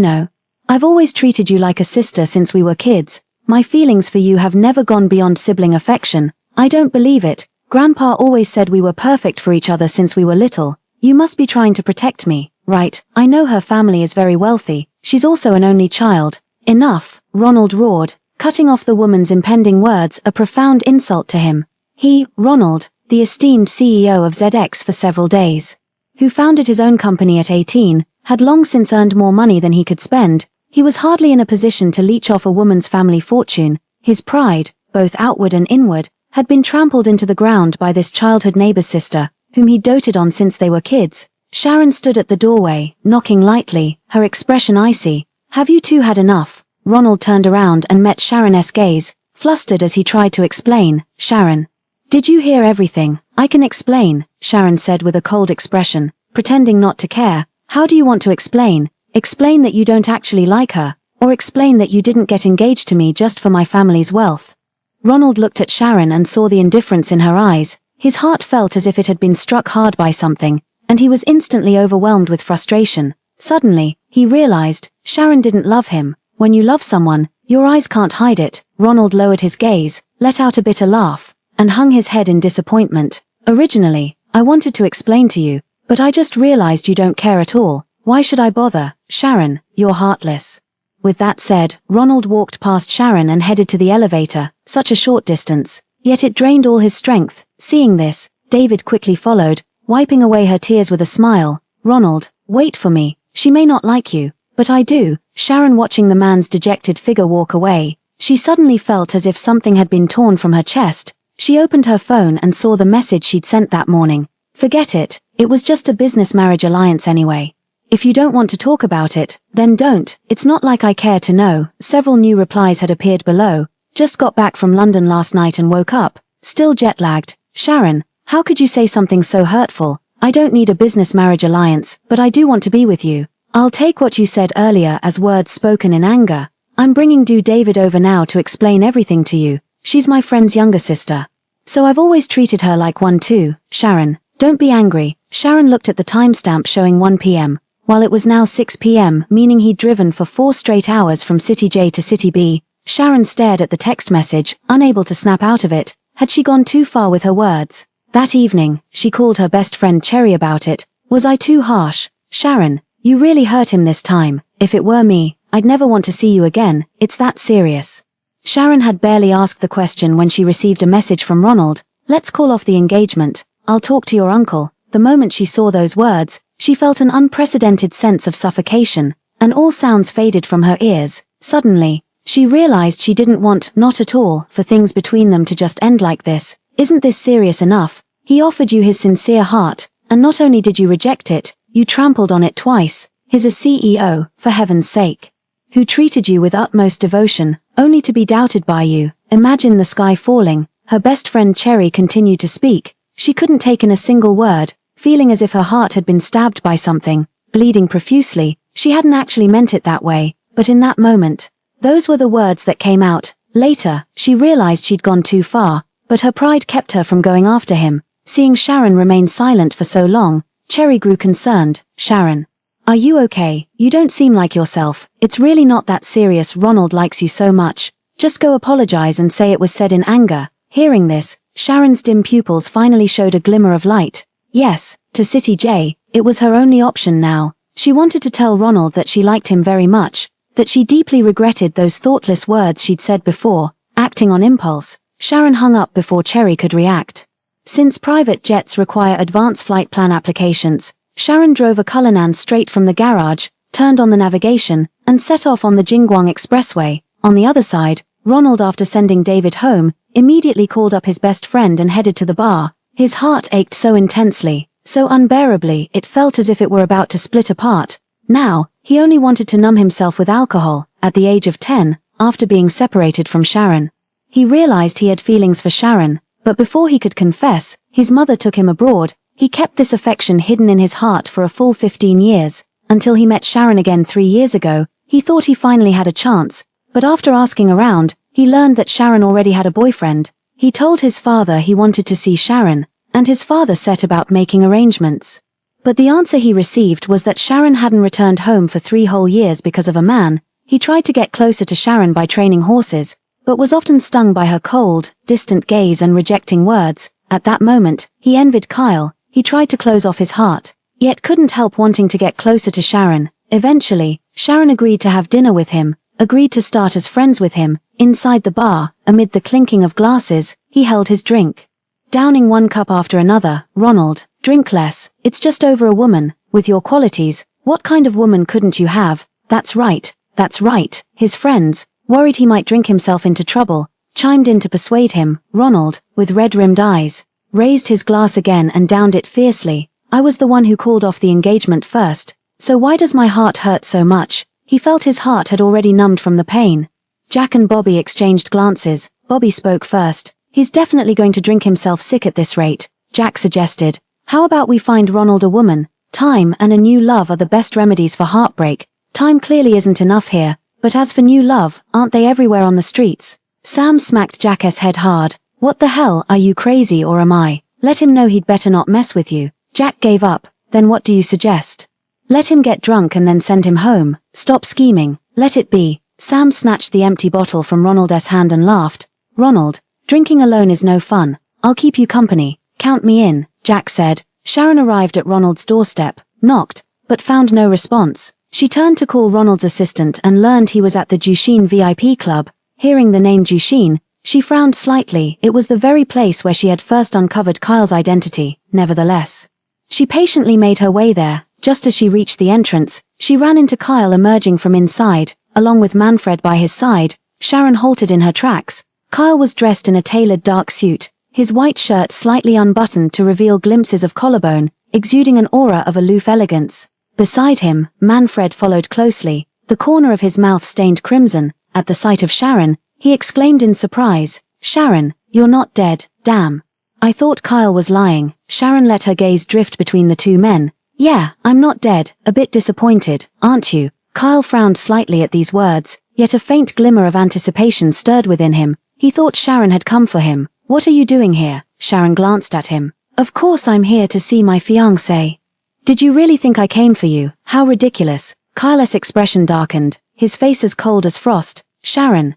know, I've always treated you like a sister since we were kids. My feelings for you have never gone beyond sibling affection." "I don't believe it. Grandpa always said we were perfect for each other since we were little." "You must be trying to protect me." "Right, I know her family is very wealthy. She's also an only child." "Enough," Ronald roared, cutting off the woman's impending words, a profound insult to him. He, Ronald, the esteemed CEO of ZX for several days, who founded his own company at 18, had long since earned more money than he could spend. He was hardly in a position to leech off a woman's family fortune. His pride, both outward and inward, had been trampled into the ground by this childhood neighbor's sister, whom he doted on since they were kids. Sharon stood at the doorway, knocking lightly, her expression icy. "Have you two had enough?" Ronald turned around and met Sharon's gaze, flustered as he tried to explain. "Sharon, did you hear everything?" "I can explain," Sharon said with a cold expression, pretending not to care. "How do you want to explain? Explain that you don't actually like her, or explain that you didn't get engaged to me just for my family's wealth?" Ronald looked at Sharon and saw the indifference in her eyes. His heart felt as if it had been struck hard by something, and he was instantly overwhelmed with frustration. Suddenly, he realized, Sharon didn't love him. When you love someone, your eyes can't hide it. Ronald lowered his gaze, let out a bitter laugh, and hung his head in disappointment. "Originally, I wanted to explain to you, but I just realized you don't care at all. Why should I bother? Sharon, you're heartless." With that said, Ronald walked past Sharon and headed to the elevator, such a short distance, yet it drained all his strength. Seeing this, David quickly followed, wiping away her tears with a smile. "Ronald, wait for me. She may not like you, but I do." Sharon, watching the man's dejected figure walk away, she suddenly felt as if something had been torn from her chest. She opened her phone and saw the message she'd sent that morning. "Forget it. It was just a business marriage alliance anyway. If you don't want to talk about it, then don't. It's not like I care to know." Several new replies had appeared below. "Just got back from London last night and woke up, still jet-lagged." "Sharon, how could you say something so hurtful? I don't need a business marriage alliance, but I do want to be with you." "I'll take what you said earlier as words spoken in anger. I'm bringing David over now to explain everything to you. She's my friend's younger sister. So I've always treated her like one too." "Sharon, don't be angry." Sharon looked at the timestamp showing 1 p.m. While it was now 6 p.m., meaning he'd driven for 4 straight hours from City J to City B. Sharon stared at the text message, unable to snap out of it. Had she gone too far with her words? That evening, she called her best friend Cherry about it. "Was I too harsh? Sharon, you really hurt him this time. If it were me, I'd never want to see you again. It's that serious." Sharon had barely asked the question when she received a message from Ronald. "Let's call off the engagement. I'll talk to your uncle." The moment she saw those words, she felt an unprecedented sense of suffocation, and all sounds faded from her ears. Suddenly, she realized she didn't want, not at all, for things between them to just end like this. "Isn't this serious enough? He offered you his sincere heart, and not only did you reject it, you trampled on it twice. He's a CEO, for heaven's sake, who treated you with utmost devotion, only to be doubted by you. Imagine the sky falling." Her best friend Cherry continued to speak. She couldn't take in a single word, feeling as if her heart had been stabbed by something, bleeding profusely. She hadn't actually meant it that way, but in that moment, those were the words that came out. Later, she realized she'd gone too far, but her pride kept her from going after him. Seeing Sharon remain silent for so long, Cherry grew concerned. "Sharon, are you okay? You don't seem like yourself. It's really not that serious. Ronald likes you so much. Just go apologize and say it was said in anger." Hearing this, Sharon's dim pupils finally showed a glimmer of light. Yes, to City J, it was her only option now. She wanted to tell Ronald that she liked him very much, that she deeply regretted those thoughtless words she'd said before, acting on impulse. Sharon hung up before Cherry could react. Since private jets require advance flight plan applications, Sharon drove a Cullinan straight from the garage, turned on the navigation, and set off on the Jingguang Expressway. On the other side, Ronald, after sending David home, immediately called up his best friend and headed to the bar. His heart ached so intensely, so unbearably, it felt as if it were about to split apart. Now, he only wanted to numb himself with alcohol. At the age of 10, after being separated from Sharon, he realized he had feelings for Sharon, but before he could confess, his mother took him abroad. He kept this affection hidden in his heart for a full 15 years, until he met Sharon again 3 years ago. He thought he finally had a chance, but after asking around, he learned that Sharon already had a boyfriend. He told his father he wanted to see Sharon, and his father set about making arrangements. But the answer he received was that Sharon hadn't returned home for 3 whole years because of a man. He tried to get closer to Sharon by training horses, but was often stung by her cold, distant gaze and rejecting words. At that moment, he envied Kyle. He tried to close off his heart, yet couldn't help wanting to get closer to Sharon. Eventually, Sharon agreed to have dinner with him, agreed to start as friends with him. Inside the bar, amid the clinking of glasses, he held his drink. Downing one cup after another. Ronald, drink less, it's just over a woman. With your qualities, what kind of woman couldn't you have? That's right, that's right. His friends, worried he might drink himself into trouble, chimed in to persuade him. Ronald, with red-rimmed eyes, raised his glass again and downed it fiercely. I was the one who called off the engagement first, so why does my heart hurt so much? He felt his heart had already numbed from the pain. Jack and Bobby exchanged glances. Bobby spoke first. He's definitely going to drink himself sick at this rate, Jack suggested. How about we find Ronald a woman? Time and a new love are the best remedies for heartbreak. Time clearly isn't enough here, but as for new love, aren't they everywhere on the streets? Sam smacked Jack's head hard. What the hell, are you crazy or am I? Let him know he'd better not mess with you. Jack gave up. Then what do you suggest? Let him get drunk and then send him home. Stop scheming. Let it be. Sam snatched the empty bottle from Ronald's hand and laughed. Ronald, drinking alone is no fun. I'll keep you company. Count me in, Jack said. Sharon arrived at Ronald's doorstep, knocked, but found no response. She turned to call Ronald's assistant and learned he was at the Jushin VIP club. Hearing the name Jushin, she frowned slightly. It was the very place where she had first uncovered Kyle's identity. Nevertheless, she patiently made her way there. Just as she reached the entrance, she ran into Kyle emerging from inside, along with Manfred by his side. Sharon halted in her tracks. Kyle was dressed in a tailored dark suit, his white shirt slightly unbuttoned to reveal glimpses of collarbone, exuding an aura of aloof elegance. Beside him, Manfred followed closely, the corner of his mouth stained crimson. At the sight of Sharon, he exclaimed in surprise, "Sharon, you're not dead, damn. I thought Kyle was lying." Sharon let her gaze drift between the two men. "Yeah, I'm not dead, a bit disappointed, aren't you?" Kyle frowned slightly at these words, yet a faint glimmer of anticipation stirred within him. He thought Sharon had come for him. "What are you doing here?" Sharon glanced at him. "Of course I'm here to see my fiancé." "Did you really think I came for you? How ridiculous." Kyle's expression darkened, his face as cold as frost. Sharon,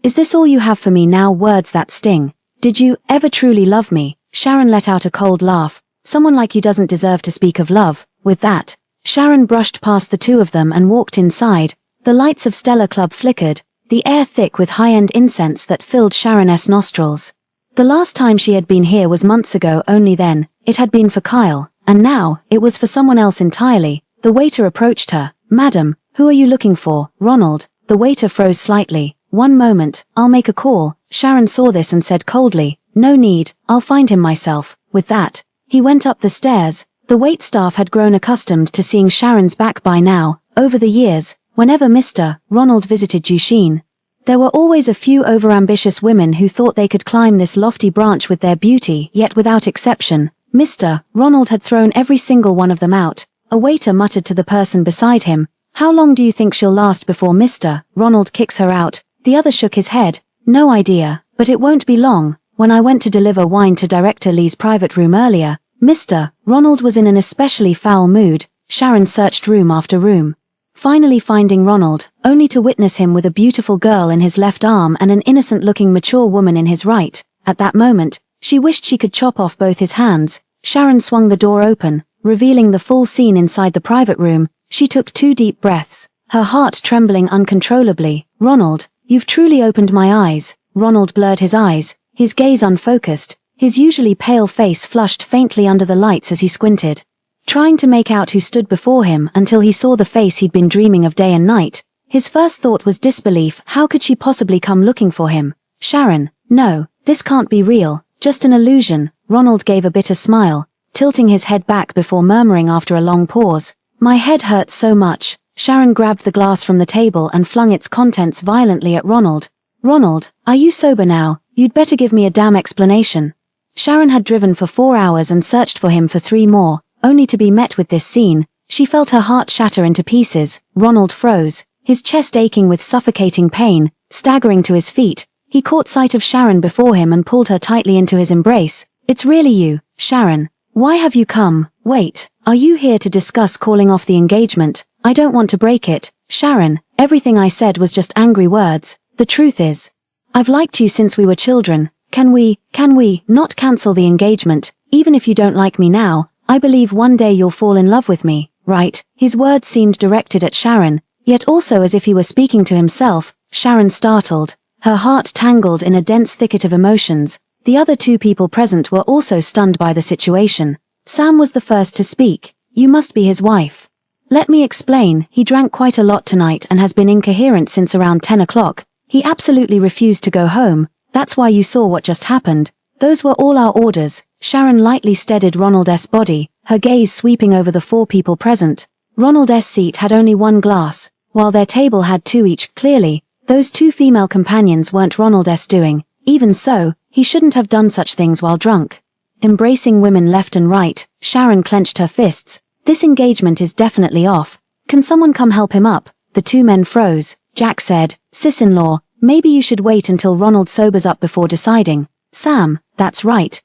is this all you have for me now? Words that sting. Did you ever truly love me?" Sharon let out a cold laugh. "Someone like you doesn't deserve to speak of love." With that, Sharon brushed past the two of them and walked inside. The lights of Stella Club flickered, the air thick with high-end incense that filled Sharon's nostrils. The last time she had been here was months ago. Only then, it had been for Kyle, and now, it was for someone else entirely. The waiter approached her. "Madam, who are you looking for?" "Ronald." The waiter froze slightly. "One moment, I'll make a call." Sharon saw this and said coldly, "No need, I'll find him myself." With that, he went up the stairs. The waitstaff had grown accustomed to seeing Sharon's back by now. Over the years, whenever Mr. Ronald visited Jushin, there were always a few overambitious women who thought they could climb this lofty branch with their beauty, yet without exception, Mr. Ronald had thrown every single one of them out. A waiter muttered to the person beside him, "How long do you think she'll last before Mr. Ronald kicks her out?" The other shook his head. "No idea, but it won't be long." When I went to deliver wine to Director Lee's private room earlier, Mr. Ronald was in an especially foul mood. Sharon searched room after room, finally finding Ronald, only to witness him with a beautiful girl in his left arm and an innocent-looking mature woman in his right. At that moment, she wished she could chop off both his hands. Sharon swung the door open, revealing the full scene inside the private room. She took 2 deep breaths, her heart trembling uncontrollably. "Ronald, you've truly opened my eyes." Ronald blurred his eyes, his gaze unfocused. his usually pale face flushed faintly under the lights as he squinted, trying to make out who stood before him until he saw the face he'd been dreaming of day and night. His first thought was disbelief. How could she possibly come looking for him? Sharon, no, this can't be real, just an illusion. Ronald gave a bitter smile, tilting his head back before murmuring after a long pause, "My head hurts so much." Sharon grabbed the glass from the table and flung its contents violently at Ronald. "Ronald, are you sober now? You'd better give me a damn explanation." Sharon had driven for 4 hours and searched for him for 3 more, only to be met with this scene. She felt her heart shatter into pieces. Ronald froze, his chest aching with suffocating pain. Staggering to his feet, he caught sight of Sharon before him and pulled her tightly into his embrace. "It's really you, Sharon. Why have you come? Wait, are you here to discuss calling off the engagement? I don't want to break it, Sharon. Everything I said was just angry words. The truth is, I've liked you since we were children. Can we not cancel the engagement? Even if you don't like me now, I believe one day you'll fall in love with me, right?" His words seemed directed at Sharon, yet also as if he were speaking to himself. Sharon startled, her heart tangled in a dense thicket of emotions. The other 2 people present were also stunned by the situation. Sam was the first to speak. "You must be his wife." "Let me explain. He drank quite a lot tonight and has been incoherent since around 10 o'clock. He absolutely refused to go home. That's why you saw what just happened. Those were all our orders." Sharon lightly steadied Ronald's body, her gaze sweeping over the 4 people present. Ronald's seat had only 1 glass, while their table had 2 each. Clearly, those 2 female companions weren't Ronald's doing. Even so, he shouldn't have done such things while drunk. Embracing women left and right, Sharon clenched her fists. "This engagement is definitely off. Can someone come help him up?" The 2 men froze. Jack said, "Sis-in-law, maybe you should wait until Ronald sobers up before deciding." Sam, that's right,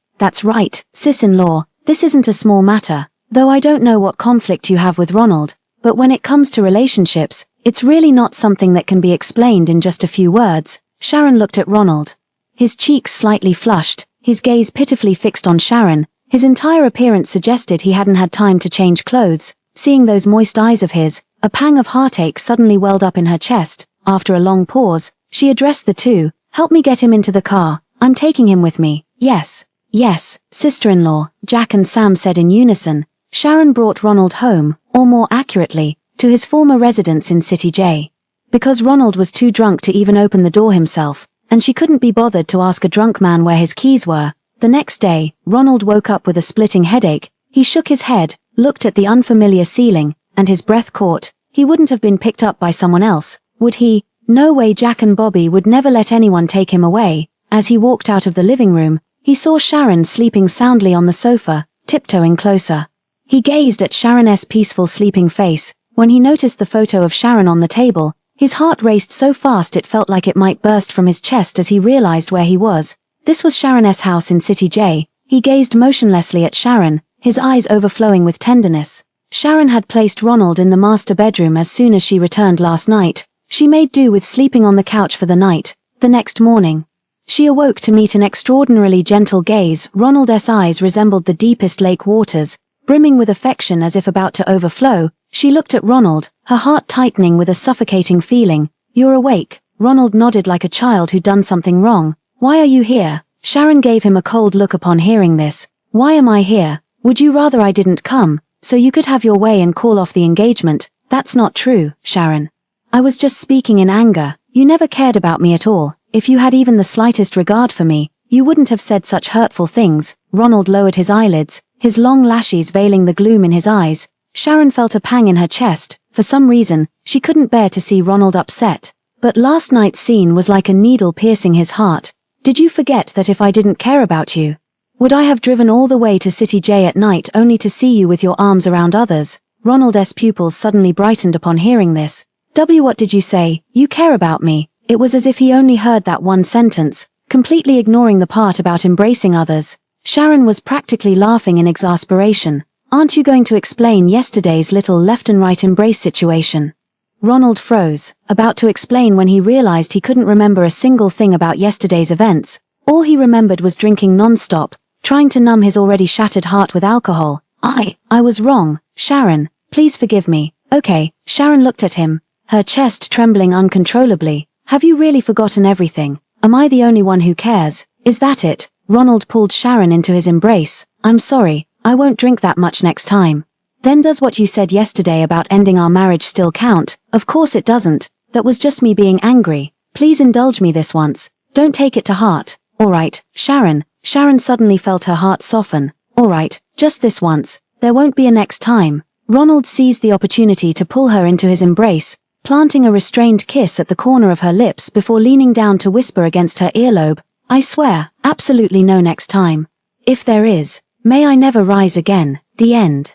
sis-in-law, this isn't a small matter. Though I don't know what conflict you have with Ronald, but when it comes to relationships, it's really not something that can be explained in just a few words." Sharon looked at Ronald. His cheeks slightly flushed, his gaze pitifully fixed on Sharon. His entire appearance suggested he hadn't had time to change clothes. Seeing those moist eyes of his, a pang of heartache suddenly welled up in her chest. After a long pause, she addressed the 2, "Help me get him into the car. I'm taking him with me." Yes, sister-in-law, Jack and Sam said in unison. Sharon brought Ronald home, or more accurately, to his former residence in City J. Because Ronald was too drunk to even open the door himself, and she couldn't be bothered to ask a drunk man where his keys were. The next day, Ronald woke up with a splitting headache. He shook his head, looked at the unfamiliar ceiling, and his breath caught. He wouldn't have been picked up by someone else, would he? No way. Jack and Bobby would never let anyone take him away. As he walked out of the living room, he saw Sharon sleeping soundly on the sofa, tiptoeing closer. He gazed at Sharon's peaceful sleeping face. When he noticed the photo of Sharon on the table, his heart raced so fast it felt like it might burst from his chest as he realized where he was. This was Sharon's house in City J. He gazed motionlessly at Sharon, his eyes overflowing with tenderness. Sharon had placed Ronald in the master bedroom as soon as she returned last night. She made do with sleeping on the couch for the night. The next morning, she awoke to meet an extraordinarily gentle gaze. Ronald's eyes resembled the deepest lake waters, brimming with affection as if about to overflow. She looked at Ronald, her heart tightening with a suffocating feeling. "You're awake." Ronald nodded like a child who'd done something wrong. "Why are you here?" Sharon gave him a cold look upon hearing this. "Why am I here? Would you rather I didn't come, so you could have your way and call off the engagement?" "That's not true, Sharon. I was just speaking in anger. You never cared about me at all. If you had even the slightest regard for me, you wouldn't have said such hurtful things." Ronald lowered his eyelids, his long lashes veiling the gloom in his eyes. Sharon felt a pang in her chest. For some reason, she couldn't bear to see Ronald upset. But last night's scene was like a needle piercing his heart. "Did you forget that if I didn't care about you, would I have driven all the way to City J at night only to see you with your arms around others?" Ronald's pupils suddenly brightened upon hearing this. What did you say? You care about me?" It was as if he only heard that one sentence, completely ignoring the part about embracing others. Sharon was practically laughing in exasperation. "Aren't you going to explain yesterday's little left and right embrace situation?" Ronald froze, about to explain when he realized he couldn't remember a single thing about yesterday's events. All he remembered was drinking non-stop, trying to numb his already shattered heart with alcohol. I was wrong, Sharon. Please forgive me." "Okay." Sharon looked at him, her chest trembling uncontrollably. "Have you really forgotten everything? Am I the only one who cares? Is that it?" Ronald pulled Sharon into his embrace. I'm sorry, I won't drink that much next time. Then does what you said yesterday about ending our marriage still count? Of course it doesn't. That was just me being angry. Please indulge me this once. Don't take it to heart. Alright, Sharon. Sharon suddenly felt her heart soften. Alright, just this once. There won't be a next time. Ronald seized the opportunity to pull her into his embrace, planting a restrained kiss at the corner of her lips before leaning down to whisper against her earlobe, I swear, absolutely no next time. If there is, may I never rise again. The end.